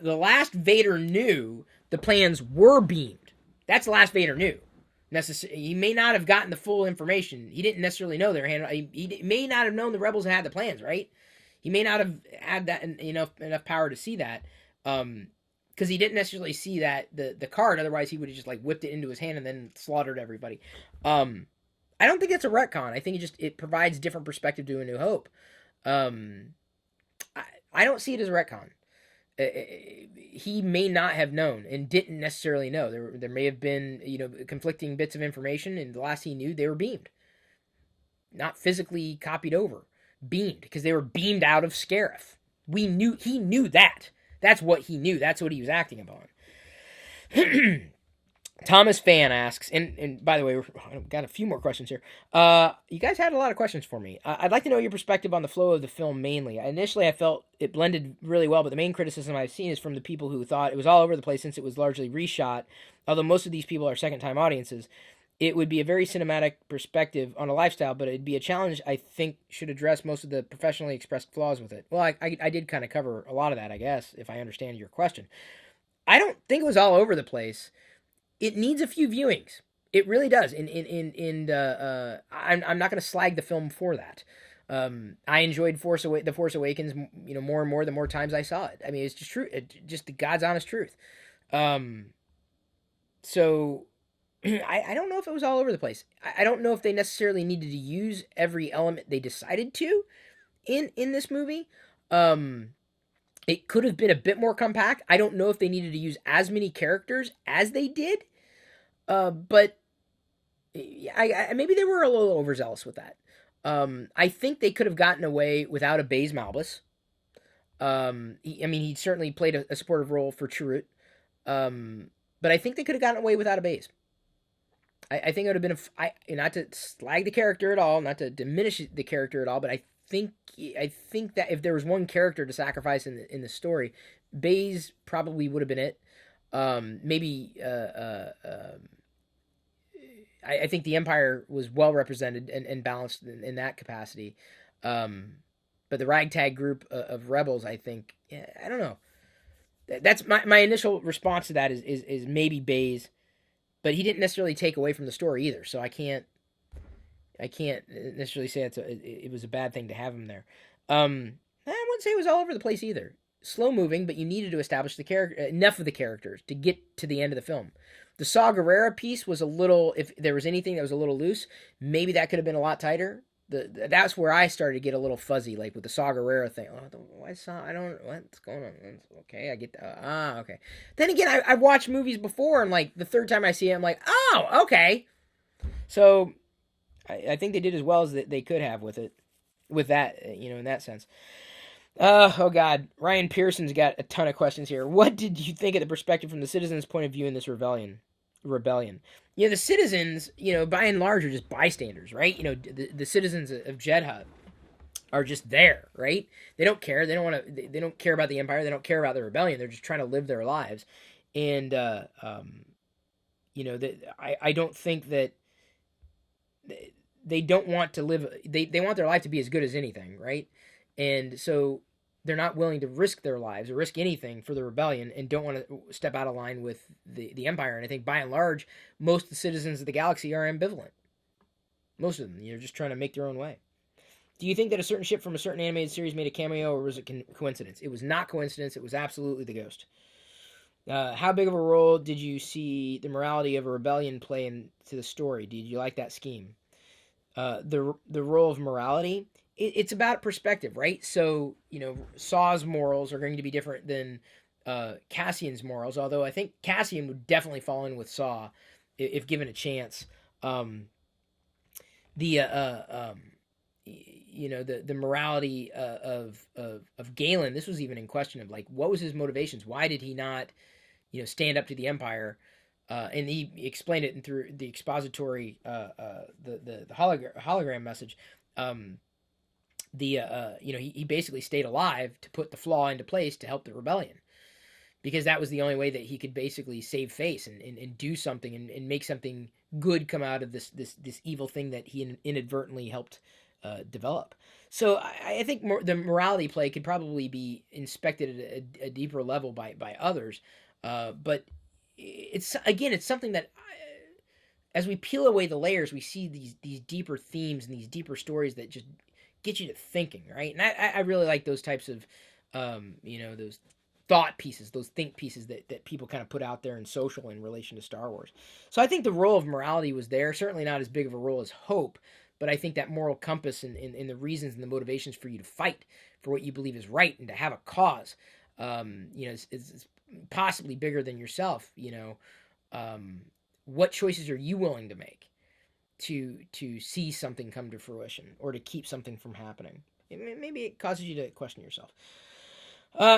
the last Vader knew the plans were beamed. That's the last Vader knew. He may not have gotten the full information. He didn't necessarily know their hand. He may not have known the rebels had the plans, right? He may not have had that enough power to see that, because he didn't necessarily see that the card. Otherwise, he would have just whipped it into his hand and then slaughtered everybody. I don't think it's a retcon. I think it provides different perspective to A New Hope. I don't see it as a retcon. He may not have known and didn't necessarily know. There may have been conflicting bits of information, and the last he knew, they were beamed, not physically copied over, beamed, because they were beamed out of Scarif. He knew that. That's what he knew. That's what he was acting upon. Thomas Fan asks, and by the way, we've got a few more questions here. You guys had a lot of questions for me. I'd like to know your perspective on the flow of the film mainly. Initially, I felt it blended really well, but the main criticism I've seen is from the people who thought it was all over the place since it was largely reshot, although most of these people are second-time audiences. it would be a very cinematic perspective on a lifestyle, but it'd be a challenge I think should address most of the professionally expressed flaws with it. Well, I did kind of cover a lot of that, I guess, if I understand your question. I don't think it was all over the place. It needs a few viewings. It really does. I'm not going to slag the film for that. I enjoyed The Force Awakens, more and more the more times I saw it. I mean, it's just true. Just the God's honest truth. Um, so I don't know if it was all over the place. I don't know if they necessarily needed to use every element they decided to in this movie. Um, it could have been a bit more compact. I don't know if they needed to use as many characters as they did. But maybe they were a little overzealous with that. I think they could have gotten away without a Baze Malbus. He certainly played a supportive role for Chirrut. But I think they could have gotten away without a Baze. I think it would have been not to slag the character at all, not to diminish the character at all, but I think that if there was one character to sacrifice in the story, Baze probably would have been it. Maybe I think the Empire was well represented and balanced in that capacity. But the ragtag group of rebels, I think, I don't know. That's my initial response to that is maybe Baze, but he didn't necessarily take away from the story either. So I can't necessarily say it was a bad thing to have him there. I wouldn't say it was all over the place either. Slow moving, but you needed to establish enough of the characters to get to the end of the film. The Saw Gerrera piece was a little, if there was anything that was a little loose, maybe that could have been a lot tighter. That's where I started to get a little fuzzy, like with the Saw Gerrera thing. Why Saw? I don't. What's going on? Okay, I get. Okay. Then again, I've watched movies before, and like the third time I see it, I'm like, oh, okay. So, I think they did as well as they could have with it, with that, in that sense. Oh God, Ryan Pearson's got a ton of questions here. What did you think of the perspective from the citizens' point of view in this rebellion? The citizens, by and large are just bystanders, right? The citizens of Jedha are just there, right? They don't care. They don't want to. They don't care about the Empire. They don't care about the rebellion. They're just trying to live their lives, and I don't think that they don't want to live. They want their life to be as good as anything, right? And so they're not willing to risk their lives or risk anything for the rebellion and don't want to step out of line with the Empire. And I think by and large, most of the citizens of the galaxy are ambivalent. Most of them, just trying to make their own way. Do you think that a certain ship from a certain animated series made a cameo, or was it coincidence? It was not coincidence. It was absolutely the Ghost. How big of a role did you see the morality of a rebellion play into the story? Did you like that scheme? The role of morality, it's about perspective, right? So, Saw's morals are going to be different than Cassian's morals, although I think Cassian would definitely fall in with Saw if given a chance. The morality of Galen, this was even in question of like, what was his motivations? Why did he not, stand up to the Empire? And he explained it through the expository, the hologram message. He basically stayed alive to put the flaw into place to help the rebellion, because that was the only way that he could basically save face and do something and make something good come out of this evil thing that he inadvertently helped develop. So I think the morality play could probably be inspected at a deeper level by others, but it's something that as we peel away the layers, we see these deeper themes and these deeper stories that just get you to thinking, right? And I really like those types of those thought pieces, those think pieces that people kind of put out there in social in relation to Star Wars. So I think the role of morality was there, certainly not as big of a role as hope, but I think that moral compass and the reasons and the motivations for you to fight for what you believe is right and to have a cause, is possibly bigger than yourself. What choices are you willing to make to see something come to fruition or to keep something from happening? Maybe it causes you to question yourself.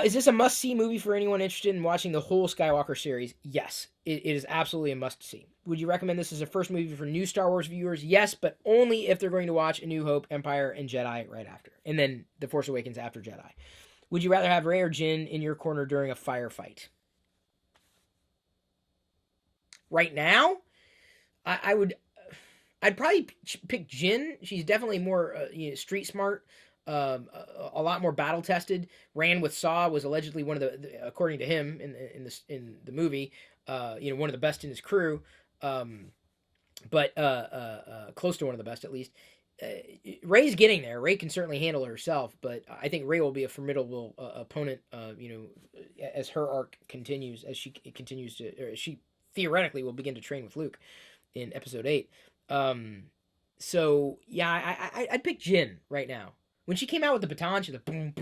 Is this a must-see movie for anyone interested in watching the whole Skywalker series? Yes, it is absolutely a must-see. Would you recommend this as a first movie for new Star Wars viewers? Yes, but only if they're going to watch A New Hope, Empire, and Jedi right after, and then The Force Awakens after Jedi. Would you rather have Rey or Jyn in your corner during a firefight? Right now, I would I'd probably pick Jyn. She's definitely more street smart, a lot more battle tested. Ran with Saw, was allegedly one of according to him in the movie, one of the best in his crew, but close to one of the best at least. Rey's getting there. Rey can certainly handle it herself, but I think Rey will be a formidable opponent. As her arc continues, as she continues to, or she theoretically will begin to train with Luke in Episode 8. So yeah, I'd pick Jyn right now. When she came out with the baton, she's like boom,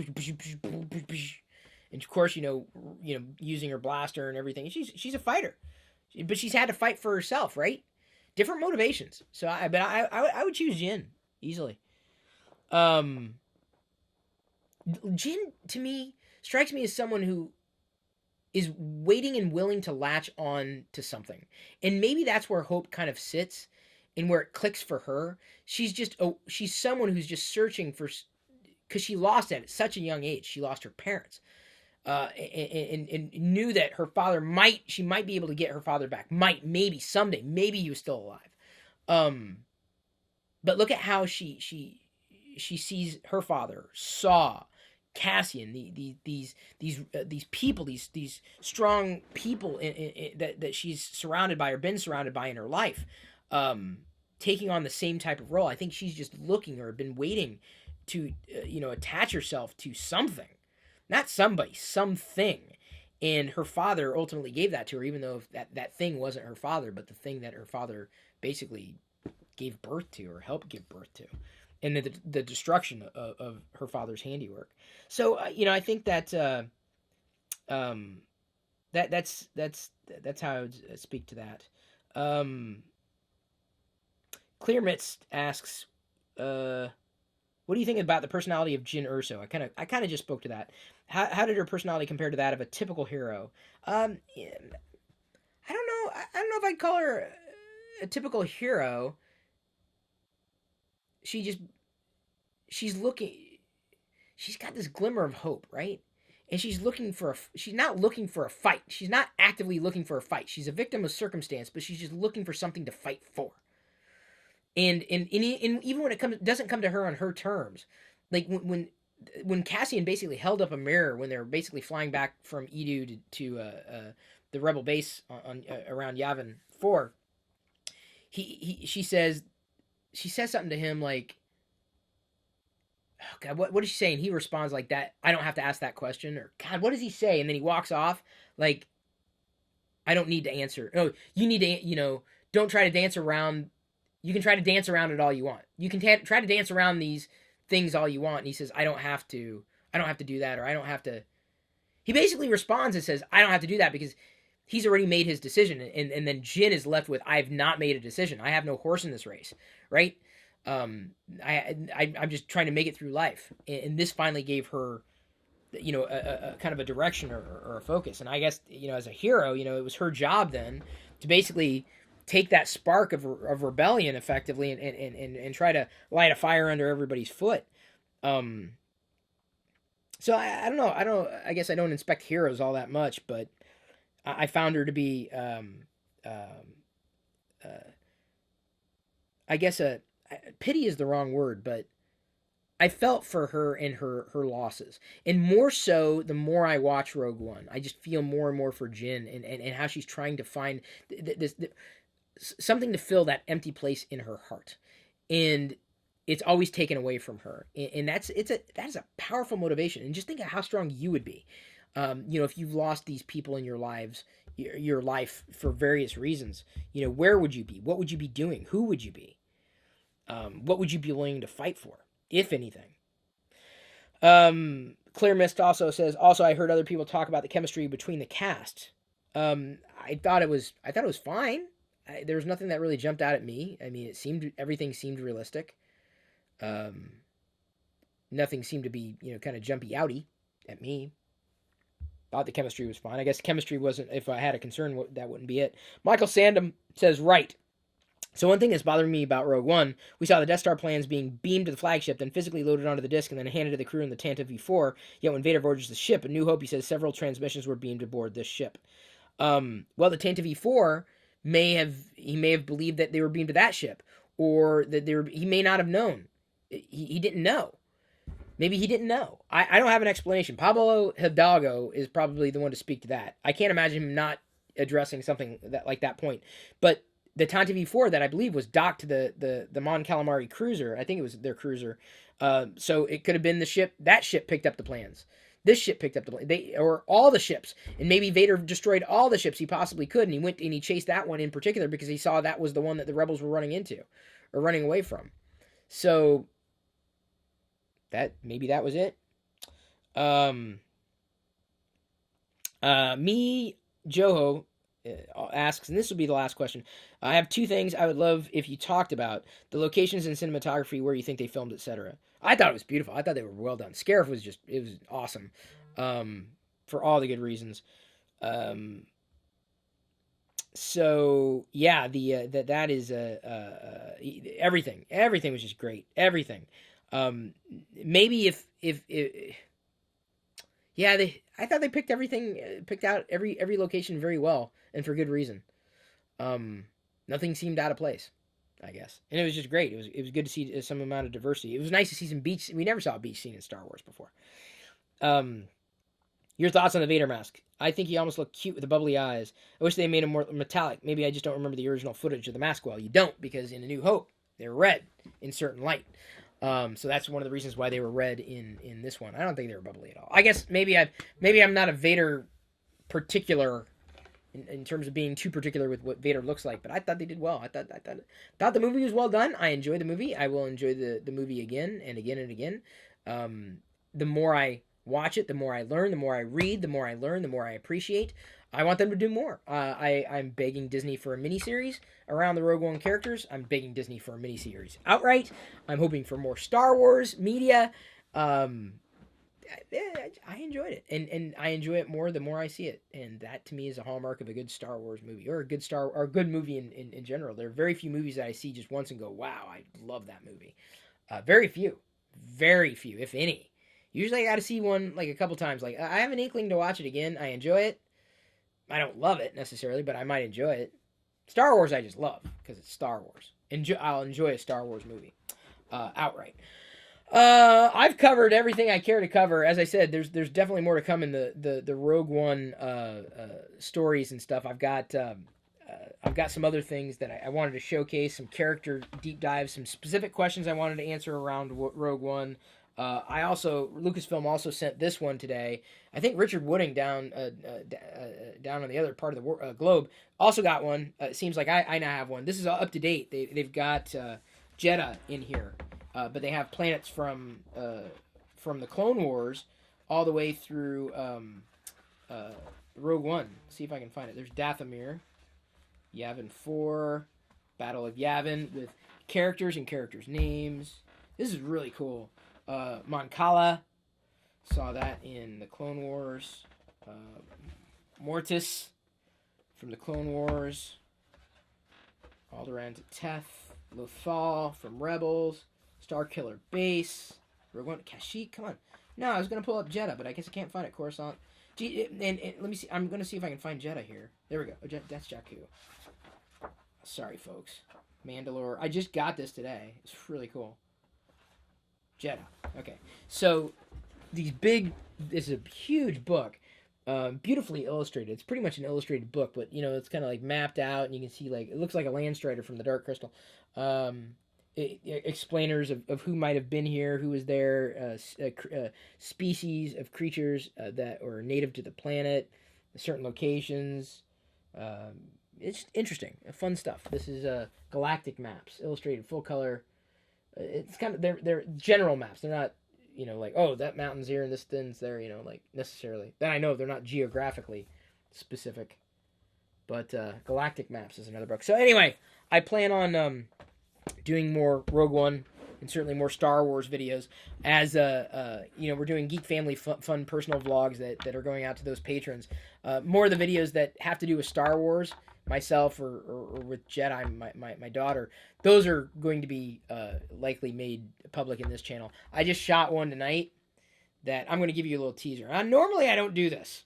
and of course, using her blaster and everything. She's a fighter, but she's had to fight for herself, right? Different motivations. So I would choose Jyn easily. Jyn to me strikes me as someone who is waiting and willing to latch on to something, and maybe that's where hope kind of sits, and where it clicks for her. She's someone who's just searching for, because she lost at such a young age. She lost her parents, and knew that her father she might be able to get her father back. Maybe someday, maybe he was still alive. But look at how she sees her father, Saw, Cassian, these people, these strong people that she's surrounded by or been surrounded by in her life, taking on the same type of role. I think she's just looking or been waiting to attach herself to something, not somebody, something. And her father ultimately gave that to her, even though that thing wasn't her father, but the thing that her father basically gave birth to or helped give birth to, and the destruction of her father's handiwork. So I think that that's how I would speak to that. Clear Mitz asks, what do you think about the personality of Jyn Erso? I kind of just spoke to that. How did her personality compare to that of a typical hero? I don't know. I don't know if I'd call her a typical hero. She's got this glimmer of hope, right? And she's not looking for a fight. She's not actively looking for a fight. She's a victim of circumstance, but she's just looking for something to fight for. And even when it doesn't come to her on her terms, like when Cassian basically held up a mirror when they were basically flying back from Edu to the rebel base around Yavin 4, she says something to him like, oh God, what is she saying? He responds like that. I don't have to ask that question. Or God, what does he say? And then he walks off like, I don't need to answer. Oh, you need to, don't try to dance around. You can try to dance around it all you want. You can try to dance around these things all you want. And he says, I don't have to do that. Or I don't have to. He basically responds and says, I don't have to do that because he's already made his decision. And then Jyn is left with, I've not made a decision. I have no horse in this race. Right. I'm just trying to make it through life. And this finally gave her, a kind of a direction or a focus. And I guess, as a hero, it was her job then to basically take that spark of rebellion effectively and try to light a fire under everybody's foot. So I don't know. I guess I don't inspect heroes all that much, but I found her to be, I guess pity is the wrong word, but I felt for her and her losses. And more so, the more I watch Rogue One, I just feel more and more for Jyn and how she's trying to find this something to fill that empty place in her heart. And it's always taken away from her. And that is a powerful motivation. And just think of how strong you would be. If you've lost these people in your lives, your life for various reasons, where would you be? What would you be doing? Who would you be? What would you be willing to fight for, if anything? Clear Mist also says, I heard other people talk about the chemistry between the cast. I thought it was fine. There was nothing that really jumped out at me. I mean, everything seemed realistic. Nothing seemed to be, kind of jumpy outy at me. Thought the chemistry was fine. I guess chemistry wasn't, if I had a concern, that wouldn't be it. Michael Sandom says, right. So one thing that's bothering me about Rogue One, we saw the Death Star plans being beamed to the flagship, then physically loaded onto the disc, and then handed to the crew in the Tantive V4. Yet when Vader boards the ship, in New Hope, he says several transmissions were beamed aboard this ship. Well, the Tantive V4 may have believed that they were beamed to that ship, or that he may not have known. He didn't know. Maybe he didn't know. I don't have an explanation. Pablo Hidalgo is probably the one to speak to that. I can't imagine him not addressing something like that point. But the Tantive 4 that I believe was docked to the Mon Calamari cruiser. I think it was their cruiser. So it could have been the ship. That ship picked up the plans. This ship picked up the plans. Or all the ships. And maybe Vader destroyed all the ships he possibly could. And he went and he chased that one in particular because he saw that was the one that the rebels were running into or running away from. So maybe that was it. Me Joho asks, and this will be the last question. I have two things I would love if you talked about: the locations and cinematography, where you think they filmed, etc. I thought it was beautiful. I thought they were well done. Scarif was awesome, for all the good reasons. So yeah, that is everything. Everything was just great. Everything. Maybe if yeah, I thought they picked out every location very well and for good reason. Nothing seemed out of place, I guess, and it was just great. It was good to see some amount of diversity. It was nice to see some beach. We never saw a beach scene in Star Wars before. Your thoughts on the Vader mask? I think he almost looked cute with the bubbly eyes. I wish they made him more metallic. Maybe I just don't remember the original footage of the mask well. You don't, because in A New Hope they were red in certain light. So that's one of the reasons why they were red in this one. I don't think they were bubbly at all. I guess maybe I'm not a Vader particular in terms of being too particular with what Vader looks like, but I thought they did well. I thought the movie was well done. I enjoyed the movie. I will enjoy the movie again and again and again. The more I watch it, the more I learn, the more I read, the more I learn, the more I appreciate. I want them to do more. I'm begging Disney for a miniseries around the Rogue One characters. I'm begging Disney for a miniseries outright. I'm hoping for more Star Wars media. I enjoyed it, and I enjoy it more the more I see it, and that to me is a hallmark of a good Star Wars movie, or a good movie in general. There are very few movies that I see just once and go, "Wow, I love that movie." Very few, if any. Usually, I got to see one like a couple times. Like I have an inkling to watch it again. I enjoy it. I don't love it necessarily, but I might enjoy it. Star Wars, I just love because it's Star Wars. I'll enjoy a Star Wars movie outright. I've covered everything I care to cover. As I said, there's definitely more to come in the Rogue One stories and stuff. I've got some other things that I wanted to showcase, some character deep dives, some specific questions I wanted to answer around Rogue One. Lucasfilm also sent this one today. I think Richard Wooding down on the other part of the globe also got one. It seems like I now have one. This is up to date. They've got Jeddah in here, but they have planets from the Clone Wars all the way through Rogue One. Let's see if I can find it. There's Dathomir, Yavin 4, Battle of Yavin with characters and characters' names. This is really cool. Mon Cala, saw that in the Clone Wars. Mortis from the Clone Wars. Alderaan to Teth. Lothal from Rebels. Starkiller Base. Rogue One, Kashyyyk. Come on. No, I was gonna pull up Jeddah, but I guess I can't find it. Coruscant. And let me see. I'm gonna see if I can find Jeddah here. There we go. That's Jakku. Sorry, folks. Mandalore. I just got this today. It's really cool. Jeddah. Okay. So this is a huge book, beautifully illustrated. It's pretty much an illustrated book, but it's kind of like mapped out, and you can see it looks like a Landstrider from the Dark Crystal. Explainers of who might have been here, who was there, species of creatures that were native to the planet, certain locations. It's interesting, fun stuff. This is galactic maps, illustrated, full color. It's kind of they're general maps. They're not like, oh, that mountain's here and this thin's there. Like necessarily. That I know they're not geographically specific. But galactic maps is another book. So anyway, I plan on doing more Rogue One and certainly more Star Wars videos as we're doing Geek Family fun personal vlogs that are going out to those patrons. More of the videos that have to do with Star Wars, myself or with Jedi, my daughter, those are going to be likely made public in this channel. I just shot one tonight that I'm going to give you a little teaser. Normally I don't do this,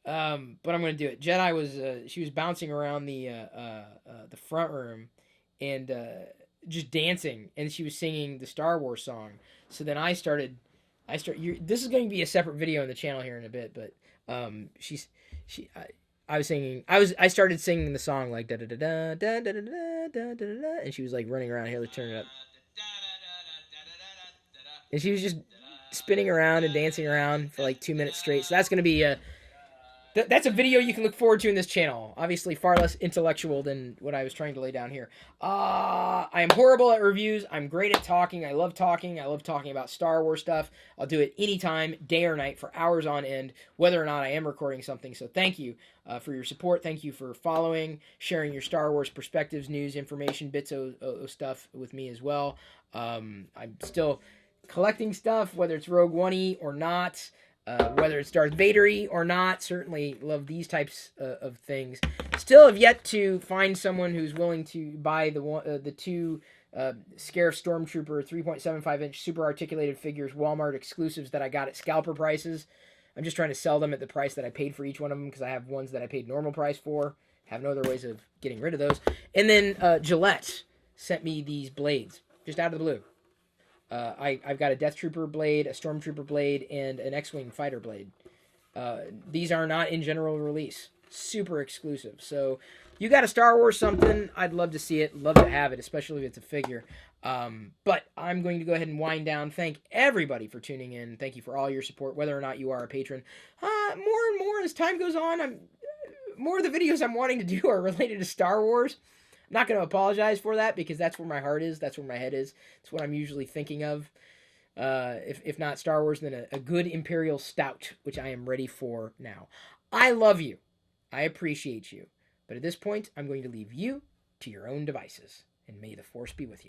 but I'm going to do it. Jedi she was bouncing around the front room, and just dancing, and she was singing the Star Wars song. So then this is going to be a separate video on the channel here in a bit, but she's she I was singing. I started singing the song like da da da da da da da da da da da, and she was like running around here. Let's turn it up. And she was just spinning around and dancing around for like 2 minutes straight. So that's going to be that's a video you can look forward to in this channel. Obviously, far less intellectual than what I was trying to lay down here. I am horrible at reviews. I'm great at talking. I love talking. I love talking about Star Wars stuff. I'll do it anytime, day or night, for hours on end, whether or not I am recording something. So thank you for your support. Thank you for following, sharing your Star Wars perspectives, news, information, bits of stuff with me as well. I'm still collecting stuff, whether it's Rogue One-y or not. Whether it's Darth Vader-y or not, certainly love these types of things. Still have yet to find someone who's willing to buy the two Scarif Stormtrooper 3.75-inch super articulated figures, Walmart exclusives that I got at scalper prices. I'm just trying to sell them at the price that I paid for each one of them because I have ones that I paid normal price for. Have no other ways of getting rid of those. And then Gillette sent me these blades just out of the blue. I've got a Death Trooper blade, a Stormtrooper blade, and an X-Wing fighter blade. These are not in general release. Super exclusive. So you got a Star Wars something, I'd love to see it. Love to have it, especially if it's a figure. But I'm going to go ahead and wind down. Thank everybody for tuning in. Thank you for all your support, whether or not you are a patron. More and more as time goes on, more of the videos I'm wanting to do are related to Star Wars. I'm not going to apologize for that because that's where my heart is. That's where my head is. It's what I'm usually thinking of. If not Star Wars, then a good Imperial Stout, which I am ready for now. I love you. I appreciate you. But at this point, I'm going to leave you to your own devices. And may the Force be with you.